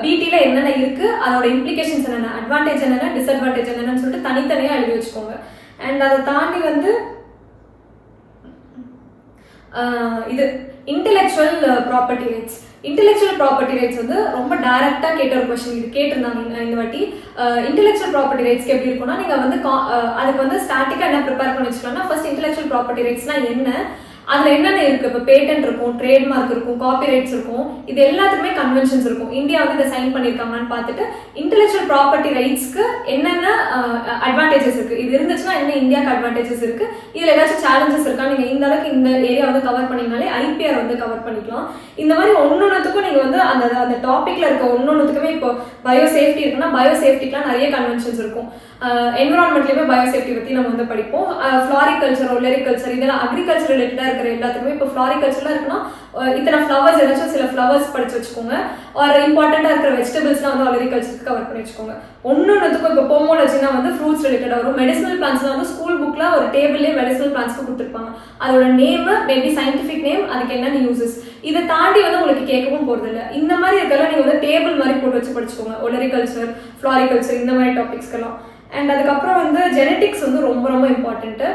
பிடியில் என்னென்ன இருக்குது, அதோட இம்ப்ளிகேஷன்ஸ் என்னென்ன, அட்வான்டேஜ் என்னென்ன, டிஸ்அட்வான்டேஜ் என்னென்னு சொல்லிட்டு தனித்தனியாக எழுதி வச்சுக்கோங்க. அண்ட் அதை தாண்டி வந்து இது intellectual property rights. Intellectual property rights வந்து ரொம்ப டைரக்டாக கேட்ட ஒரு கொஸ்டின். இது கேட்டிருந்தாங்க இந்த வாட்டி. இன்டெலெக்சுவல் ப்ராப்பர்ட்டி ரைட்ஸ்க்கு எப்படி இருக்கும்னா, நீங்கள் வந்து அதுக்கு வந்து ஸ்டாட்டிக்காக என்ன ப்ரிப்பேர் பண்ணி வச்சுக்கலாம்னா, ஃபர்ஸ்ட் இன்டெலெக்சுவல் ப்ராப்பர்ட்டி ரைட்ஸ்னால் என்ன, அதில் என்னென்ன இருக்குது. இப்போ பேட்டன்ட் இருக்கும், ட்ரேட்மார்க் இருக்கும், காப்பிரைட்ஸ் இருக்கும், இது எல்லாத்துக்குமே கன்வென்ஷன்ஸ் இருக்கும். இந்தியா வந்து இதை சைன் பண்ணியிருக்காங்கன்னு பார்த்துட்டு இன்டெலெக்சுவல் ப்ராப்பர்ட்டி ரைட்ஸ்க்கு என்னென்ன அட்வான்டேஜஸ் இருக்குது, இது இருந்துச்சுன்னா என்ன இந்தியாவுக்கு அட்வான்டேஜஸ் இருக்குது, இதில் ஏதாச்சும் சேலஞ்சஸ் இருக்கா, நீங்கள் இந்த அளவுக்கு இந்த ஏரியா வந்து கவர் பண்ணிங்கனாலே ஐபிஆர் வந்து கவர் பண்ணிக்கலாம். இந்த மாதிரி ஒன்னொன்றுத்துக்கும் நீங்கள் வந்து அந்த டாப்பிக்கில் இருக்க ஒன்னொன்றுத்துக்குமே இப்போ பயோ சேஃப்டி இருக்குன்னா பயோ சேஃப்டிக்கெலாம் நிறைய கன்வென்ஷன்ஸ் இருக்கும். என்விரான்மெண்ட்லேயுமே பயோசேஃப்டி பற்றி நம்ம வந்து படிப்போம். ஃப்ளாரிகல்ச்சர், ஒலரிகல்ச்சர் இதெல்லாம் அக்ரிகல்ச்சர் ரிலேட்டடாக இருக்கிற எல்லாத்துக்குமே. இப்போ ஃப்ளாரிகல்ச்சர்லாம் இருக்குன்னா இத்தனை ஃப்ளவர்ஸ், ஏதாச்சும் சில ஃப்ளவர்ஸ் படிச்சு வச்சுக்கோங்க. ஒரு இம்பார்ட்டண்ட்டாக இருக்கிற வெஜிடபிள்ஸ்லாம் வந்து ஒலரிகல்ச்சருக்கு கவர் பண்ணி வச்சுக்கோங்க. ஒன்னொன்றுத்துக்கும் இப்போ போமோலஜினா வந்து ஃப்ரூட்ஸ் ரிலேட்டடாக வரும். மெடிசனல் பிளான்ஸ்லாம் வந்து ஸ்கூல் புக்கில் ஒரு டேபிள்லேயே மெடிசனல் பிளான்ஸ்க்கு கொடுத்துருப்பாங்க. அதோட நேமு, மேபி சயின்டிஃபிக் நேம், அதுக்கு என்னென்ன யூசஸ், இதை தாண்டி வந்து உங்களுக்கு கேட்கவும் போகிறதில்ல. இந்த மாதிரி இருக்கலாம் நீங்கள் வந்து டேபிள் மாதிரி போட்டு வச்சு படிச்சுக்கோங்க. ஒலரிகல்ச்சர், ஃப்ளாரிகல்ச்சர் இந்த மாதிரி டாபிக்ஸ்க்கெல்லாம். அண்ட் அதுக்கப்புறம் வந்து ஜெனட்டிக்ஸ் வந்து ரொம்ப ரொம்ப இம்பார்ட்டன்ட்டு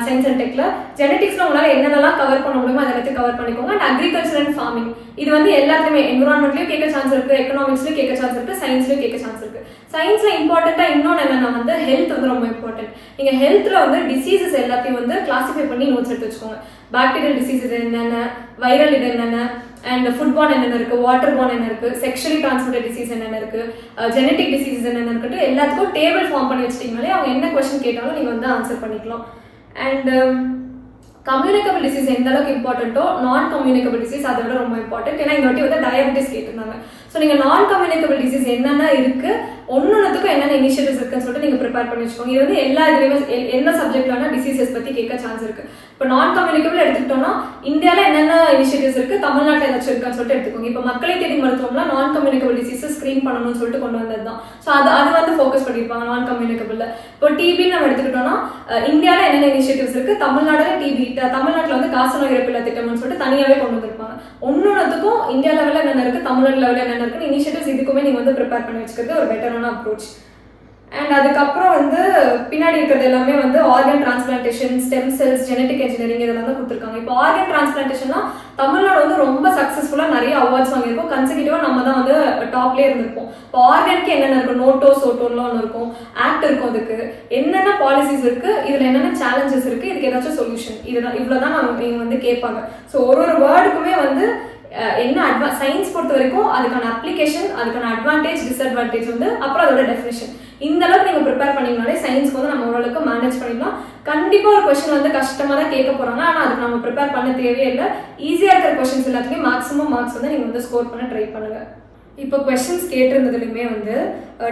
சயின்ஸ் அண்ட் டெக்ல. ஜெனட்டிக்ஸ்ல உங்களால் என்னென்னலாம் கவர் பண்ண முடியுமோ அதை எல்லாத்தையும் கவர் பண்ணிக்கோங்க. அண்ட் அக்ரிகல்ச்சர் அண்ட் ஃபார்மிங் இது வந்து எல்லாத்துலேயுமே என்விரான்மெண்ட்லேயும் கேட்க சான்ஸ் இருக்குது, எக்கனாமிக்ஸ்லையும் கேட்க சான்ஸ் இருக்குது, சயின்ஸ்லையும் கேட்க சான்ஸ் இருக்குது. சயின்ஸில் இம்பார்ட்டண்ட்டாக இன்னொன்று என்னென்னா வந்து ஹெல்த் வந்து ரொம்ப இம்பார்ட்டன்ட். நீங்கள் ஹெல்த்தில் வந்து டிசீசஸ் எல்லாத்தையும் வந்து கிளாஸிஃபை பண்ணி நோட்ஸ் எடுத்து வச்சுக்கோங்க. பாக்டீரியல் டிசீசஸ் என்னென்ன, வைரல் இது என்னென்ன, அண்ட் ஃபுட்பால் என்னென்ன இருக்குது, வாட்டர் பால் என்ன இருக்குது, செக்ஷுவலி டிரான்ஸ்மிட்டட் டிசீஸ் என்னென்ன இருக்குது, ஜெனட்டிக் டிசீசஸ் என்னென்ன இருக்குட்டு எல்லாத்துக்கும் டேபிள் ஃபார்ம் பண்ணி வச்சிட்டிங்கனாலே அவங்க என்ன கொஸ்டின் கேட்டாலும் நீங்கள் வந்து ஆன்சர் பண்ணிக்கலாம். அண்ட் கம்யூனிகபிள் டிசீஸ் எந்த அளவுக்கு இம்பார்ட்டன்ட்டோ நான் கம்யூனிகபிள் டிசீஸ் அதை விட ரொம்ப இம்பார்ட்டன்ட். ஏன்னா இந்த வாட்டி வந்து டயபெட்டிஸ் கேட்டிருந்தாங்க. ஸோ நீங்கள் நான் கம்யூனிகபிள் டிசீஸ் என்னென்ன இருக்குது, ஒன்னொன்றுத்துக்கும் என்னென்ன இனிஷியேட்டிவ்ஸ் இருக்குன்னு சொல்லிட்டு நீங்கள் ப்ரிப்பேர் பண்ணி வச்சுக்கோங்க. இது வந்து எல்லா இதுலேயுமே எந்த சப்ஜெக்ட்லான டிசீசஸ் பற்றி கேட்க சான்ஸ் இருக்குது. இப்போ நான் கம்யூனிகபிள் எடுத்துக்கிட்டோம்னா இந்தியாவில் என்னென்ன இனிஷியேட்டிவ்ஸ் இருக்குது, தமிழ்நாட்டில் ஏதாச்சும் இருக்கான்னு சொல்லிட்டு எடுத்துக்கோங்க. இப்போ மக்களை தேடி மருத்துவம்னா நான் கம்யூனிகபிள் டிசீஸை ஸ்க்ரீன் பண்ணணும்னு சொல்லிட்டு கொண்டு வந்தது தான். ஸோ அது வந்து ஃபோக்கஸ் பண்ணியிருப்பாங்க நான் கம்யூனிகபிளில். இப்போ டிபின்னு நம்ம எடுத்துக்கிட்டோம்னா இந்தியாவில் என்னென்ன இனிஷியேட்டிவ்ஸ் இருக்குது, தமிழ்நாட்டில் டிபி, தமிழ்நாட்டில் வந்து காசநோய் இறப்பில்லா திட்டம்னு சொல்லிட்டு தனியாகவே கொண்டு வந்திருப்பாங்க. ஒன்னொன்றுக்கும் இந்தியா லெவலில் என்னென்ன இருக்குது, தமிழ்நாடு லெவலில் என்னென்ன இருக்குன்னு இனிஷியேட்டிவ்ஸ் இதுக்குமே நீங்கள் வந்து ப்ரிப்பேர் பண்ணி வச்சுக்கிறது ஒரு பெட்டரான அப்ரோச். அண்ட் அதுக்கப்புறம் வந்து பின்னாடி இருக்கிறது எல்லாமே வந்து organ transplantation, stem cells, genetic engineering இதெல்லாம் தான் கொடுத்துருக்காங்க. இப்போ ஆர்கன் டிரான்ஸ்பிளான்டேஷன்னா தமிழ்நாடு வந்து ரொம்ப சக்ஸஸ்ஃபுல்லாக நிறைய அவார்ட்ஸ் வாங்கியிருக்கோம். கன்சிக்யூட்டிவாக நம்ம தான் வந்து டாப்லேயே இருந்திருப்போம். இப்போ ஆர்கனுக்கு என்னென்ன இருக்கும், நோட்டோ சோட்டோன்லாம் ஒன்று இருக்கும், ஆக்ட் இருக்கும், அதுக்கு என்னென்ன பாலிசிஸ் இருக்குது, இதில் என்னென்ன சேலஞ்சஸ் இருக்குது, இதுக்கு ஏதாச்சும் சொல்யூஷன், இதுதான் இவ்வளோ தான் இவங்க வந்து கேட்பாங்க. ஸோ ஒரு வேர்டுக்குமே வந்து என்ன சயின்ஸ் பொறுத்த வரைக்கும் அதுக்கான அப்ளிகேஷன், அதுக்கான அட்வான்டேஜ், டிஸ்அட்வான்டேஜ் வந்து அப்புறம் அதோட டெஃபினேஷன், இந்த அளவுக்கு நீங்கள் ப்ரிப்பேர் பண்ணிங்கனாலே சயின்ஸ்க்கு வந்து நம்ம ஓரளவுக்கு மேனேஜ் பண்ணிடலாம். கண்டிப்பாக ஒரு கொஸ்டின் வந்து கஷ்டமாக தான் கேட்க போகிறாங்க, ஆனால் அதுக்கு நம்ம ப்ரிப்பேர் பண்ண தேவையே இல்லை. ஈஸியாக இருக்கிற கொஸ்டின்ஸ் எல்லாத்துலேயும் மேக்ஸிமம் மார்க்ஸ் வந்து நீங்கள் வந்து ஸ்கோர் பண்ண ட்ரை பண்ணுங்கள். இப்போ கொஸ்டின்ஸ் கேட்டிருந்ததுலையுமே வந்து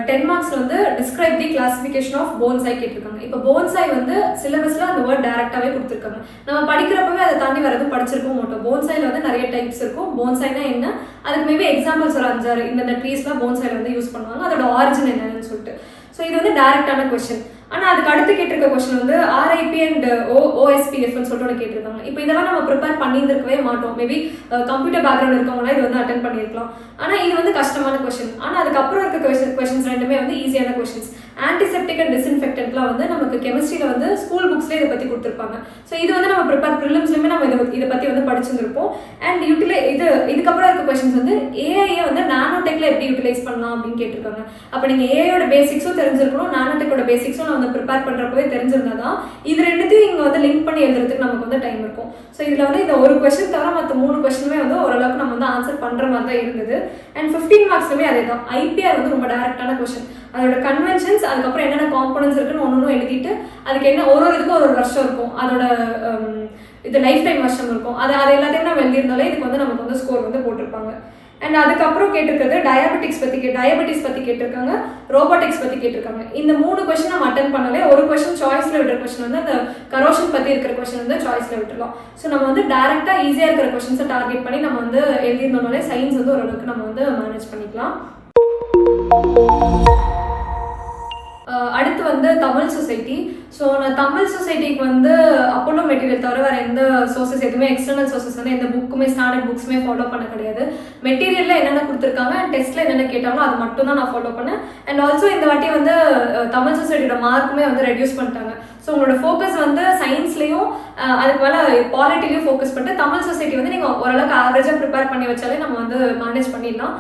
10 மார்க்ஸில் வந்து describe the classification of bonsai கேட்டிருக்காங்க. இப்போ போன்சாய் வந்து சிலபஸில் அந்த வேர்ட் டேரெக்டாகவே கொடுத்துருக்காங்க. நம்ம படிக்கிறப்பவே அதை தாண்டி வரது படிச்சிருக்கோம் மாட்டோம். போன்சாயில் வந்து நிறைய டைப்ஸ் இருக்கும். போன்சாய்னா என்ன, அதுக்கு மேபி எக்ஸாம்பிள்ஸ் ஒரு 5-6 இந்த ட்ரீஸ்லாம் போன்சாயில் வந்து யூஸ் பண்ணுவாங்க, அதோட ஆரிஜின் என்னன்னு சொல்லிட்டு. ஸோ இது வந்து டேரெக்டான கொஸ்டின். ஆனால் அதுக்கு அடுத்து கேட்டிருக்க கொஸ்டின் வந்து ஆர்ஐபி அண்ட் ஓஎஸ்பிஎஃப்னு சொல்லிட்டு ஒன்று கேட்டிருக்காங்க. இப்போ இதெல்லாம் நம்ம ப்ரிப்பேர் பண்ணியிருக்கவே மாட்டோம். மேபி கம்ப்யூட்டர் பேக்ரவுண்ட் இருக்கவங்களாம் இது வந்து அட்டன் பண்ணியிருக்கலாம். ஆனால் இது வந்து கஷ்டமான கொஸ்டின். ஆனால் அதுக்கப்புறம் இருக்க கொஸ்டின்ஸ் ரெண்டுமே வந்து ஈஸியான கொஸ்டின்ஸ். ஆன்டிசெப்டிக் அண்ட் டிஸ்இன்ஃபெக்டன்ட்லாம் வந்து நமக்கு கெமிஸ்ட்ரியில் வந்து ஸ்கூல் புக்ஸ்லேயே இதை பற்றி கொடுத்துருப்பாங்க. ஸோ இது வந்து நம்ம ப்ரிலிம்ஸ்லையுமே நம்ம இதை பற்றி வந்து படிச்சுருப்போம். அண்ட் இதுக்கப்புறம் இருக்க கொஸ்டின்ஸ் வந்து ஏஐயை வந்து நானோடெக்கில் எப்படி யூட்டிலைஸ் பண்ணலாம் அப்படின்னு கேட்டிருக்காங்க. அப்போ நீங்கள் ஏஐயோட பேசிக்ஸும் தெரிஞ்சிருக்கணும், நானோடெக்கோட பேசிக்ஸும் வந்து ப்ரிப்பேர் பண்ணுறப்பவே தெரிஞ்சிருந்தா தான் இது ரெண்டுத்தையும் இங்கே வந்து லிங்க் பண்ணி எழுதுறதுக்கு நமக்கு வந்து டைம் இருக்கும். ஸோ இதில் வந்து இந்த ஒரு கொஸ்டின் தவிர மற்ற 3 கொஸ்டினுமே வந்து ஓரளவுக்கு நம்ம வந்து ஆன்சர் பண்ணுற மாதிரி தான் இருந்தது. அண்ட் 15 மார்க்ஸ்லுமே அதே தான். ஐபிஆர் வந்து ரொம்ப டேரக்டான கொஸ்டின். அதோட கன்வென்ஷன்ஸ், அதுக்கப்புறம் என்னென்ன காம்பனன்ஸ் இருக்குன்னு ஒன்று எழுதிட்டு அதுக்கு என்ன ஒரு இதுக்கும் ஒரு வருஷம் இருக்கும், அதோட இது லைஃப் டைம் வருஷம் இருக்கும். அது எல்லாத்தையும் நம்ம எழுதியிருந்தாலே இதுக்கு வந்து நமக்கு வந்து ஸ்கோர் வந்து போட்டிருப்பாங்க. அண்ட் அதுக்கப்புறம் கேட்டிருக்கிறது டயபெட்டிஸ் பற்றி கேட்டிருக்காங்க, ரோபோட்டிக்ஸ் பற்றி கேட்டிருக்காங்க. இந்த 3 கொஸ்டின் நம்ம அட்டன் பண்ணலே ஒரு கொஸ்டின் சாய்ஸில் விடுற கொஸ்டின் வந்து அந்த கரோஷன் பற்றி இருக்கிற கொஸ்டின் வந்து சாய்ஸில் விட்டுருலாம். ஸோ நம்ம வந்து டேரெக்டாக ஈஸியாக இருக்கிற கொஸ்டின்ஸை டார்கெட் பண்ணி நம்ம வந்து எழுதியிருந்தோம்னாலே சயின்ஸ் வந்து ஓரளவுக்கு நம்ம வந்து மேனேஜ் பண்ணிக்கலாம். அடுத்து வந்து தமிழ் சொசைட்டி. ஸோ நான் தமிழ் சொசைட்டிக்கு வந்து அப்போலோ மெட்டீரியல் தவிர வேறு எந்த சோர்சஸ் எதுவுமே எக்ஸ்டர்னல் சோர்சஸ் வந்து எந்த புக்குமே ஸ்டாண்டர்ட் புக்ஸுமே ஃபாலோ பண்ண கிடையாது. மெட்டீரியலில் என்னென்ன கொடுத்துருக்காங்க, டெஸ்ட்டில் என்னென்ன கேட்டாலும் அது மட்டும் தான் நான் ஃபாலோ பண்ணேன். அண்ட் ஆல்சோ இந்த வாட்டி வந்து தமிழ் சொசைட்டியோட மார்க்குமே வந்து ரெடியூஸ் பண்ணிட்டாங்க. ஸோ உங்களோட ஃபோக்கஸ் வந்து சயின்ஸ்லேயும் அதுக்கு மேலே பாலிட்டிலையும் ஃபோக்கஸ் பண்ணிட்டு தமிழ் சொசைட்டி வந்து நீங்கள் ஓரளவுக்கு ஆவரேஜாக ப்ரிப்பேர் பண்ணி வச்சாலே நம்ம வந்து மேனேஜ் பண்ணிடலாம்.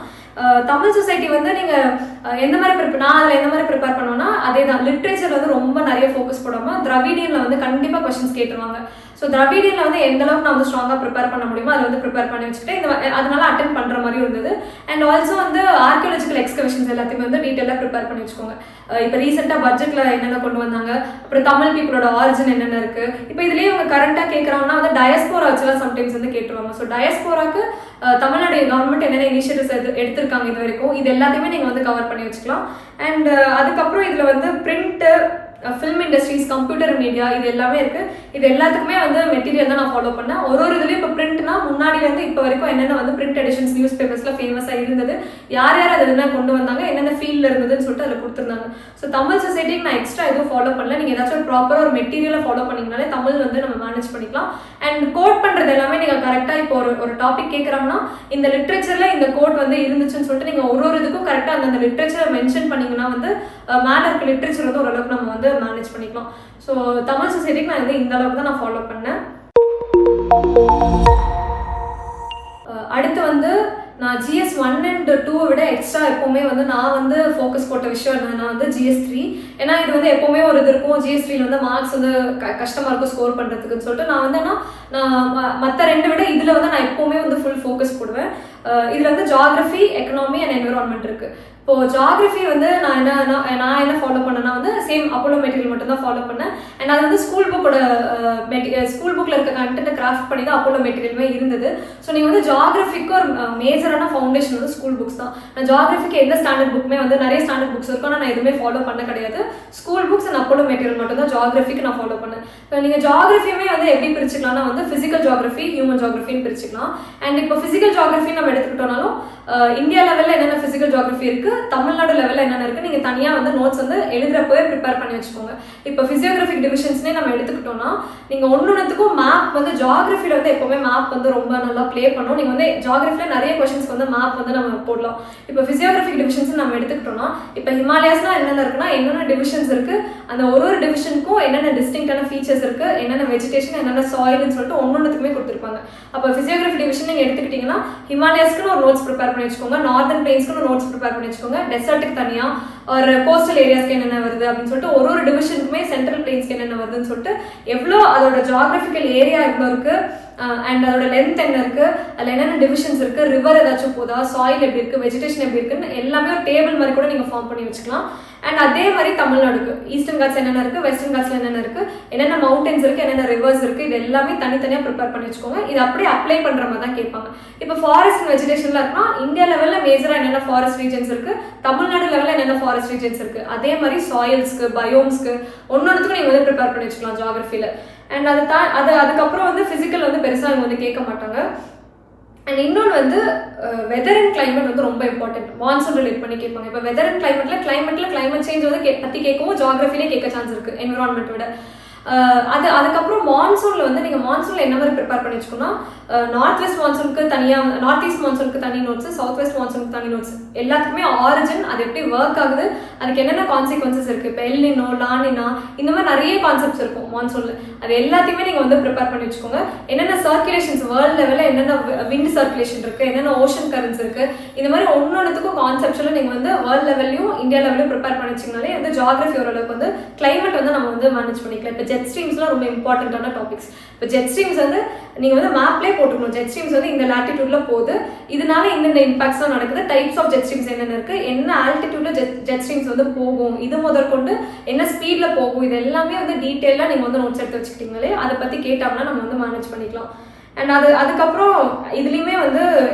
தமிழ் சொசைட்டி வந்து நீங்கள் எந்த மாதிரி நான் அதில் எந்த மாதிரி ப்ரிப்பேர் பண்ணுவேன்னா அதே தான். லிட்ரேச்சர் வந்து ரொம்ப நிறைய ஃபோக்கஸ் போடாமல் திராவிடியனில் வந்து கண்டிப்பாக கொஸ்டின்ஸ் கேட்டுருவாங்க. ஸோ திராவிடியனில் வந்து எந்த அளவுக்கு நான் வந்து ஸ்ட்ராங்காக ப்ரிப்பேர் பண்ண முடியுமோ அதை வந்து ப்ரிப்பேர் பண்ணி வச்சுக்கிட்டு அதனால அட்டென்ட் பண்ணுற மாதிரி இருந்தது. அண்ட் ஆல்சோ வந்து ஆர்கியாலஜிக்கல் எக்ஸ்கவேஷன்ஸ் எல்லாத்தையுமே வந்து டீட்டெயிலாக ப்ரிப்பேர் பண்ணி வச்சுக்கோங்க. இப்போ ரீசெண்டாக பட்ஜெட்டில் என்னென்ன கொண்டு வந்தாங்க, அப்புறம் தமிழ் பீப்புளோட ஆரிஜின் என்னென்ன இருக்குது. இப்போ இதுலேயே அவங்க கரண்ட்டாக கேட்குறாங்கன்னா வந்து டயஸ்போரா வச்சுலாம் சம்டைம்ஸ் வந்து கேட்டுருவாங்க. ஸோ டயஸ்போராக்கு தமிழ்நாடு கவர்மெண்ட் என்னென்ன இனிஷியேட்டிவ்ஸ் எடுத்திருக்காங்க இது வரைக்கும், இது எல்லாத்தையுமே நீங்கள் வந்து கவர் பண்ணி வச்சுக்கலாம். அண்ட் அதுக்கப்புறம் இதில் வந்து print, film industries, computer media இது எல்லாமே இருக்குது. இது எல்லாத்துக்குமே வந்து மெட்டீரியல் தான் நான் ஃபாலோ பண்ணேன். ஒரு இதுலேயும் இப்போ பிரிண்ட்னா முன்னாடிலேருந்து இப்போ வரைக்கும் என்னென்ன வந்து பிரிண்ட் எடிஷன்ஸ் நியூஸ் பேப்பர்ஸில் ஃபேமஸாக இருந்தது, யார் அது என்ன கொண்டு வந்தாங்க, என்னென்ன ஃபீல்டில் இருந்ததுன்னு சொல்லிட்டு அதில் கொடுத்துருந்தாங்க. ஸோ தமிழ் சொசைட்டிக்கு நான் எக்ஸ்ட்ரா எதுவும் ஃபாலோ பண்ணல. நீங்கள் ஏதாச்சும் ஒரு ப்ராப்பராக ஒரு மெட்டீரியலை ஃபாலோ பண்ணிங்கனாலே தமிழ் வந்து நம்ம மேனேஜ் பண்ணிக்கலாம். அண்ட் கோட் பண்ணுறது எல்லாமே நீங்கள் கரெக்டாக இப்போ ஒரு டாபிக் கேட்குறாங்கன்னா இந்த லிட்ரேச்சரில் இந்த கோட் வந்து இருந்துச்சுன்னு சொல்லிட்டு நீங்கள் ஒரு இதுக்கும் கரெக்டாக அந்த லிட்ரேச்சரை மென்ஷன் பண்ணிங்கன்னா வந்து மேலே இருக்க லிட்ரேச்சர் வந்து ஓரளவுக்கு நம்ம வந்து மேனேஜ் பண்ணிக்கலாம். ஸோ தமிழ் சொசைட்டிக்கு நான் வந்து இந்த அளவுக்கு தான் நான் ஃபாலோ பண்ணேன். அடுத்து வந்து நான் GS 1 and 2 விட எக்ஸ்ட்ரா எப்போவுமே வந்து நான் வந்து ஃபோக்கஸ் போட்ட விஷயம் என்னன்னா வந்து GS 3. ஏன்னா இது வந்து எப்போவுமே ஒரு இது இருக்கும், GS 3 வந்து மார்க்ஸ் வந்து கஷ்டமாக இருக்கும் ஸ்கோர் பண்ணுறதுக்குன்னு சொல்லிட்டு நான் வந்து நான் மற்ற 2 விட இதில் வந்து நான் எப்போவுமே வந்து ஃபுல் ஃபோக்கஸ் போடுவேன். இதில் வந்து ஜியாகிரஃபி, எக்கனாமி அண்ட் என்விரான்மெண்ட் இருக்குது. இப்போ ஜியாகிரஃபி வந்து நான் என்ன ஃபாலோ பண்ணேன்னா வந்து சேம் அப்போலோ மெட்டீரியல் மட்டும் தான் ஃபாலோ பண்ணேன். அண்ட் அது வந்து ஸ்கூல் புக்கில் இருக்க கண்டென்ட்டை கிராஃப்ட் பண்ணி தான் அப்போலோ மெட்டீரியலுமே இருந்தது. ஸோ நீங்கள் வந்து ஜியாகிரஃபிக்கு ஒரு மேஜரான ஃபவுண்டேஷன் வந்து ஸ்கூல் புக்ஸ் தான். நான் ஜியாகிரஃபிக்கு எந்த ஸ்டாண்டர்ட் புக்குமே வந்து நிறைய ஸ்டாண்டர்ட் புக்ஸ் இருக்கும், ஆனால் நான் எதுவுமே ஃபாலோ பண்ண கிடையாது. School books and Apollo material மட்டும் தான் ஜியாகிரஃபிக்கு நான் ஃபாலோ பண்ணேன். இப்போ நீங்கள் ஜியாகிரஃபியுமே வந்து எப்படி பிரிச்சுக்கலாம்னா வந்து ஃபிசிக்கல் ஜியாகிரஃபி, ஹியூமன் ஜியாகிரஃபின்னு பிரிச்சுக்கலாம். அண்ட் இப்போ ஃபிசிக்கல் ஜியாகிரஃபி நம்ம எடுத்துக்கிட்டோம்னாலும் இந்தியா லெவலில் என்னென்ன ஃபிசிக்கல் ஜியாகிரஃபி இருக்குது, தமிழ்நாடு லெவலில் என்னென்ன இருக்குது, நீங்கள் தனியாக வந்து நோட்ஸ் வந்து எழுதுறப்பவே ப்ரிப்பேர் பண்ணி வச்சுக்கோங்க. இப்போ ஃபிசியோகிராஃபிக் டிவிஷன்ஸ்னே நம்ம எடுத்துக்கிட்டோம்னா நீங்கள் ஒன்றுத்துக்கும் மேப் வந்து ஜியாகிரஃபியில் வந்து எப்போவுமே மேப் வந்து ரொம்ப நல்லா ப்ளே பண்ணும். நீங்கள் வந்து ஜியாகிரஃபியில் நிறைய கொஷின்ஸ்க்கு வந்து மேப் வந்து நம்ம போடலாம். இப்போ ஃபிசியோகிராஃபிக் டிவிஷன்ஸ் நம்ம எடுத்துக்கிட்டோம்னா இப்போ ஹிமாலயாஸ்லாம் என்னென்ன இருக்குன்னா என்னென்ன டிவிஷன்ஸ் இருக்குது, அந்த ஒரு டிவிஷனுக்கும் என்னென்ன டிஸ்டிங்டான ஃபீச்சர்ஸ் இருக்குது, என்னென்ன வெஜிடேஷன், என்னென்ன சாயில்னு சொல்லிட்டு ஒன்றுத்துக்குமே கொடுத்துருப்பாங்க. அப்போ ஃபிசியோகிராஃபி டிவிஷன் நீங்கள் எடுத்துக்கிட்டிங்கன்னா ஹிமாலயாஸ்க்குன்னு ஒரு நோட்ஸ் ப்ரிப்பேர் பண்ணி வச்சுக்கோங்க, நார்தன் பிளேன்ஸ்க்கு நோட்ஸ் ப்ரிப்பேர் பண்ணி வச்சுக்கோங்க, டெசர்ட்டுக்கு தனியாக, ஒரு கோஸ்டல் ஏரியாஸ்க்கு என்னென்ன வருது அப்படின்னு சொல்லிட்டு ஒரு டிவிஷனுக்குமே சென்ட்ரல் பிளேன்ஸ்க்கு என்னென்ன வருதுன்னு சொல்லிட்டு எவ்வளோ அதோட ஜியாகிரபிக்கல் ஏரியா எவ்வளோ இருக்கு அண்ட் அதோட லென்த் என்ன இருக்கு, அதில் என்னென்ன டிவிஷன்ஸ் இருக்கு, ரிவர் ஏதாச்சும் போதா, சாயில் எப்படி இருக்கு, வெஜிடேஷன் எப்படி இருக்குன்னு எல்லாமே ஒரு டேபிள் மாதிரி கூட நீங்கள் ஃபார்ம் பண்ணி வச்சுக்கலாம். அண்ட் அதே மாதிரி தமிழ்நாடுக்கு ஈஸ்டர்ன் காட்ஸ் என்னென்ன இருக்கு, வெஸ்டர்ன் காட்ஸ்ல என்னென்ன இருக்கு, என்னென்ன மவுண்டன்ஸ் இருக்கு, என்னென்ன ரிவர்ஸ் இருக்கு, இது எல்லாமே தனித்தனியாக ப்ரிப்பேர் பண்ணி வச்சுக்கோங்க. இது அப்படியே அப்ளை பண்ற மாதிரி தான் கேட்பாங்க. இப்போ ஃபாரஸ்ட் அண்ட் வெஜிடேஷன்ல இருக்குன்னா இந்தியா லெவலில் மேஜரா என்னென்ன ஃபாரஸ்ட் ரீஜன்ஸ் இருக்கு, தமிழ்நாடு லெவலில் என்னென்ன ஃபாரஸ்ட் ரீஜன்ஸ் இருக்கு, அதே மாதிரி சாயில்ஸ்க்கு, பயோம்ஸ்க்கு ஒன்னொன்றுக்கும் நீங்கள் வந்து ப்ரிப்பேர் பண்ணி வச்சுக்கலாம் ஜியாகிரஃபியில். அண்ட் அதுக்கப்புறம் வந்து ஃபிசிக்கல் வந்து பெருசாக அவங்க வந்து கேட்க மாட்டாங்க. அண்ட் இன்னொன்று வந்து வெதர் அண்ட் கிளைமேட் வந்து ரொம்ப இம்பார்ட்டன்ட். மான்சூன் ரிலேட் பண்ணி கேட்பாங்க. இப்போ வெதர் அண்ட் கிளைமேட் சேஞ்ச் வந்து பற்றி கேட்கவும் ஜியாகிரஃபிலே கேட்க சான்ஸ் இருக்கு என்விரான்மெண்ட் விட. அதுக்கப்புறம் மான்சூன்ல வந்து நீங்கள் மான்சூன்ல என்ன மாதிரி ப்ரிப்பேர் பண்ணி வச்சுக்கோன்னா நார்த் வெஸ்ட் மான்சூனுக்கு தனியாக, நார்த் ஈஸ்ட் மான்சூனுக்கு தனி நோட்ஸ், சவுத் வெஸ்ட் மான்சூனுக்கு தனி நோட்ஸ், எல்லாத்துக்குமே ஆரிஜின் அது எப்படி ஒர்க் ஆகுது, அதுக்கு என்னென்ன கான்சிக்வன்சஸ் இருக்கு, இப்போ எல்னினோ, லானினா, இந்த மாதிரி நிறைய கான்செப்ட்ஸ் இருக்கும் மான்சூன்ல. அது எல்லாத்தையுமே நீங்கள் வந்து ப்ரிப்பேர் பண்ணி வச்சுக்கோங்க. என்னென்ன சர்க்குலேஷன்ஸ் வேர்ல்டு லெவலில் என்னென்ன விண்ட் சர்க்குலேஷன் இருக்கு, என்னென்ன ஓஷன் கரண்ட்ஸ் இருக்கு, இந்த மாதிரி ஒன்னொன்றுத்துக்கும் கான்செப்ட்ல நீங்கள் வந்து வேர்ல்டு லெவல்லையும் இந்தியா லெவலையும் ப்ரிப்பேர் பண்ணி வச்சிங்கனாலே வந்து ஜியாகிரஃபி ஓரளவுக்கு வந்து கிளைமேட் வந்து நம்ம வந்து மேனேஜ் பண்ணிக்கலாம். இப்போ ஜெட் ஸ்ட்ரீம்ஸ்லாம் ரொம்ப இம்பார்ட்டன்டான டாபிக்ஸ். இப்போ ஜெட் ஸ்ட்ரீம்ஸ் வந்து நீங்கள் வந்து மேப்லேயே போட்டுக்கணும். ஜெட் ஸ்ட்ரீம்ஸ் வந்து இந்த லாட்டிடியூட்ல போகுது, இதனால இந்த இம்பாக்ட்ஸ் தான் நடக்குது, டைப்ஸ் ஆஃப் ஜெட் ஸ்ட்ரீம்ஸ் என்னென்ன இருக்கு, என்ன ஆல்டிடியூட்ல ஜெட் ஸ்ட்ரீம்ஸ் வந்து போகும், இது முதற்கொண்டு என்ன ஸ்பீட்ல போகும், இது எல்லாமே வந்து டீட்டெயிலாக நீங்கள் வந்து நோட்ஸ் எடுத்து வச்சுக்கிட்டீங்களே அதை பற்றி கேட்டாங்கன்னா நம்ம வந்து மேனேஜ் பண்ணிக்கலாம். அண்ட் அதுக்கப்புறம் இதுலேயுமே வந்து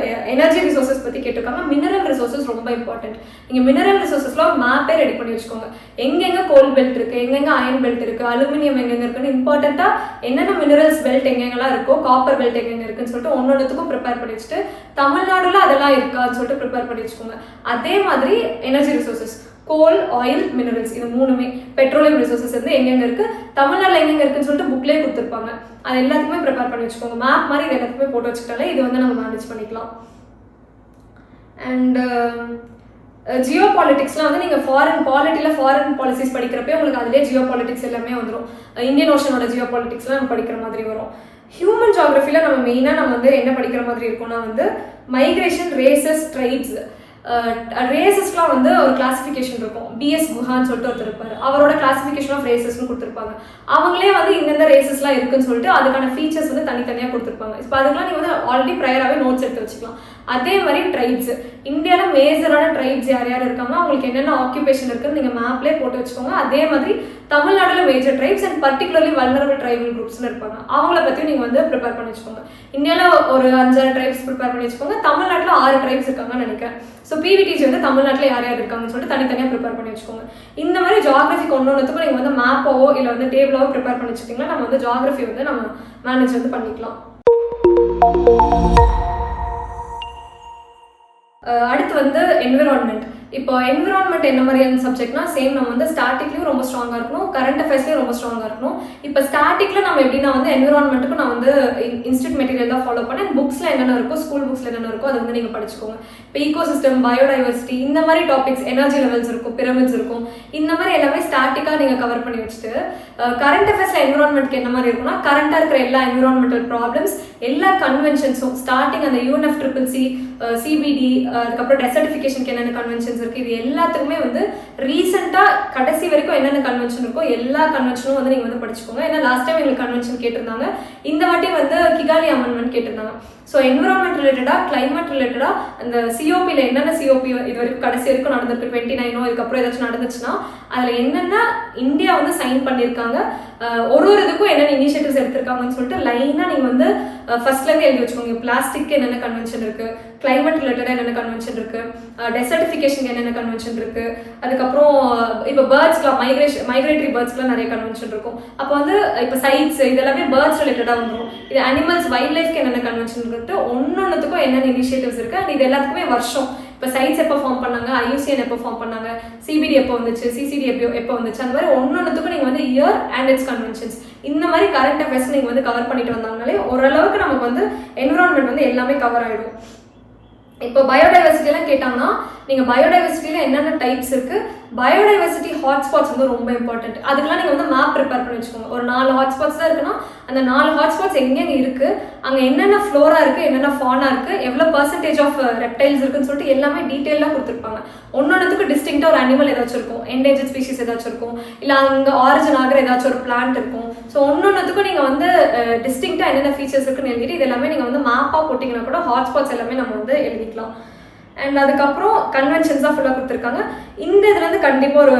எனர்ஜி ரிசோர்ஸஸ் பற்றி கேட்டிருக்காங்க. மினரல் ரிசோர்ஸஸ் ரொம்ப இம்பார்ட்டன்ட். நீங்கள் மினரல் ரிசோர்ஸஸ்லாம் மேப்பே ரெடி பண்ணி வச்சுக்கோங்க. எங்கெங்கே கோல் பெல்ட் இருக்குது, எங்கெங்கே அயன் பெல்ட் இருக்குது, அலுமினியம் எங்கெங்கே இருக்குன்னு இம்பார்ட்டண்ட்டாக என்னென்ன மினரல்ஸ் பெல்ட் எங்கெங்கெல்லாம் இருக்கோ, காப்பர் பெல்ட் எங்கெங்கே இருக்குன்னு சொல்லிட்டு ஒன்னொன்றுத்துக்கும் ப்ரிப்பேர் பண்ணி வச்சுட்டு தமிழ்நாடுல அதெல்லாம் இருக்கான்னு சொல்லிட்டு ப்ரிப்பேர் பண்ணி வச்சுக்கோங்க. அதே மாதிரி எனர்ஜி ரிசோர்ஸஸ் கோல், ஆயில், மினரல்ஸ், இது மூணுமே பெட்ரோலியம் ரிசோர்ஸஸ் வந்து எங்கெங்க இருக்கு, தமிழ்நாட்டில் எங்கெங்க இருக்குன்னு சொல்லிட்டு புக்லேயே கொடுத்துருப்பாங்க. அது எல்லாத்துக்குமே ப்ரிப்பேர் பண்ணி வச்சுக்கோங்க. மேப் மாதிரி இது எல்லாத்துக்குமே போட்டு வச்சுக்கிட்டாலே இது வந்து நம்ம மேனேஜ் பண்ணிக்கலாம். அண்ட் ஜியோ பாலிட்டிக்ஸ்லாம் வந்து நீங்கள் ஃபாரின் பாலிசிஸ் படிக்கிறப்பே உங்களுக்கு அதிலே ஜியோ பாலிட்டிக்ஸ் எல்லாமே வந்துடும். இந்தியன் ஓஷனோட ஜியோ பாலிட்டிக்ஸ்லாம் நம்ம படிக்கிற மாதிரி வரும். ஹியூமன் ஜியாகிரஃபியில் நம்ம மெயினாக நம்ம வந்து என்ன படிக்கிற மாதிரி இருக்கும்னா வந்து மைக்ரேஷன், ரேசஸ், ட்ரைப்ஸ். ரேசஸ்லாம் வந்து ஒரு கிளாசிஃபிகேஷன் இருக்கும். பிஎஸ் குஹான்னு சொல்லிட்டு ஒருத்தர் இருப்பார், அவரோட கிளாசிஃபிகேஷன் ஆஃப் ரேசஸ்ன்னு கொடுத்துருப்பாங்க. அவங்களே வந்து இந்தந்த ரேசஸ்லாம் இருக்குன்னு சொல்லிட்டு அதுக்கான ஃபீச்சர்ஸ் வந்து தனித்தனியாக கொடுத்துருப்பாங்க. இப்போ அதுக்கெல்லாம் நீங்கள் வந்து ஆல்ரெடி ப்ரையராகவே நோட்ஸ் எடுத்து வச்சுக்கலாம். அதே மாதிரி ட்ரைப்ஸ், இந்தியாவில் மேஜரான ட்ரைப்ஸ் யார் யார் இருக்காங்க, அவங்களுக்கு என்னென்ன ஆக்குபேஷன் இருக்குன்னு நீங்கள் மேப்லேயே போட்டு வச்சுக்கோங்க. அதே மாதிரி தமிழ்நாடுல major tribes and particularly vulnerable tribal குரூப்ஸ்னு இருப்பாங்க, அவங்கள பற்றியும் நீங்கள் வந்து ப்ரிப்பேர் பண்ணி வச்சுக்கோங்க. இந்தியாவில் ஒரு 5 ட்ரைப்ஸ் ப்ரிப்பேர் பண்ணி வச்சுக்கோங்க. தமிழ்நாட்டில் 6 ட்ரைப்ஸ் இருக்காங்கன்னு நினைக்கிறேன். ஸோ பிவிடிஜி வந்து தமிழ்நாட்டில் யார் யார் இருக்காங்கன்னு சொல்லிட்டு தனித்தனியாக ப்ரிப்பேர் பண்ணி வச்சுக்கோங்க. இந்த மாதிரி ஜியாகிரஃபிக்கு ஒன்றுத்துக்கும் நீங்கள் வந்து மேப்பாவோ இல்லை வந்து டேபிளாவோ ப்ரிப்பேர் பண்ணி வச்சுக்கிட்டிங்கன்னா நம்ம வந்து ஜியாகிரஃபி வந்து நம்ம மேனேஜ் வந்து பண்ணிக்கலாம். அடுத்து வந்து என்விரான்மெண்ட். இப்போ என்விரான்மெண்ட் என்ன மாதிரியான சப்ஜெக்ட்னா சேம் நம்ம வந்து ஸ்டாட்டிக்லையும் ரொம்ப ஸ்ட்ராங்காக இருக்கணும், கரண்ட் அஃபேர்ஸ்லையும் ரொம்ப ஸ்ட்ராங்காக இருக்கணும். இப்போ ஸ்டாட்டிக்ல நம்ம எப்படின்னா வந்து என்விரான்மெண்ட்டுக்கு நான் வந்து இன்ஸ்டியூட் மெட்டீரியல் தான் ஃபாலோ பண்ணேன். புக்ஸில் என்னென்ன இருக்கோ, ஸ்கூல் புக்ஸில் என்னென்ன இருக்கோ அதை வந்து நீங்கள் படிச்சுக்கோங்க. இப்போ ஈகோசிஸ்டம், பயோடைவர்சிட்டி, இந்த மாதிரி டாபிக்ஸ், எனர்ஜி லெவல்ஸ் இருக்கும், பிரமிட்ஸ் இருக்கும், இந்த மாதிரி எல்லாமே ஸ்டாட்டிக்காக நீங்கள் கவர் பண்ணி வச்சுட்டு கரண்ட் அஃபேர்ஸில் என்விரான்மெண்ட்க்கு என்ன மாதிரி இருக்குன்னா கரண்டாக இருக்கிற எல்லா என்விரான்மெண்டல் ப்ராப்ளம்ஸ், எல்லா கன்வென்ஷன்ஸும் ஸ்டார்டிங் அந்த UNFCCC, CBD, அதுக்கப்புறம் டெசர்டிஃபிகேஷனுக்கு என்னென்ன கன்வென்ஷன்ஸ், கன்வென்ஷன்ஸ் இருக்குது. இது எல்லாத்துக்குமே வந்து ரீசெண்டாக கடைசி வரைக்கும் என்னென்ன கன்வென்ஷன் இருக்கோ எல்லா கன்வென்ஷனும் வந்து நீங்கள் வந்து படிச்சுக்கோங்க. ஏன்னா லாஸ்ட் டைம் எங்களுக்கு கன்வென்ஷன் கேட்டிருந்தாங்க, இந்த வாட்டி வந்து கிகாலி அமெண்ட்மெண்ட் கேட்டிருந்தாங்க. ஸோ என்விரான்மெண்ட் ரிலேட்டடாக, கிளைமேட் ரிலேட்டடாக அந்த சிஓபியில் என்னென்ன சிஓபி இது வரைக்கும் கடைசி வரைக்கும் நடந்திருக்கு, 29 இதுக்கப்புறம் ஏதாச்சும் நடந்துச்சுன்னா அதில் என்னென்ன இந்தியா வந்து சைன் பண்ணியிருக்காங்க, ஒரு இதுக்கும் என்னென்ன இனிஷியேட்டிவ்ஸ் எடுத்திருக்காங்கன்னு சொல்லிட்டு லைனாக நீங்கள் வந்து ஃபர்ஸ்ட்லேருந்து எழுதி வச்சுக்கோங்க. பிளாஸ்டிக்கு என்னென்ன கன்வென்ஷன் இருக்குது, கிளைமேட் ரிலேட்டடாக என்னென்ன கன்வென்ஷன் இருக்குது, டெசர்டிஃபிகேஷனுக்கு என்னென்ன கன்வென்ஷன் இருக்குது, அதுக்கப்புறம் இப்போ பேர்ட்ஸ்க்குலாம் மைக்ரேட்டரி பேர்ட்ஸ்க்குலாம் நிறைய கன்வென்ஷன் இருக்கும். அப்போ வந்து இப்போ சைட்ஸ் இதெல்லாமே பேர்ட்ஸ் ரிலேட்டடாக வந்துடும். இது அனிமல்ஸ் வைல்ட் லைஃப்க்கு என்னென்ன கன்வென்ஷன் இருக்குது, ஒன்னொன்னுக்கும் என்னென்ன இனிஷியேட்டிவ்ஸ் இருக்குது. அண்ட் இது எல்லாத்துக்குமே வருஷம், இப்போ சைட்ஸ் எப்போ ஃபார்ம் பண்ணாங்க, ஐயூசிஎன் எப்போ ஃபார்ம் பண்ணாங்க, சிபிடி எப்போ வந்துச்சு, சிசிடி எப்போ வந்துச்சு, அந்த மாதிரி ஒன்னொன்னுக்கும் நீங்கள் வந்து இயர் அண்ட் இட்ஸ் கன்வென்ஷன்ஸ் இந்த மாதிரி கரண்ட் அஃபேர்ஸ் நீங்கள் வந்து கவர் பண்ணிட்டு வந்தாங்கனாலே ஓரளவுக்கு நமக்கு வந்து என்விரான்மெண்ட் வந்து எல்லாமே கவர் ஆகிடும். இப்போ பயோடைவர்சிட்டிலாம் கேட்டாங்கன்னா நீங்கள் பயோடைவர்சிட்டியில் என்னென்ன டைப்ஸ் இருக்குது, பயோடைவர்சிட்டி ஹாட்ஸ்பாட்ஸ் வந்து ரொம்ப இம்பார்ட்டன்ட். அதுக்கெல்லாம் நீங்கள் வந்து மேப் ப்ரிப்பேர் பண்ணி வச்சுக்கோங்க. ஒரு 4 ஹாட்ஸ்பாட்ஸ் தான் இருக்குன்னா அந்த 4 ஹாட்ஸ்பாட்ஸ் எங்கெங்கே இருக்குது, அங்கே என்னென்ன ஃப்ளோரா இருக்குது, என்னென்ன ஃபானா இருக்குது, எவ்வளோ பர்சன்டேஜ் ஆஃப் ரெப்டைல்ஸ் இருக்குன்னு சொல்லிட்டு எல்லாமே டீட்டெயிலாக கொடுத்துருப்பாங்க. ஒன்னொன்றுக்கு டிஸ்டிங்காக ஒரு அனிமல் ஏதாச்சும் இருக்கும், என்டேஞ்சர்ட் ஸ்பீஷிஸ் ஏதாச்சும் இருக்கும், இல்லை அங்கே ஆரிஜின் ஆகிற ஏதாச்சும் ஒரு பிளான்ட் இருக்கும். ஸோ ஒன்னொன்றுக்கும் நீங்கள் வந்து டிஸ்டிங்காக என்னென்ன ஃபீச்சர்ஸ் இருக்குன்னு எழுதிட்டு இது எல்லாமே நீங்கள் வந்து மேப்பாக போட்டிங்கன்னா கூட ஹாட்ஸ்பாட்ஸ் எல்லாமே நம்ம வந்து எழுதிக்கலாம். அண்ட் அதுக்கப்புறம் கன்வென்ஷன்ஸாக ஃபுல்லாக கொடுத்துருக்காங்க. இந்த இதுலேருந்து கண்டிப்பாக ஒரு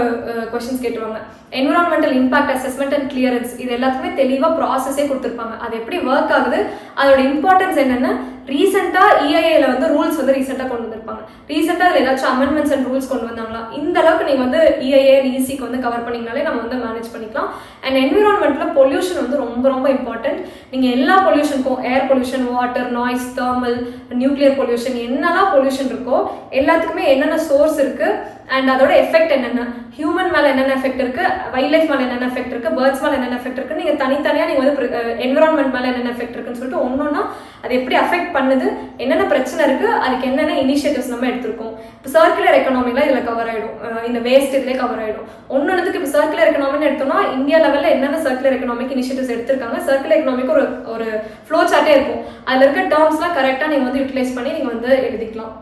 கொஷின்ஸ் கேட்டுருவாங்க. Environmental impact assessment and clearance இது எல்லாத்துக்குமே தெளிவாக ப்ராசஸே கொடுத்துருப்பாங்க. அது எப்படி ஒர்க் ஆகுது, அதோட இம்பார்ட்டன்ஸ் என்னென்ன, ரீசெண்டாக இஐஏல வந்து ரூல்ஸ் வந்து ரீசெண்டாக கொண்டு வந்திருப்பாங்க. ரீசெண்டாக அதில் ஏதாச்சும் அமெண்ட்மெண்ட்ஸ் அண்ட் ரூல்ஸ் கொண்டு வந்தாங்களா, இந்த அளவுக்கு நீங்கள் வந்து இஐஏ இசிக்கு வந்து கவர் பண்ணிங்கனாலே நம்ம வந்து மேனேஜ் பண்ணிக்கலாம். அண்ட் என்விரான்மெண்ட்டில் பொல்யூஷன் வந்து ரொம்ப ரொம்ப இம்பார்ட்டன்ட். நீங்கள் எல்லா பொல்யூஷனுக்கும், air pollution, water, noise, thermal, nuclear pollution, என்னெல்லாம் பொல்யூஷன் இருக்கோ எல்லாத்துக்குமே என்னென்ன சோர்ஸ் இருக்குது அண்ட் அதோட எஃபெக்ட் என்னென்ன, ஹியூமன் மேலே என்னென்ன எஃபெக்ட் இருக்குது, வைல்ட் லைஃப் மேலே என்னென்ன எஃபெக்ட் இருக்குது, பேர்ட்ஸ் மேலே என்னென்ன எஃபெக்ட் இருக்குது, நீங்கள் தனித்தனியாக நீங்கள் வந்து என்விரான்மெண்ட் மேலே என்னென்ன எஃபெக்ட் இருக்குன்னு சொல்லிட்டு ஒன்றொன்னா அது எப்படி அஃபெக்ட் பண்ணுது, என்னென்ன பிரச்சனை இருக்குது, அதுக்கு என்னென்ன இனிஷியேட்டிவ்ஸ் நம்ம எடுத்திருக்கோம். இப்போ சர்க்குலர் எக்கனாமிலாம் இதில் கவர் ஆகிடும், இந்த வேஸ்ட் இதிலே கவர் ஆகிடும். ஒன்னொன்றுக்கு இப்போ சர்க்குலர் எக்கனாமின்னு எடுத்தோம்னா இந்தியா லெவலில் என்னென்ன சர்க்குலர் எக்கனாமிக் இனிஷியேட்டிவ்ஸ் எடுத்திருக்காங்க, சர்க்குலர் எக்கனாமிக்கு ஒரு ஃப்ளோ சார்ட்டே இருக்கும். அதில் இருக்க டேர்ம்ஸ்லாம் கரெக்டாக நீங்கள் வந்து யூட்டிலைஸ் பண்ணி நீங்கள் வந்து எழுதிக்கலாம்.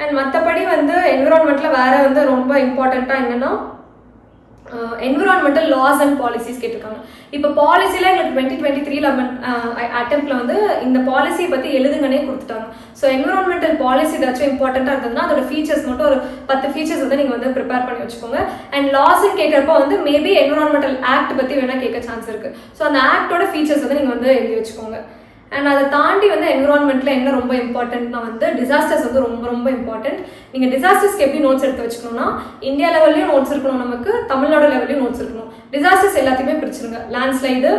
அண்ட் மற்றபடி வந்து என்விரான்மெண்ட்டில் வேறு வந்து ரொம்ப இம்பார்ட்டண்ட்டாக என்னென்னா என்விரான்மெண்டல் லாஸ் அண்ட் பாலிசிஸ் கேட்டிருக்காங்க. இப்போ பாலிசியில் எங்களுக்கு 2023 அட்டெம்ப்டில் வந்து இந்த பாலிசியை பற்றி எழுதுங்கன்னே கொடுத்துட்டாங்க. ஸோ என்விரான்மெண்டல் பாலிசி ஏதாச்சும் இம்பார்ட்டண்ட்டாக இருந்ததுன்னா அதோட ஃபீச்சர்ஸ் மட்டும் ஒரு 10 ஃபீச்சர்ஸ் வந்து நீங்கள் வந்து ப்ரிப்பேர் பண்ணி வச்சுக்கோங்க. அண்ட் லாஸ்ன்னு கேட்குறப்போ வந்து மேபி என்விரான்மெண்டல் ஆக்ட் பற்றி வேணால் கேட்க சான்ஸ் இருக்குது. ஸோ அந்த ஆக்டோட ஃபீச்சர்ஸ் வந்து நீங்கள் வந்து எழுதி வச்சுக்கோங்க. அண்ட் அதை தாண்டி வந்து என்விரான்மெண்ட்டில் என்ன ரொம்ப இம்பார்ட்டன்ட்னா வந்து டிசாஸ்டர்ஸ் வந்து ரொம்ப ரொம்ப இம்பார்ட்டன்ட். நீங்கள் டிசாஸ்டர்ஸ்க்கு எப்படி நோட்ஸ் எடுத்து வச்சுக்கணும்னா இந்தியா லெவல்லையும் நோட்ஸ் இருக்கணும், நமக்கு தமிழ்நாடு லெவல்லையும் நோட்ஸ் இருக்கணும். டிசாஸ்டர்ஸ் எல்லாத்தையுமே பிரிச்சுருங்க. லேண்ட்ஸ்லைடு,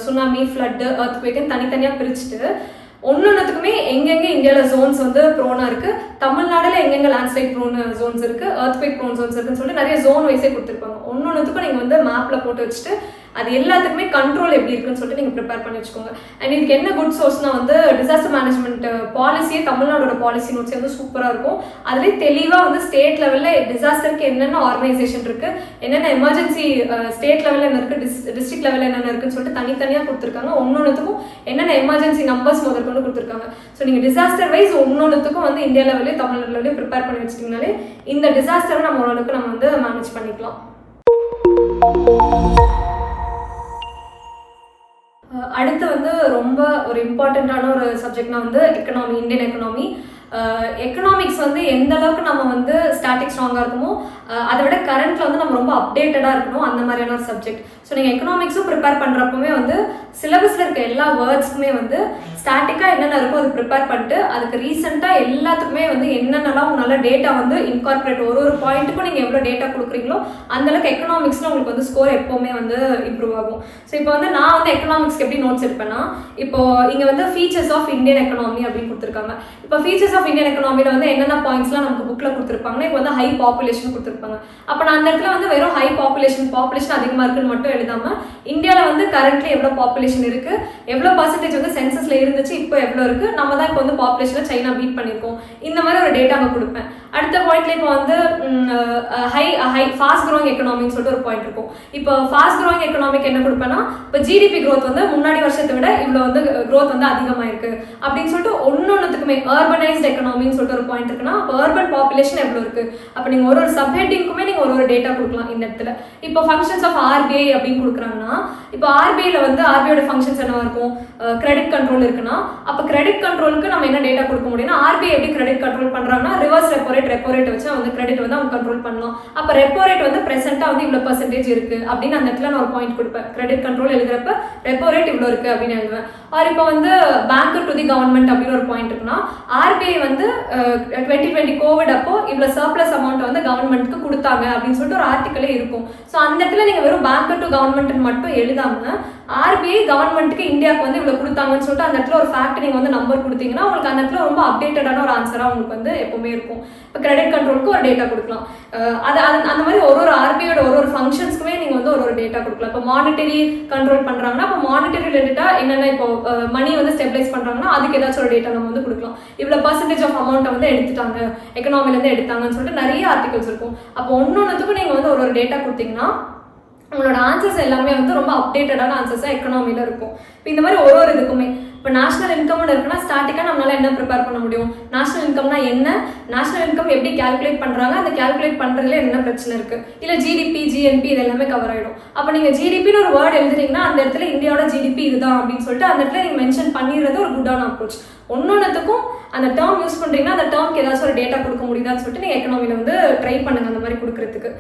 சுனாமி, ஃப்ளட்டு, எர்த்குவேக்னு தனித்தனியாக பிரிச்சுட்டு ஒன்னொன்றுக்குமே எங்கெங்கே இந்தியாவில் ஜோன்ஸ் வந்து ப்ரோனாக இருக்குது, தமிழ்நாடுல எங்கெங்கே லேண்ட்ஸ்லைட் ப்ரோன் ஜோன்ஸ் இருக்குது, எர்த்குவேக் ப்ரோன் ஜோன்ஸ் இருக்குன்னு சொல்லிட்டு நிறைய ஜோன் வைஸே கொடுத்துருப்பாங்க. ஒன்னொன்றுக்கும் நீங்கள் வந்து மேப்பில் போட்டு வச்சுட்டு அது எல்லாத்துக்குமே கண்ட்ரோல் எப்படி இருக்குன்னு சொல்லிட்டு நீங்கள் ப்ரிப்பேர் பண்ணி வச்சுக்கோங்க. அண்ட் இதுக்கு என்ன குட் சோர்ஸ்னால் வந்து டிசாஸ்டர் மேனேஜ்மெண்ட் பாலிசியே தமிழ்நாடோட பாலிசி நோட்ஸே வந்து சூப்பராக இருக்கும். அதுலேயே தெளிவாக வந்து ஸ்டேட் லெவலில் டிசாஸ்டருக்கு என்னென்ன ஆர்கனைசேஷன் இருக்குது, என்னென்ன எமர்ஜென்சி ஸ்டேட் லெவலில் என்ன இருக்குது, டிஸ்ட்ரிக்ட் லெவலில் என்னென்ன இருக்குன்னு சொல்லிட்டு தனித்தனியாக கொடுத்துருக்காங்க. ஒன்னொன்றுக்கும் என்னென்ன எமர்ஜென்சி நம்பர்ஸ் முதற்கொண்டு கொடுத்துருக்காங்க. ஸோ நீங்கள் டிசாஸ்டர் வைஸ் ஒன்னொன்றுக்கும் வந்து இந்தியா லெவலையும் தமிழ்நாடு லெவலையும் ப்ரிப்பேர் பண்ணி வச்சிட்டிங்கனாலே இந்த டிசாஸ்டரை நம்ம ஓரளவுக்கு நம்ம வந்து மேனேஜ் பண்ணிக்கலாம். அடுத்து வந்து ரொம்ப ஒரு இம்பார்ட்டண்ட்டான ஒரு சப்ஜெக்ட்னா வந்து எக்கனாமி, இந்தியன் எக்கனாமி. எக்கனாமிக்ஸ் வந்து எந்த அளவுக்கு நம்ம வந்து ஸ்டாட்டிக் ஸ்ட்ராங்காக இருக்குமோ அதை விட கரண்ட்டில் வந்து நம்ம ரொம்ப அப்டேட்டடாக இருக்கணும், அந்த மாதிரியான ஒரு சப்ஜெக்ட். ஸோ நீங்கள் எக்கனாமிக்ஸும் ப்ரிப்பேர் பண்ணுறப்பவே வந்து சிலபஸில் இருக்க எல்லா வேர்ட்ஸ்க்குமே வந்து ஸ்டாட்டிக்காக என்னென்ன இருக்கோ அது ப்ரிப்பேர் பண்ணிட்டு அதுக்கு ரீசெண்டாக எல்லாத்துக்குமே வந்து என்னென்னலாம் உங்களால் டேட்டா வந்து இன்கார்பரேட் ஒரு பாயிண்ட்டுக்கும் நீங்கள் எவ்வளோ டேட்டா கொடுக்குறீங்களோ அந்தளவுக்கு எக்கனாமிக்ஸில் உங்களுக்கு வந்து ஸ்கோர் எப்போவுமே வந்து இம்ப்ரூவ் ஆகும். ஸோ இப்போ வந்து நான் வந்து எக்கனாமிக்ஸ்க்கு எப்படி நோட்ஸ் எடுப்பேன்னா, இப்போ இங்கே வந்து ஃபீச்சர்ஸ் ஆஃப் இந்தியன் எக்கனாமி அப்படின்னு கொடுத்துருக்காங்க. இப்போ ஃபீச்சர்ஸ் ஆஃப் இந்தியன் எக்கனாமியில் வந்து என்னென்ன பாயிண்ட்ஸ்லாம் நமக்கு புக்கில் கொடுத்துருப்பாங்கன்னா, இப்போ வந்து ஹை பாப்புலேஷன் கொடுத்துருப்பாங்க. அப்போ நான் அந்த இடத்துல வந்து வெறும் ஹை பாப்புலேஷன் அதிகமாக இருக்குன்னு மட்டும் எழுதாமல் இந்தியாவில் வந்து கரண்ட்லி எவ்வளோ பாப்புலேஷன் இருக்குது, எவ்வளோ பர்சன்டேஜ் வந்து சென்சஸில் இருந்துச்சு, இப்போ எவ்வளோ இருக்குது, நம்ம தான் இப்போ வந்து பாப்புலேஷனில் சைனா பீட் பண்ணியிருக்கோம், இந்த மாதிரி ஒரு டேட்டா அங்கே கொடுப்பேன். அடுத்த பாயிண்ட்ல இப்போ வந்து ஃபாஸ்ட் க்ரோயிங் எக்கனாமின்னு சொல்லிட்டு ஒரு பாயிண்ட் இருக்கும். இப்போ ஃபாஸ்ட் க்ரோயிங் எக்கனாமிக் என்ன கொடுப்பேன்னா, இப்போ ஜிடிபி க்ரோத் வந்து முன்னாடி வருஷத்தை விட இவ்வளோ வந்து க்ரோத் வந்து அதிகமாயிருக்கு அப்படின்னு சொல்லிட்டு ஒன்னொன்னுக்குமே அர்பனைஸ்ட் எக்கனாமின்னு சொல்லிட்டு ஒரு பாயிண்ட் இருக்குன்னா, அப்போ அர்பன் பாப்புலேஷன் எவ்வளோ இருக்கு, அப்போ நீங்க ஒரு சப்ஹெட்டிங்குமே நீங்க ஒரு டேட்டா கொடுக்கலாம் இந்த இடத்துல. இப்போ ஃபங்க்ஷன்ஸ் ஆஃப் ஆர்பிஐ அப்படின்னு கொடுக்குறாங்கன்னா, இப்போ ஆர்பிஐல வந்து ஆர்பிஐயோட ஃபங்க்ஷன்ஸ் என்னவா இருக்கும், கிரெடிட் கண்ட்ரோல் இருக்குன்னா, அப்போ கிரெடிட் கண்ட்ரோலுக்கு நம்ம என்ன டேட்டா கொடுக்க முடியும்னா, ஆர்பிஐ எப்படி கிரெடிட் கண்ட்ரோல் பண்றாங்கன்னா ரிவர்ஸ் ரெப்போ ரேட் வச்சு வந்து கிரெடிட் வந்து அவங்க கண்ட்ரோல் பண்ணலாம். அப்போ ரெப்போ ரேட் வந்து பிரசென்ட்டா வந்து இவ்வளோ பர்சன்டேஜ் இருக்கு அப்படின்னு அந்த இடத்துல நான் ஒரு பாயிண்ட் கொடுப்பேன். கிரெடிட் கண்ட்ரோல் எழுதுறப்ப ரெப்போ ரேட் இவ்வளோ இருக்கு அப்படின்னு எழுதுவேன். ஆர் இப்போ வந்து பேங்க் டு தி கவர்மெண்ட் அப்படின்னு ஒரு பாயிண்ட் இருக்குன்னா, ஆர்பிஐ வந்து 2020 கோவிட் அப்போ இவ்வளோ சர்ப்ளஸ் அமௌண்ட் வந்து கவர்மெண்ட்க்கு கொடுத்தாங்க அப்படின்னு சொல்லிட்டு ஒரு ஆர்டிக்கலே இருக்கும். ஸோ அந்த இடத்துல நீங்க வெறும் பேங்க் டு கவர்மெண்ட் மட்டும் எழுதாம ஆர்பிஐ கவர்மெண்ட்டுக்கு இந்தியாவுக்கு வந்து இவ்வளோ கொடுத்தாங்கன்னு சொல்லிட்டு அந்த இடத்துல ஒரு ஃபேக்ட் நீங்க வந்து நம்பர் கொடுத்தீங்கன்னா உங்களுக்கு அந்த இடத்துல ரொம்ப அப்டேட்டடான ஒரு ஆன்சரா உங்களுக்கு வந்து எப்பவுமே இருக்கும். இப்போ கிரெடிட் கண்ட்ரோலுக்கு ஒரு டேட்டா கொடுக்கலாம். அந்த மாதிரி ஒரு ஆர்பிஐயோட ஒரு ஃபங்க்ஷன்ஸ்க்குமே நீங்க வந்து ஒரு டேட்டா கொடுக்கலாம். இப்போ மானிட்டரி கண்ட்ரோல் பண்றாங்கன்னா, இப்போ மானிட்டரி ரிலேட்டடா என்னென்ன இப்போ மணி வந்து ஸ்டெபிலைஸ் பண்றாங்கன்னா அதுக்கு ஏதாச்சும் ஒரு டேட்டா நம்ம வந்து கொடுக்கலாம். இவ்வளோ பர்சன்டேஜ் ஆஃப் அமௌண்ட்டை வந்து எடுத்துட்டாங்க, எக்கனாமில இருந்து எடுத்தாங்கன்னு சொல்லிட்டு நிறைய ஆர்டிகல்ஸ் இருக்கும். அப்போ ஒன்னொன்னுக்கும் நீங்க வந்து ஒரு டேட்டா கொடுத்தீங்கன்னா உங்களோட ஆன்சர்ஸ் எல்லாமே வந்து ரொம்ப அப்டேட்டடான ஆன்சர்ஸாக எக்கனாமியில் இருக்கும். இப்போ இந்த மாதிரி ஒரு இதுக்குமே இப்போ நேஷனல் இன்கம்னு இருக்குன்னா ஸ்டார்டிக்காக நம்மளால என்ன ப்ரிப்பேர் பண்ண முடியும், நேஷனல் இன்கம்னா என்ன, நேஷனல் இன்கம் எப்படி கால்குலேட் பண்ணுறாங்க, அந்த கால்குலேட் பண்ணுறதுல என்ன பிரச்சனை இருக்குது, இல்லை ஜிடிபி ஜிஎன்பி இது எல்லாமே கவர் ஆகிடும். அப்போ நீங்கள் ஜிடிபின்னு ஒரு வேர்டு எழுதுறீங்கன்னா அந்த இடத்துல இந்தியாவோட ஜிடிபி இதுதான் அப்படின்னு சொல்லிட்டு அந்த இடத்துல நீங்கள் மென்ஷன் பண்ணிடுறது ஒரு குட்டான அப்ரோச். ஒன்னொன்னுக்கும் அந்த டேர்ம் யூஸ் பண்ணுறீங்கன்னா அந்த டேர்ம்க்கு ஏதாச்சும் ஒரு டேட்டா கொடுக்க முடியுதான்னு சொல்லிட்டு நீங்கள் எக்கனாமியில் வந்து ட்ரை பண்ணுங்க அந்த மாதிரி கொடுக்கறதுக்கு.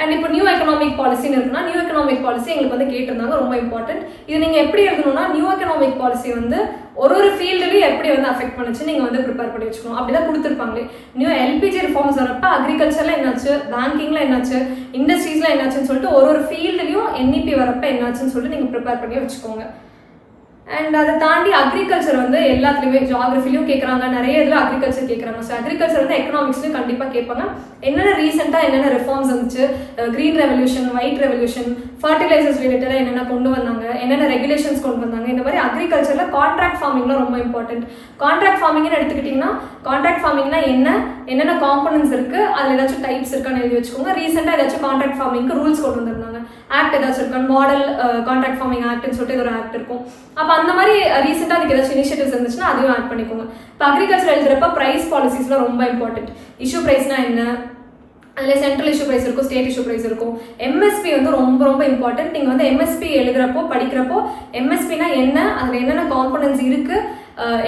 அண்ட் இப்போ நியூ எக்கனாமிக் பாலிசின்னு இருக்குன்னா, நியூ எக்கனாமிக் பாலிசி எங்களுக்கு வந்து கேட்டிருந்தாங்க, ரொம்ப இம்பார்ட்டன்ட். இது நீங்கள் எப்படி எழுதணும்னா, நியூ எக்கனாமிக் பாலிசி வந்து ஒரு ஃபீல்டுலையும் எப்படி வந்து அஃபெக்ட் பண்ணுச்சு நீங்கள் வந்து ப்ரிப்பேர் பண்ணி வச்சுக்கணும். அப்படிதான் கொடுத்துருப்பாங்களே. நியூ எல்பிஜி ரிஃபார்ம்ஸ் வரப்ப அக்ரிகல்ச்சரில் என்னாச்சு, பேங்கிங்கில் என்னாச்சு, இண்டஸ்ட்ரீஸில் என்னாச்சுன்னு சொல்லிட்டு ஒரு ஃபீல்டுலையும் என்இபி வரப்ப என்னாச்சுன்னு சொல்லிட்டு நீங்கள் ப்ரிப்பேர் பண்ணி வச்சுக்கோங்க. அண்ட் அதை தாண்டி அக்ரிகல்ச்சர் வந்து எல்லாத்துலேயுமே ஜியாகிரஃபிலையும் கேட்குறாங்க, நிறைய இதில் அக்ரிகல்ச்சர் கேட்குறாங்க. ஸோ அக்ரிகல்ச்சர் வந்து எக்கனாமிக்ஸ்லையும் கண்டிப்பாக கேட்பாங்க. என்னென்ன ரீசெண்டாக என்னென்ன ரிஃபார்ம்ஸ் வந்துச்சு, green revolution, white revolution, fertilisers ரிலேட்டடாக என்னென்ன கொண்டு வந்தாங்க, என்னென்ன ரெகுலேஷன்ஸ் கொண்டு வந்தாங்க, இந்த மாதிரி அக்ரிகல்ச்சரில் கான்ட்ராக்ட் ஃபார்மிங்லாம் ரொம்ப இம்பார்ட்டன்ட். கான்ட்ராக்ட் ஃபார்மிங்னு எடுத்துக்கிட்டிங்கன்னா, கான்ட்ராக்ட் ஃபார்மிங்னா என்னென்ன காம்பனன்ட்ஸ் இருக்குது, அதில் ஏதாச்சும் டைப்ஸ் இருக்கான்னு எழுதி வச்சுக்கோங்க. ரீசெண்டாக ஏதாச்சும் கான்ட்ராக்ட் ஃபார்மிங்க்கு ரூல்ஸ் கொண்டு வந்திருந்தாங்க, ஆக்ட் ஏதாச்சும் இருக்கான்னு, மாடல் கான்ட்ராக்ட் ஃபார்மிங் ஆக்ட்னு சொல்லிட்டு ஒரு ஆக்ட் இருக்கும். அப்போ அந்த மாதிரி ரீசெண்டாக அதுக்கு ஏதாச்சும் இனிஷியேட்டிவ்ஸ் இருந்துச்சுன்னா அதையும் ஆட் பண்ணிக்கோங்க. இப்போ அக்ரிகல்ச்சர் எழுதுறப்ப ப்ரைஸ் பாலிசிஸ்லாம் ரொம்ப இம்பார்ட்டன்ட். இஷ்யூ ப்ரைஸ்னா என்ன, அதில் சென்ட்ரல் இஷ்யூ ப்ரைஸ் இருக்கும், ஸ்டேட் இஷ்யூ ப்ரைஸ் இருக்கும். எம்எஸ்பி வந்து ரொம்ப ரொம்ப இம்பார்ட்டன்ட். நீங்கள் வந்து எம்எஸ்பி எழுதுறப்போ படிக்கிறப்போ எம்எஸ்பினா என்ன, அதில் என்னென்ன காம்பனன்ட்ஸ் இருக்குது,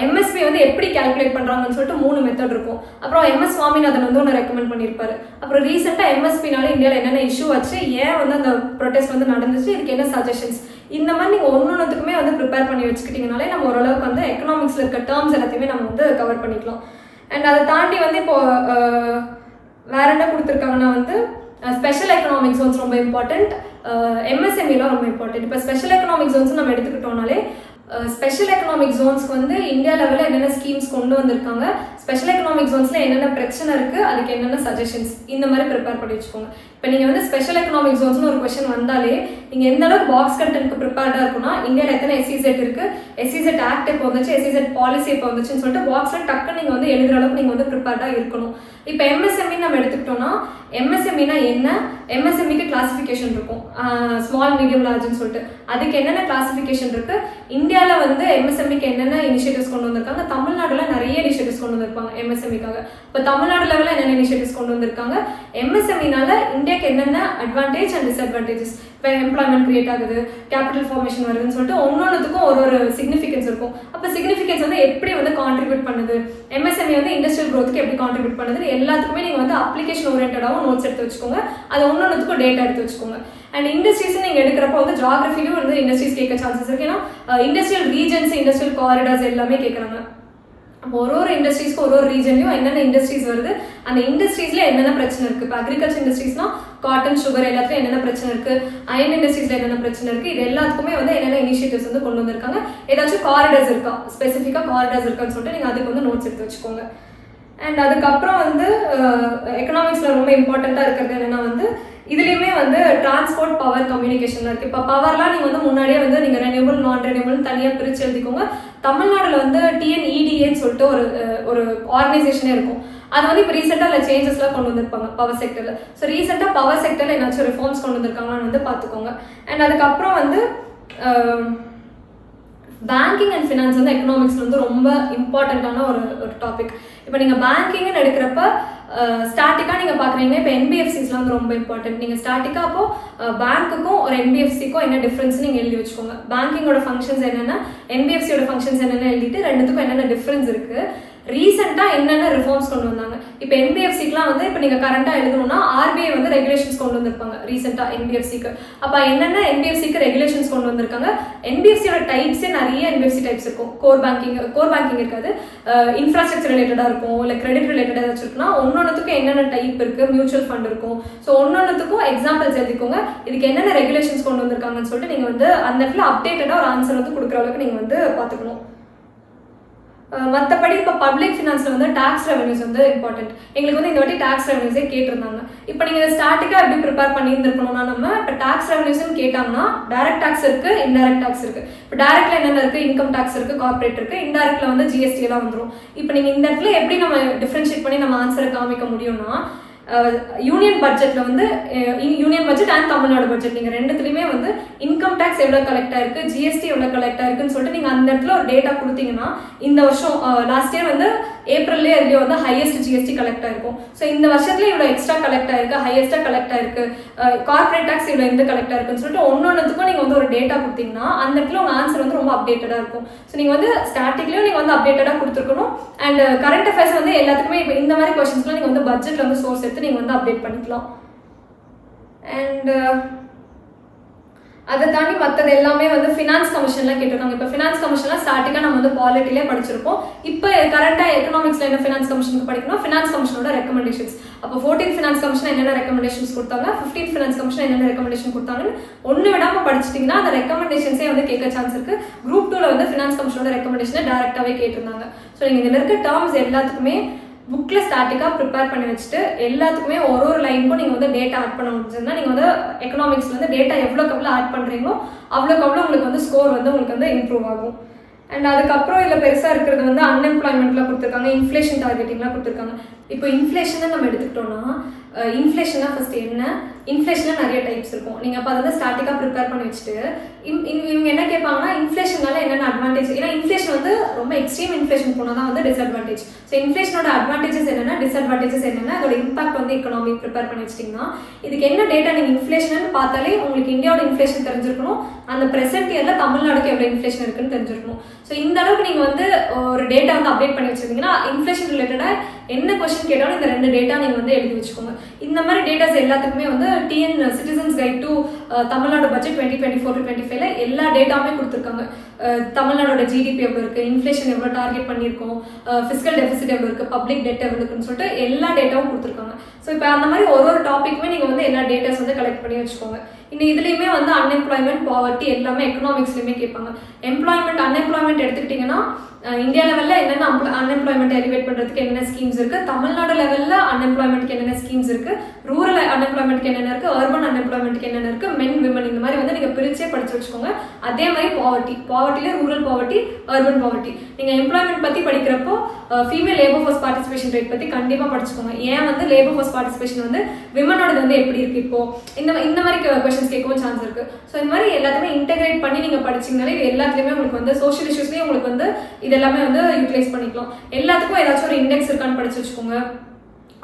எம்எஸ்பி வந்து எப்படி கால்குலேட் பண்ணுறாங்கன்னு சொல்லிட்டு 3 மெத்தட் இருக்கும். அப்புறம் எம்எஸ் சுவாமிநாதன் வந்து ஒன்று ரெக்கமெண்ட் பண்ணியிருப்பாரு. அப்புறம் ரீசெண்டாக எம்எஸ்பினால இந்தியாவில் என்னென்ன இஷ்யூ வச்சு, ஏன் வந்து அந்த ப்ரொடெஸ்ட் வந்து நடந்துச்சு, இதுக்கு என்ன சஜஷன்ஸ், இந்த மாதிரி நீங்கள் ஒன்னொன்றுக்குமே வந்து ப்ரிப்பேர் பண்ணி வச்சுக்கிட்டிங்கனாலே நம்ம ஓரளவுக்கு வந்து எக்கனாமிக்ஸில் இருக்க டேர்ம்ஸ் எல்லாத்தையுமே நம்ம வந்து கவர் பண்ணிக்கலாம். அண்ட் அதை தாண்டி வந்து இப்போ வேற என்ன கொடுத்துருக்காங்கன்னா வந்து ஸ்பெஷல் எக்கனாமிக் ஜோன்ஸ் ரொம்ப இம்பார்ட்டன்ட், எம்எஸ்எம்இலாம் ரொம்ப இம்பார்ட்டன்ட். இப்போ ஸ்பெஷல் எக்கனாமிக் ஜோன்ஸ் நம்ம எடுத்துக்கிட்டோம்னாலே ஸ்பெஷல் எக்கனாமிக் ஜோன்ஸ்க்கு வந்து இந்தியா லெவலில் என்னென்ன ஸ்கீம்ஸ் கொண்டு வந்திருக்காங்க, ஸ்பெஷல் எக்கனாமிக் ஜோன்ஸில் என்னென்ன பிரச்சனை இருக்குது, அதுக்கு என்னென்ன சஜஷன்ஸ், இந்த மாதிரி ப்ரிப்பேர் பண்ணி வச்சுக்கோங்க. இப்போ நீங்கள் வந்து ஸ்பெஷல் எக்கனாமிக் ஜோன்ஸ்னு ஒரு கொஸ்டின் வந்தாலே நீங்கள் எந்த அளவுக்கு பாக்ஸ் கண்டென்ட்க்கு ப்ரிப்பேர்டாக இருக்குன்னா, இந்தியாவில் எத்தனை எஸ்இசெட் இருக்குது, எஸ்இசெட் ஆக்ட் இப்போ வந்துச்சு, எஸ்இசெட் பாலிசி இப்போ வந்துச்சுன்னு சொல்லிட்டு பாக்ஸில் டக்குன்னு நீங்கள் வந்து எழுதுற அளவுக்கு நீங்கள் வந்து ப்ரிப்பேர்டாக இருக்கணும். இப்போ எம்எஸ்எம்இ நம்ம எடுத்துக்கிட்டோம்னா, எம்எஸ்எம்இனா என்ன, எம்எஸ்எம்இக்கு கிளாசிஃபிகேஷன் இருக்கும், ஸ்மால் மீடியம் லார்ஜ்னு சொல்லிட்டு. அதுக்கு என்னென்ன கிளாசிஃபிகேஷன் இருக்குது, இந்தியாவில் வந்து எம்எஸ்எம்இக்கு என்னென்ன இனிஷியேட்டிவ்ஸ் கொண்டு வந்திருக்காங்க, தமிழ்நாடுல நிறைய இனிஷியேட்டிவ்ஸ் கொண்டு வந்திருப்பாங்க எம்எஸ்எம்இக்காக. இப்போ தமிழ்நாடு லெவலில் என்னென்ன இனிஷியேட்டிவ்ஸ் கொண்டு வந்திருக்காங்க, எம்எஸ்எம்இனால இந்தியாவுக்கு என்னென்ன அட்வான்டேஜ் அண்ட் டிஸ்அட்வான்டேஜஸ், இப்போ எம்ப்ளாய்மெண்ட் கிரியேட் ஆகுது, கேபிட்டல் ஃபார்மேஷன் வருதுன்னு சொல்லிட்டு ஒன்னொன்றுக்கும் ஒரு சிக்னிஃபிகன்ஸ் இருக்கும். அப்போ சிக்னிஃபிகன்ஸ் வந்து எப்படி வந்து கான்ட்ரிபியூட் பண்ணுது, எம்எஸ்எம்இ வந்து இண்டஸ்ட்ரியல் க்ரோத்துக்கு எப்படி கான்ட்ரிபியூட் பண்ணுது, எல்லாத்துக்குமே நீங்கள் வந்து அப்ளிகேஷன் ஓரியன்டாகவும் நோட்ஸ் எடுத்து வச்சுக்கோங்க. அது ஒன்னொன்றுக்கும் டேட்டா எடுத்து வச்சுக்கோங்க. அண்ட் இண்டஸ்ட்ரீஸ் நீங்கள் எடுக்கிறப்போ வந்து ஜியாகிரஃபிலும் வந்து இண்டஸ்ட்ரீஸ் கேட்க சான்சஸ் இருக்கு. ஏன்னா இண்டஸ்ட்ரியல் ரீஜன்ஸ், இண்டஸ்ட்ரியல் காரிடார்ஸ் எல்லாமே கேட்குறாங்க. அப்போ ஒரு இண்டஸ்ட்ரீஸ்க்கு ஒரு ரீஜன்லையும் என்னென்ன இண்டஸ்ட்ரீஸ் வருது, அந்த இண்டஸ்ட்ரீஸ்ல என்னென்ன பிரச்சனை இருக்கு. இப்போ அக்ரிகல்ச்சர் இண்டஸ்ட்ரீஸ்னா காட்டன், சுகர் எல்லாத்துலையும் என்னென்ன பிரச்சனை இருக்கு, அயன் இண்டஸ்ட்ரீஸ்ல என்னென்ன பிரச்சனை இருக்கு, இது எல்லாத்துக்குமே வந்து என்னென்ன இனிஷியேட்டிவ்ஸ் வந்து கொண்டு வந்திருக்காங்க, ஏதாச்சும் காரிடார்ஸ் இருக்கா, ஸ்பெசிஃபிக்காக காரிடார்ஸ் இருக்கான்னு சொல்லிட்டு நீங்கள் அதுக்கு வந்து நோட்ஸ் எடுத்து வச்சுக்கோங்க. அண்ட் அதுக்கப்புறம் வந்து எக்கனாமிக்ஸில் ரொம்ப இம்பார்ட்டண்ட்டாக இருக்கிறது என்னென்னா வந்து இதுலேயுமே வந்து டிரான்ஸ்போர்ட், பவர், கம்யூனிகேஷன் இருக்குது. இப்போ பவர்லாம் நீங்கள் வந்து முன்னாடியே வந்து நீங்கள் ரெனியூபிள், நான் ரெனியூபிள்னு தனியாக பிரித்து எழுதிக்கோங்க. தமிழ்நாடுல வந்து டிஎன்இடிஏன்னு சொல்லிட்டு ஒரு ஆர்கனைசேஷனே இருக்கும். அது வந்து இப்போ ரீசெண்டாக அதில் சேஞ்சஸ்லாம் கொண்டு வந்திருப்பாங்க பவர் செக்டரில். ஸோ ரீசெண்டாக பவர் செக்டரில் ஏதாச்சும் ரிஃபார்ம்ஸ் கொண்டு வந்திருக்காங்கன்னு வந்து பார்த்துக்கோங்க. அண்ட் அதுக்கப்புறம் வந்து பேங்கிங் அண்ட் ஃபினான்ஸ் வந்து எக்கனாமிக்ஸில் வந்து ரொம்ப இம்பார்ட்டண்ட்டான ஒரு டாபிக். இப்போ நீங்கள் பேங்கிங்னு எடுக்கிறப்ப ஸ்டாட்டிக்காக நீங்கள் பார்க்குறீங்கன்னா இப்போ என்பிஎஃப்சிஸ்லாம் வந்து ரொம்ப இம்பார்ட்டன்ட். நீங்கள் ஸ்டாட்டிக்காக அப்போது பேங்க்குக்கும் ஒரு என்பிஎஃப்சிக்கும் என்ன டிஃப்ரென்ஸ் நீங்கள் எழுதி வச்சுக்கோங்க. பேங்கிங்கோட ஃபங்க்ஷன்ஸ் என்னென்ன, என்பிஎஃப்சியோட ஃபங்க்ஷன்ஸ் என்னென்ன எழுதிட்டு ரெண்டுத்துக்கும் என்னென்ன டிஃப்ரென்ஸ் இருக்குது, ரீசெண்டாக என்னென்ன ரிஃபார்ம்ஸ் கொண்டு வந்தாங்க. இப்போ என்பிஎஃப்சிக்குலாம் வந்து இப்போ நீங்கள் கரண்டாக எழுதணும்னா ஆர்பிஐ வந்து ரெகுலேஷன்ஸ் கொண்டு வந்திருப்பாங்க ரீசெண்டாக என்பிஎஃப்சிக்கு. அப்போ என்னென்ன என்பிஎஃப்சிக்கு ரெகுலேஷன்ஸ் கொண்டு வந்திருக்காங்க. என்பிஎஃப்சியோட டைப்ஸே நிறைய என்பிஎஃப்சி டைப்ஸ் இருக்கும். கோர் பேங்கிங் இருக்காது, இன்ஃப்ராஸ்ட்ரக்சர் ரிலேட்டடாக இருக்கும், இல்லை கிரெடிட் ரிலேட்டடாக ஏதாச்சும் இருக்குன்னா ஒன்னொன்றுத்துக்கும் என்னென்ன டைப் இருக்குது, மியூச்சுவல் ஃபண்ட் இருக்கும். ஸோ ஒன்னொன்றுத்துக்கும் எக்ஸாம்பிள்ஸ் எழுதிக்கோங்க, இதுக்கு என்னென்ன ரெகுலேஷன்ஸ் கொண்டு வந்திருக்காங்கன்னு சொல்லிட்டு நீங்கள் வந்து அந்த இடத்துல அப்டேட்டடாக ஒரு ஆன்சர் வந்து கொடுக்குற அளவுக்கு நீங்கள் வந்து பார்த்துக்கணும். மற்றபடி இப்போ பப்ளிக் ஃபினான்ஸில் வந்து டேக்ஸ் ரெவன்யூஸ் வந்து இம்பார்ட்டன்ட். எங்களுக்கு வந்து இந்த வாட்டி டேக்ஸ் ரெவன்யூஸே கேட்டிருந்தாங்க. இப்போ நீங்கள் ஸ்டார்டிக்காக எப்படி ப்ரிப்பேர் பண்ணியிருந்துருக்கணும்னா, நம்ம இப்போ டேக்ஸ் ரெவன்யூஸ்னு கேட்டாங்கன்னா டைரக்ட் டேக்ஸ் இருக்குது, இன்டைரக்ட் டேக்ஸ் இருக்குது. இப்போ டைரக்ட்ல என்னென்ன இருக்குது, இன்கம் டேக்ஸ் இருக்குது, கார்பரேட் இருக்குது. இன்டைரக்ட்ல வந்து ஜிஎஸ்டி எல்லாம் வந்துடும். இப்போ நீங்கள் இந்த இடத்துல எப்படி நம்ம டிஃப்ரென்ஷியேட் பண்ணி நம்ம ஆன்சரை காமிக்க முடியும்னா, யூனியன் பட்ஜெட்ல வந்து union budget and Tamil Nadu budget நீங்கள் ரெண்டுத்துலையுமே வந்து இன்கம் டேக்ஸ் எவ்வளோ கலெக்ட் ஆயிருக்கு, ஜிஎஸ்டி எவ்வளோ கலெக்ட் ஆயிருக்குன்னு சொல்லிட்டு நீங்கள் அந்த இடத்துல ஒரு டேட்டா கொடுத்தீங்கன்னா, இந்த வருஷம் லாஸ்ட் இயர் வந்து ஏப்ரல்லே அதுலேயே வந்து ஹையஸ்ட் ஜிஎஸ்டி கலெக்ட் ஆயிருக்கும். ஸோ இந்த வருஷத்துல இவ்வளோ எக்ஸ்ட்ரா கலெக்ட் ஆயிருக்கு, ஹையஸ்ட்டாக கலெக்ட் ஆயிருக்கு, கார்பரேட் டேக்ஸ் இவ்வளோ எந்த கலெக்ட் ஆயிருக்குன்னு சொல்லிட்டு ஒன்னொன்றுத்துக்கும் நீங்கள் வந்து ஒரு டேட்டா கொடுத்தீங்கன்னா அந்த இடத்துல உங்கள் ஆன்சர் வந்து ரொம்ப அப்டேட்டடாக இருக்கும். ஸோ நீங்கள் வந்து ஸ்டார்டிங்லேயும் நீங்கள் வந்து அப்டேட்டடாக கொடுத்துருக்கணும். அண்ட் கரண்ட் அஃபேர்ஸ் வந்து எல்லாத்துக்குமே இப்போ இந்த மாதிரி கொஸ்டின்ஸ்லாம் நீங்கள் வந்து பட்ஜெட்டில் வந்து சோர்ஸ் எடுத்து நீங்கள் வந்து அப்டேட் பண்ணிக்கலாம். அண்ட் அதை தாண்டி மற்றது எல்லாமே வந்து ஃபினான்ஸ் கமிஷன்லாம் கேட்டிருக்காங்க. இப்போ ஃபினான்ஸ் கமிஷன்லாம் ஸ்டார்டிங்காக நம்ம வந்து பாலிட்டிலே படிச்சிருப்போம். இப்போ கரண்டாக எக்கனாமிக்ஸில் என்ன ஃபினான்ஸ் கமிஷனுக்கு படிக்கணும், ஃபினான்ஸ் கமிஷனோட ரெக்கமெண்டேஷன்ஸ். அப்போ 14th ஃபினான்ஸ் கமிஷன் என்னென்ன ரெக்கமெண்டேஷன்ஸ் கொடுத்தாங்க, 15th ஃபினான்ஸ் கமிஷன் என்னென்ன ரெக்கமெண்டேஷன் கொடுத்தாங்கன்னு ஒன்று விடாமல் படிச்சிட்டிங்கன்னா அந்த ரெக்கமெண்டேஷன்ஸே வந்து கேட்க சான்ஸ் இருக்குது. குரூப் 2ல வந்து ஃபினான்ஸ் கமிஷனோட ரெக்கமெண்டேஷனை டேரெக்டாகவே கேட்டிருந்தாங்க. ஸோ நீங்கள் இதில் இருக்க டேர்ம்ஸ் எல்லாத்துக்குமே புக்கில் ஸ்டாட்டிக்காக ப்ரிப்பேர் பண்ணி வச்சுட்டு எல்லாத்துக்குமே ஒரு லைனுக்கும் நீங்கள் வந்து டேட்டா ஆட் பண்ண முடிஞ்சதுன்னா நீங்கள் வந்து எக்கனாமிக்ஸில் வந்து டேட்டா எவ்வளோக்கு எவ்வளோ ஆட் பண்ணுறீங்களோ அவ்வளோக்கு அவ்வளோ உங்களுக்கு வந்து ஸ்கோர் வந்து உங்களுக்கு வந்து இம்ப்ரூவ் ஆகும். அண்ட் அதுக்கப்புறம் இதில் பெருசாக இருக்கிறது வந்து அன்எம்ப்ளாய்மெண்ட்லாம் கொடுத்துருக்காங்க, இன்ஃப்ளேஷன் டார்கெட்டிங்லாம் கொடுத்துருக்காங்க. இப்போ இன்ஃப்ளேஷனை நம்ம எடுத்துக்கிட்டோம்னா, இன்ஃப்ளேஷனா ஃபர்ஸ்ட் என்ன, இன்ஃப்ளேஷனில் நிறைய டைப்ஸ் இருக்கும். நீங்கள் அப்போ அதை வந்து ஸ்டார்டிங்காக ப்ரிப்பேர் பண்ணி வச்சுட்டு இவங்க என்ன கேட்பாங்கன்னா, இன்ஃப்ளேஷனால என்னென்ன அட்வான்டேஜ். ஏன்னா இன்ஃப்ளேஷன் வந்து ரொம்ப எக்ஸ்ட்ரீம் இன்ஃப்ளேஷன் போனால் தான் வந்து டிஸ்அட்வான்டேஜ். ஸோ இன்ஃப்ளேஷனோட அட்வான்டேஜஸ் என்னென்ன, டிஸ்அட்வான்டேஜஸ் என்னென்ன, அதோட இம்பாக்ட் வந்து எக்கனாமி ப்ரிப்பேர் பண்ணி வச்சிட்டிங்கன்னா இதுக்கு என்ன டேட்டா நீங்கள் இன்ஃப்ளேஷன் பார்த்தாலே உங்களுக்கு இந்தியாவோட இன்ஃப்ளேஷன் தெரிஞ்சிருக்கணும், அந்த ப்ரெசென்ட் இயரில் தமிழ்நாடுக்கு எவ்வளோ இன்ஃப்ளேஷன் இருக்குன்னு தெரிஞ்சிருக்கணும். ஸோ இந்த அளவுக்கு நீங்கள் வந்து ஒரு டேட்டா வந்து அப்டேட் பண்ணி வச்சிருந்தீங்கன்னா இன்ஃப்ளேஷன் ரிலேட்டடாக என்ன கொஸ்டின் கேட்டாலும் இந்த 2 டேட்டா நீங்கள் வந்து எழுதி வச்சுக்கோங்க. இந்த மாதிரி டேட்டாஸ் எல்லாத்துக்குமே வந்து TN citizens guide to Tamil Nadu budget 2024-25 எல்லா டேட்டாவுமே கொடுத்துருக்காங்க. தமிழ்நாடோட ஜிடிபி எவ்வளோ இருக்குது, இன்ஃப்ளேஷன் எவ்வளோ டார்கெட் பண்ணியிருக்கோம், ஃபிஸ்கல் டெபிசிட் எவ்வளோ இருக்குது, பப்ளிக் டெட் எவ்வளோ இருக்குன்னு சொல்லிட்டு எல்லா டேட்டாவும் கொடுத்துருக்காங்க. ஸோ இப்போ அந்த மாதிரி ஒரு டாப்பிக்குமே நீங்கள் வந்து எல்லா டேட்டாஸ் வந்து கலெக்ட் பண்ணி வச்சுக்கோங்க. இன்னும் இதுலேயுமே வந்து அன்எம்ப்ளாய்மெண்ட், பாவர்ட்டி எல்லாமே எக்கனாமிக்ஸ்லையுமே கேட்பாங்க. எம்ப்ளாய்மெண்ட் அன்எம்ப்ளாய்மெண்ட் எடுத்துக்கிட்டிங்கன்னா இந்தியா லெவலில் என்னென்ன அன்எம்ப்ளாய்மெண்ட் எலிவேட் பண்ணுறதுக்கு என்னென்ன ஸ்கீம்ஸ் இருக்குது, தமிழ்நாடு லெவலில் அன்எம்ப்ளாய்மெண்ட்க்கு என்னென்ன ஸ்கீம்ஸ் இருக்குது, ரூரல் அன்எம்ப்ளாய்மெண்ட்க்கு என்னென்ன இருக்குது, அர்பன் அன்எம்ப்ளாய்மெண்ட்க்கு என்னென்ன இருக்குது, மென் விமன் இந்த மாதிரி வந்து நீங்கள் பிரிச்சே படித்து வச்சுக்கோங்க. அதே மாதிரி பாவர்ட்டியில் ரூரல் பாவர்ட்டி, அர்பன் பாவர்ட்டி. நீங்கள் எம்ப்ளாய்மெண்ட் பற்றி படிக்கிறப்போ female labour force participation rate பற்றி கண்டிப்பாக படிச்சுக்கோங்க. ஏன் வந்து லேபர் ஃபோர்ஸ் பார்ட்டிசிபேஷன் வந்து விமனோட வந்து எப்படி இருக்குது, இப்போது இந்த மாதிரி கொஸ்டின்ஸ் கேட்கவும் சான்ஸ் இருக்குது. ஸோ இந்த மாதிரி எல்லாத்தையுமே இன்டெகிரேட் பண்ணி நீங்கள் படிச்சிங்கனாலே இது எல்லாத்துலேயுமே உங்களுக்கு வந்து சோஷியல் இஷ்யூஸ்லேயே உங்களுக்கு வந்து இதெல்லாமே வந்து யூட்டிலைஸ் பண்ணிக்கலாம். எல்லாத்துக்கும் ஏதாச்சும் ஒரு இண்டெக்ஸ் இருக்கான்னு படிச்சு வச்சுக்கோங்க.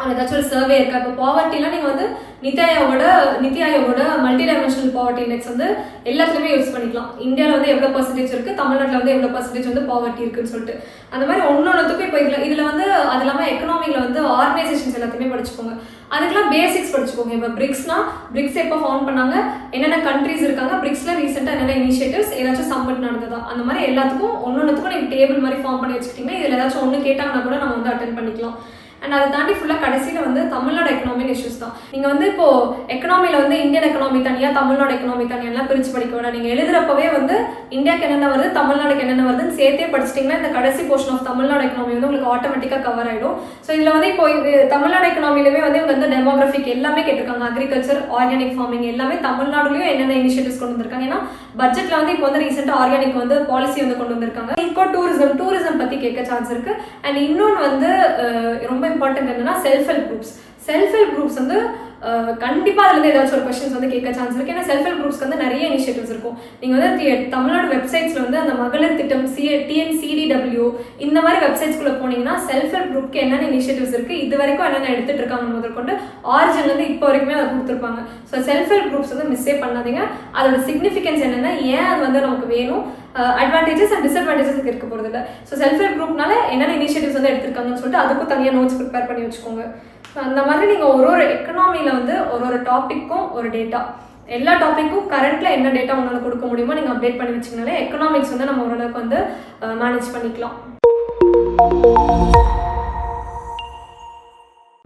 அது ஏதாச்சும் ஒரு சர்வே இருக்கா. இப்போ பாவர்ட்டிலாம் நீங்கள் வந்து நித்தி ஆயோகோட மல்டி டைமென்ஷனல் பாவர்ட்டி இண்டெக்ஸ் வந்து எல்லாத்துலேயுமே யூஸ் பண்ணிக்கலாம். இந்தியாவில் வந்து எவ்வளோ பர்சன்டேஜ் இருக்குது, தமிழ்நாட்டில் வந்து எவ்வளோ பர்சன்டேஜ் வந்து பாவர்ட்டி இருக்குன்னு சொல்லிட்டு அந்த மாதிரி ஒன்னொன்றுத்துக்கும் இப்போ இதில் வந்து அது இல்லாமல் எக்கனாமியில் வந்து ஆர்கனைசேஷன்ஸ் எல்லாத்தையுமே படிச்சுக்கோங்க. அதுக்கெல்லாம் பேசிக்ஸ் படிச்சுக்கோங்க. இப்போ பிரிக்ஸ் எப்போ ஃபவுண்ட் பண்ணாங்க, என்னென்ன கண்ட்ரீஸ் இருக்காங்க, பிரிக்ஸில் ரீசெண்டாக என்னென்ன இனிஷியேட்டிவ்ஸ், ஏதாச்சும் சம்மிட் நடந்ததா, அந்த மாதிரி எல்லாத்துக்கும் ஒன்னொன்றுத்துக்கும் நீங்கள் டேபிள் மாதிரி ஃபார்ம் பண்ணி வச்சுக்கிட்டிங்கன்னா இதில் ஏதாச்சும் ஒன்று கேட்டாங்கன்னா கூட நம்ம வந்து அட்டென்ட் பண்ணிக்கலாம். அண்ட் அதை தாண்டி ஃபுல்லாக கடைசியில் வந்து தமிழ்நாடு எக்கனாமிக் இஷ்யூஸ் தான். நீங்கள் வந்து இப்போது எக்கனாமியில் வந்து இந்தியன் எக்கனாமி தனியாக, தமிழ்நாடு எக்கனாமி தனியாலாம் பிரித்து படிக்க வேண்டாம். நீங்கள் எழுதுறப்பவே வந்து இந்தியாவுக்கு என்னென்ன வருது, தமிழ்நாடுக்கு என்னென்ன வருதுன்னு சேர்த்தே படிச்சிட்டிங்கன்னா இந்த கடைசி போர்ஷன் ஆஃப் தமிழ்நாடு எக்கனாமி வந்து உங்களுக்கு ஆட்டோமேட்டிக்காக கவர் ஆகிடும். ஸோ இதில் வந்து இப்போ தமிழ்நாடு எக்கனாமிலுமே வந்து இவங்க வந்து டெமோகிராஃபிக் எல்லாமே கேட்டிருக்காங்க, அக்ரிகல்ச்சர், ஆர்கானிக் ஃபார்மிங் எல்லாமே தமிழ்நாடுலையும் என்னென்ன இனிஷியேட்டிவ்ஸ் கொண்டு வந்திருக்காங்க. ஏன்னா பட்ஜெட்டில் வந்து இப்போ வந்து ரீசெண்டாக ஆர்கானிக் வந்து பாலிசி வந்து கொண்டு வந்திருக்காங்க. இப்போ டூரிசம் பற்றி கேட்க சான்ஸ் இருக்குது. அண்ட் இன்னொன்று வந்து ரொம்ப இம்பார்ட்டன்ட் என்னன்னா செல்ஃப் ஹெல்ப் குரூப்ஸ் வந்து கண்டிப்பாக அதுலேருந்து ஏதாச்சும் ஒரு கொஸ்டின்ஸ் வந்து கேட்க சான்ஸ் இருக்குது. ஏன்னா செல்ஃப் ஹெல்ப் குரூப்ஸ்க்கு வந்து நிறைய இனிஷியேட்டிவ்ஸ் இருக்கும். நீங்கள் வந்து தமிழ்நாடு வெப்சைட்ஸில் வந்து அந்த மகளிர் திட்டம் TNCDW இந்த மாதிரி வெப்சைட்ஸ்குள்ளே போனீங்கன்னா செல்ஃப் ஹெல்ப் குரூப்க்கு என்னென்ன இனிஷியேட்டிவ்ஸ் இருக்குது, இது வரைக்கும் என்னென்ன எடுத்துகிட்டு இருக்காங்க முதற்கொண்டு ஆரிஜின்லேருந்து இப்போ வரைக்குமே அதை கொடுத்துருப்பாங்க. ஸோ செல்ஃப் ஹெல்ப் குரூப்ஸ் வந்து மிஸ்ஸே பண்ணாதீங்க. அதோட சிக்னிஃபிகன்ஸ் என்னென்னா, ஏன் அது வந்து நமக்கு வேணும், அட்வான்டேஜஸ் அண்ட் டிஸ்அட்வான்டேஜஸ் இருக்க போகிறது இல்லை. ஸோ செல்ஃப் ஹெல்ப் குரூப்னால என்னென்ன இனிஷியேட்டிவ்ஸ் வந்து எடுத்திருக்காங்கன்னு சொல்லிட்டு அதுக்கும் தனியாக நோட்ஸ் ப்ரிப்பேர் பண்ணி வச்சுக்கோங்க. அந்த மாதிரி நீங்கள் ஒரு எக்கனாமியில் வந்து ஒரு டாப்பிக்கும் ஒரு டேட்டா, எல்லா டாப்பிக்கும் கரண்ட்டில் என்ன டேட்டா உங்களால் கொடுக்க முடியுமோ நீங்கள் அப்டேட் பண்ணி வச்சிங்கனாலே எக்கனாமிக்ஸ் வந்து நம்ம ஓரளவுக்கு வந்து மேனேஜ் பண்ணிக்கலாம்.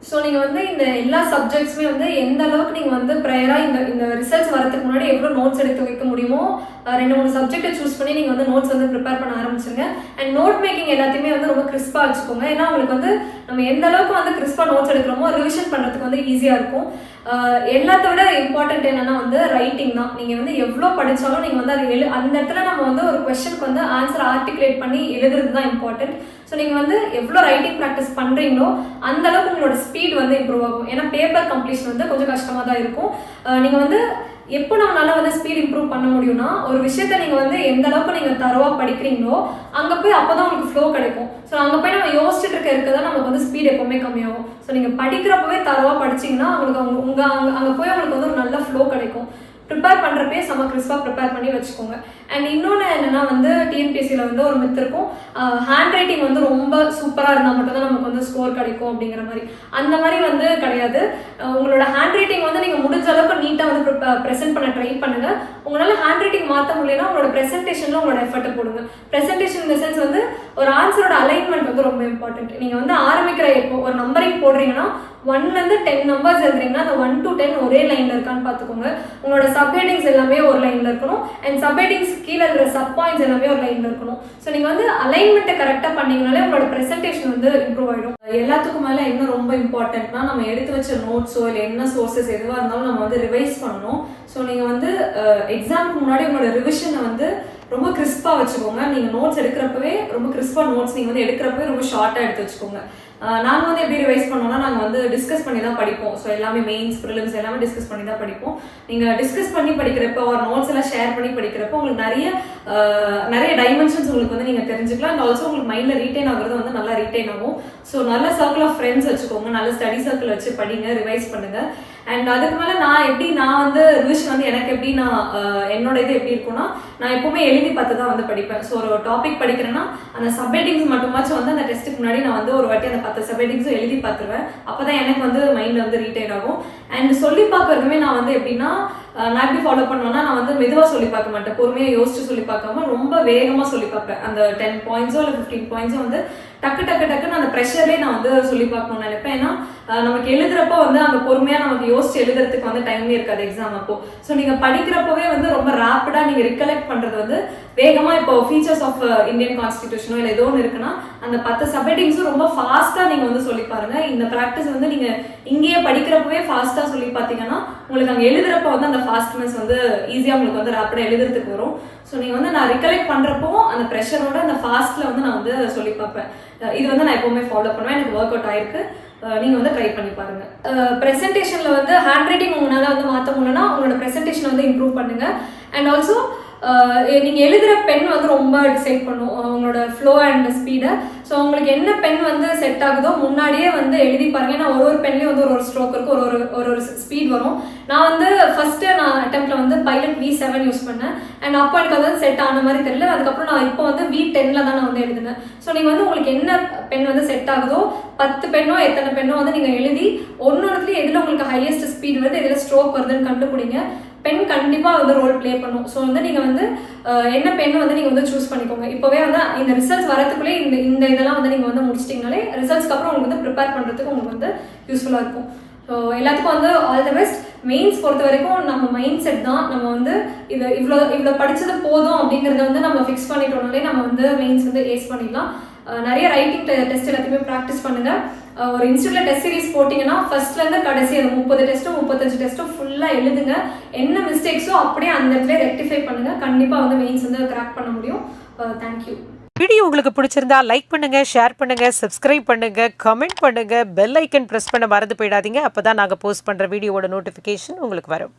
ஸோ நீங்கள் வந்து இந்த எல்லா சப்ஜெக்ட்ஸுமே வந்து எந்த அளவுக்கு நீங்கள் வந்து ப்ரையராக இந்த ரிசல்ட்ஸ் வரதுக்கு முன்னாடி எவ்வளோ நோட்ஸ் எடுத்து வைக்க முடியுமோ 2-3 சப்ஜெக்டை சூஸ் பண்ணி நீங்கள் வந்து நோட்ஸ் வந்து ப்ரிப்பேர் பண்ண ஆரம்பிச்சுங்க. அண்ட் நோட் மேக்கிங் எல்லாத்தையுமே வந்து ரொம்ப கிறிஸ்பாக வச்சுக்கோங்க. ஏன்னா உங்களுக்கு வந்து நம்ம எந்த அளவுக்கு வந்து கிறிஸ்பாக நோட்ஸ் எடுக்கிறோமோ ரிவிஷன் பண்ணுறதுக்கு வந்து ஈஸியாக இருக்கும். எல்லாத்தோட இம்பார்ட்டன்ட் என்னன்னா வந்து ரைட்டிங் தான். நீங்கள் வந்து எவ்வளோ படித்தாலும் நீங்கள் வந்து அது அந்த இடத்துல நம்ம வந்து ஒரு கொஸ்டினுக்கு வந்து ஆன்சர் ஆர்டிகுலேட் பண்ணி எழுதுறது தான் இம்பார்ட்டன்ட். ஸோ நீங்கள் வந்து எவ்வளோ ரைட்டிங் ப்ராக்டிஸ் பண்ணுறீங்களோ அந்த அளவுக்கு உங்களோட ஸ்பீட் வந்து இம்ப்ரூவ் ஆகும். ஏன்னா பேப்பர் கம்ப்ளீஷன் வந்து கொஞ்சம் கஷ்டமாக தான் இருக்கும். நீங்கள் வந்து எப்போ நம்மளால வந்து ஸ்பீட் இம்ப்ரூவ் பண்ண முடியும்னா, ஒரு விஷயத்த நீங்கள் வந்து எந்த அளவுக்கு நீங்கள் தரவாக படிக்கிறீங்களோ அங்கே போய் அப்போ தான் உங்களுக்கு ஃப்ளோ கிடைக்கும். ஸோ அங்கே போய் நம்ம யோசிச்சுட்டு இருக்க தான் நமக்கு வந்து ஸ்பீட் எப்போவுமே கம்மியாகும். ஸோ நீங்கள் படிக்கிறப்பவே தரவாக படிச்சிங்கன்னா உங்களுக்கு அங்கே போய் உங்களுக்கு வந்து ஒரு நல்ல ஃப்ளோ கிடைக்கும். ப்ரிப்பேர் பண்ணுறப்பே செம்ம கிறிஸ்பாக ப்ரிப்பேர் பண்ணி வச்சுக்கோங்க. அண்ட் இன்னொன்று என்னென்னா வந்து டிஎன்பிஎஸ்சியில் வந்து ஒரு மித் இருக்கும், ஹேண்ட் ரைட்டிங் வந்து ரொம்ப சூப்பராக இருந்தால் மட்டும்தான் நமக்கு வந்து ஸ்கோர் கிடைக்கும் அப்படிங்கிற மாதிரி. அந்த மாதிரி வந்து கிடையாது. உங்களோட ஹேண்ட் ரைட்டிங் வந்து நீங்கள் முடிஞ்ச அளவுக்கு நீட்டாக வந்து ப்ரெசென்ட் பண்ண ட்ரை பண்ணுங்கள். உங்களால் ஹேண்ட் ரைட்டிங் மாற்ற முடியலன்னா உங்களோட ப்ரெசன்டேஷனில் உங்களோட எஃபர்ட்டை போடுங்க. ப்ரெசன்டேஷன் இந்த சென்ஸ் வந்து ஒரு ஆன்சரோட அலைன்மெண்ட் வந்து ரொம்ப இம்பார்ட்டன்ட். நீங்கள் வந்து ஆரம்பிக்கிற இப்போ ஒரு நம்பரிங் போடுறீங்கன்னா 1லேருந்து 10 நம்பர்ஸ் எழுதுறீங்கன்னா அந்த 1 to 10 ஒரே லைனில் இருக்கான்னு பார்த்துக்கோங்க. உங்களோட சப்ஹெட்டிங்ஸ் எல்லாமே ஒரு லைனில் இருக்கணும். அண்ட் சப்ஹெட்டிங்ஸ் கீழே இருக்கிற சப் பாயிண்ட்ஸ் எல்லாமே ஒரு லைனில் இருக்கணும். ஸோ நீங்கள் வந்து அலைன்மெண்ட்டை கரெக்டாக பண்ணீங்கனாலே உங்களோட ப்ரெசன்டேஷன் வந்து இம்ப்ரூவ் ஆகிடும். எல்லாத்துக்கும் மேலே என்ன ரொம்ப இம்பார்ட்டன்ட்னா, நம்ம எடுத்து வச்ச நோட்ஸோ இல்லை என்ன சோர்ஸஸ் எதுவாக இருந்தாலும் நம்ம வந்து ரிவைஸ் பண்ணணும். ஸோ நீங்கள் வந்து எக்ஸாமுக்கு முன்னாடி உங்களோட ரிவிஷனை வந்து ரொம்ப கிறிஸ்பாக வச்சுக்கோங்க. நீங்கள் நோட்ஸ் எடுக்கிறப்பவே ரொம்ப கிறிஸ்பாக நோட்ஸ் நீங்கள் வந்து எடுக்கிறப்பவே ரொம்ப ஷார்ட்டாக எடுத்து வச்சுக்கோங்க. நாங்கள் வந்து எப்படி ரிவைஸ் பண்ணோம்னா, நாங்கள் வந்து டிஸ்கஸ் பண்ணி தான் படிப்போம். ஸோ எல்லாமே மெயின்ஸ் ப்ரிலிம்ஸ் எல்லாமே டிஸ்கஸ் பண்ணி தான் படிப்போம். நீங்கள் டிஸ்கஸ் பண்ணி படிக்கிறப்போ ஒரு நோட்ஸ் எல்லாம் ஷேர் பண்ணி படிக்கிறப்போ உங்களுக்கு நிறைய டைமென்ஷன்ஸ் உங்களுக்கு வந்து நீங்கள் தெரிஞ்சுக்கலாம். அண்ட் ஆல்சோ உங்களுக்கு மைண்டில் ரீட்டைன் ஆகுறது வந்து நல்லா ரீட்டைன் ஆகும். ஸோ நல்ல சர்க்கிள் ஆஃப் ஃப்ரெண்ட்ஸ் வச்சுக்கோங்க, நல்ல ஸ்டடி சர்க்கிள் வச்சு படிங்க, ரிவைஸ் பண்ணுங்கள். அண்ட் அதுக்கு மேலே நான் வந்து ரிவிஷன் வந்து எனக்கு எப்படி என்னோட இது எப்படி இருக்கும்னா, நான் எப்பவுமே எழுதி பார்த்து தான் வந்து படிப்பேன். ஸோ ஒரு டாபிக் படிக்கிறேன்னா அந்த சப்ஹெட்டிங்ஸ் மட்டுமாச்சும் வந்து அந்த டெஸ்ட்டுக்கு முன்னாடி நான் வந்து ஒரு வாட்டி அந்த 10 சப்ஹெட்டிங்ஸும் எழுதி பார்த்துருவேன். அப்போ தான் எனக்கு வந்து மைண்டில் வந்து ரீட்டைன் ஆகும். அண்ட் சொல்லி பார்க்கறதுமே நான் வந்து எப்படின்னா, நான் எப்படி ஃபாலோ பண்ணுவேன்னா, நான் வந்து மெதுவாக சொல்லி பார்க்க மாட்டேன். பொறுமையாக யோசிச்சு சொல்லி பார்க்காம ரொம்ப வேகமாக சொல்லி பார்ப்பேன். அந்த 10 பாயிண்ட்ஸோ இல்லை 15 பாயிண்ட்ஸோ வந்து டக்குன்னு அந்த ப்ரெஷர்லேயே நான் வந்து சொல்லி பார்க்கணும்னு நினைப்பேன். ஏன்னா நமக்கு எழுதுறப்போ வந்து அங்கே பொறுமையாக நமக்கு யோசிச்சு எழுதுறதுக்கு வந்து டைமே இருக்காது எக்ஸாம் அப்போ. ஸோ நீங்கள் படிக்கிறப்பவே வந்து ரொம்ப ரேப்பிடாக நீங்கள் ரிகலெக்ட் பண்ணுறது வந்து வேகமாக, இப்போ ஃபீச்சர்ஸ் ஆஃப் இந்தியன் கான்ஸ்டிடியூஷனோ இல்லை ஏதோ ஒன்று இருக்குன்னா அந்த 10 சப்ஹெட்டிங்ஸும் ரொம்ப ஃபாஸ்ட்டாக நீங்கள் வந்து சொல்லி பாருங்க. இந்த ப்ராக்டிஸ் வந்து நீங்கள் இங்கேயே படிக்கிறப்பவே ஃபாஸ்ட்டாக சொல்லி பார்த்தீங்கன்னா உங்களுக்கு அங்கே எழுதுறப்போ வந்து அந்த ஃபாஸ்ட்னஸ் வந்து ஈஸியாக உங்களுக்கு வந்து ரேப்பிடாக எழுதுறதுக்கு வரும். ஸோ நீங்கள் வந்து நான் ரிகலெக்ட் பண்ணுறப்போ அந்த ப்ரெஷரோட அந்த ஃபாஸ்ட்டில் வந்து நான் வந்து சொல்லி பார்ப்பேன். இது வந்து நான் எப்போவுமே ஃபாலோ பண்ணுவேன். எனக்கு ஒர்க் அவுட் ஆயிருக்கு. நீங்கள் வந்து ட்ரை பண்ணி பாருங்க. ப்ரெசன்டேஷனில் வந்து ஹேண்ட் ரைட்டிங் உங்களால் வந்து மாற்ற முடியலன்னா உங்களோட ப்ரெசன்டேஷனை வந்து இம்ப்ரூவ் பண்ணுங்க. அண்ட் ஆல்சோ நீங்கள் எழுதுகிற பென் வந்து ரொம்ப டிசைட் பண்ணும் உங்களோட ஃப்ளோ அண்ட் ஸ்பீடை. ஸோ உங்களுக்கு என்ன பென் வந்து செட் ஆகுதோ முன்னாடியே வந்து எழுதி பாருங்க. ஏன்னா ஒரு பென்லேயும் வந்து ஒரு ஸ்ட்ரோக் இருக்கும், ஒரு ஸ்பீட் வரும். நான் வந்து ஃபஸ்ட்டு அட்டெம்ப்ட்ல வந்து பைலட் V7 யூஸ் பண்ணேன். அண்ட் அப்போ எனக்கு அது செட் ஆன மாதிரி தெரியல. அதுக்கப்புறம் நான் இப்போ வந்து V10 தான் நான் வந்து எழுதினேன். ஸோ நீங்கள் வந்து உங்களுக்கு என்ன பென் வந்து செட் ஆகுதோ 10 பென்னோ எத்தனை பென்னோ வந்து நீங்கள் எழுதி ஒன்னொன்றுலேயும் எதில் உங்களுக்கு ஹையஸ்ட் ஸ்பீட் வருது, எதில் ஸ்ட்ரோக் வருதுன்னு கண்டுபிடிங்க. பென் கண்டிப்பாக வந்து ரோல் ப்ளே பண்ணும். ஸோ வந்து நீங்கள் வந்து என்ன பென் வந்து நீங்கள் வந்து சூஸ் பண்ணிக்கோங்க. இப்போவே வந்து இந்த ரிசல்ட்ஸ் வரதுக்குள்ளே இந்த இதெல்லாம் வந்து நீங்கள் வந்து முடிச்சிட்டிங்கனாலே ரிசல்ட்ஸ்க்கு அப்புறம் உங்களுக்கு வந்து ப்ரிப்பேர் பண்ணுறதுக்கு உங்களுக்கு வந்து யூஸ்ஃபுல்லாக இருக்கும். ஸோ எல்லாத்துக்கும் வந்து ஆல் தி பெஸ்ட். மெயின்ஸ் பொறுத்த வரைக்கும் நம்ம மைண்ட் செட் தான். நம்ம வந்து இவ்வளோ படித்தது போதும் அப்படிங்கிறத வந்து நம்ம ஃபிக்ஸ் பண்ணிட்டோம்னாலே நம்ம வந்து மெயின்ஸ் வந்து ஏஸ் பண்ணிடலாம். நிறைய ரைட்டிங் டெஸ்ட் எல்லாத்தையுமே ப்ராக்டிஸ் பண்ணுங்கள். ஒரு இன்ஸ்டியூட்டில் டெஸ்ட் சீரிஸ் போட்டிங்கன்னா ஃபர்ஸ்ட்லேருந்து கடைசி அந்த 30 டெஸ்ட்டும் 35 டெஸ்ட்டும் ஃபுல்லாக எழுதுங்க. என்ன மிஸ்டேக்ஸோ அப்படியே அந்த இடத்துல ரெக்டிஃபை பண்ணுங்கள். கண்டிப்பாக வந்து மெயின்ஸ் வந்து கிராக் பண்ண முடியும். தேங்க்யூ.
வீடியோ உங்களுக்கு பிடிச்சிருந்தா லைக் பண்ணுங்க, ஷேர் பண்ணுங்க, சப்ஸ்கிரைப் பண்ணுங்க, கமெண்ட் பண்ணுங்க, பெல் ஐக்கன் பிரஸ் பண்ண மறந்து போயிடாதீங்க. அப்பதான் நாங்க போஸ்ட் பண்ற வீடியோவோட நோட்டிஃபிகேஷன் உங்களுக்கு வரும்.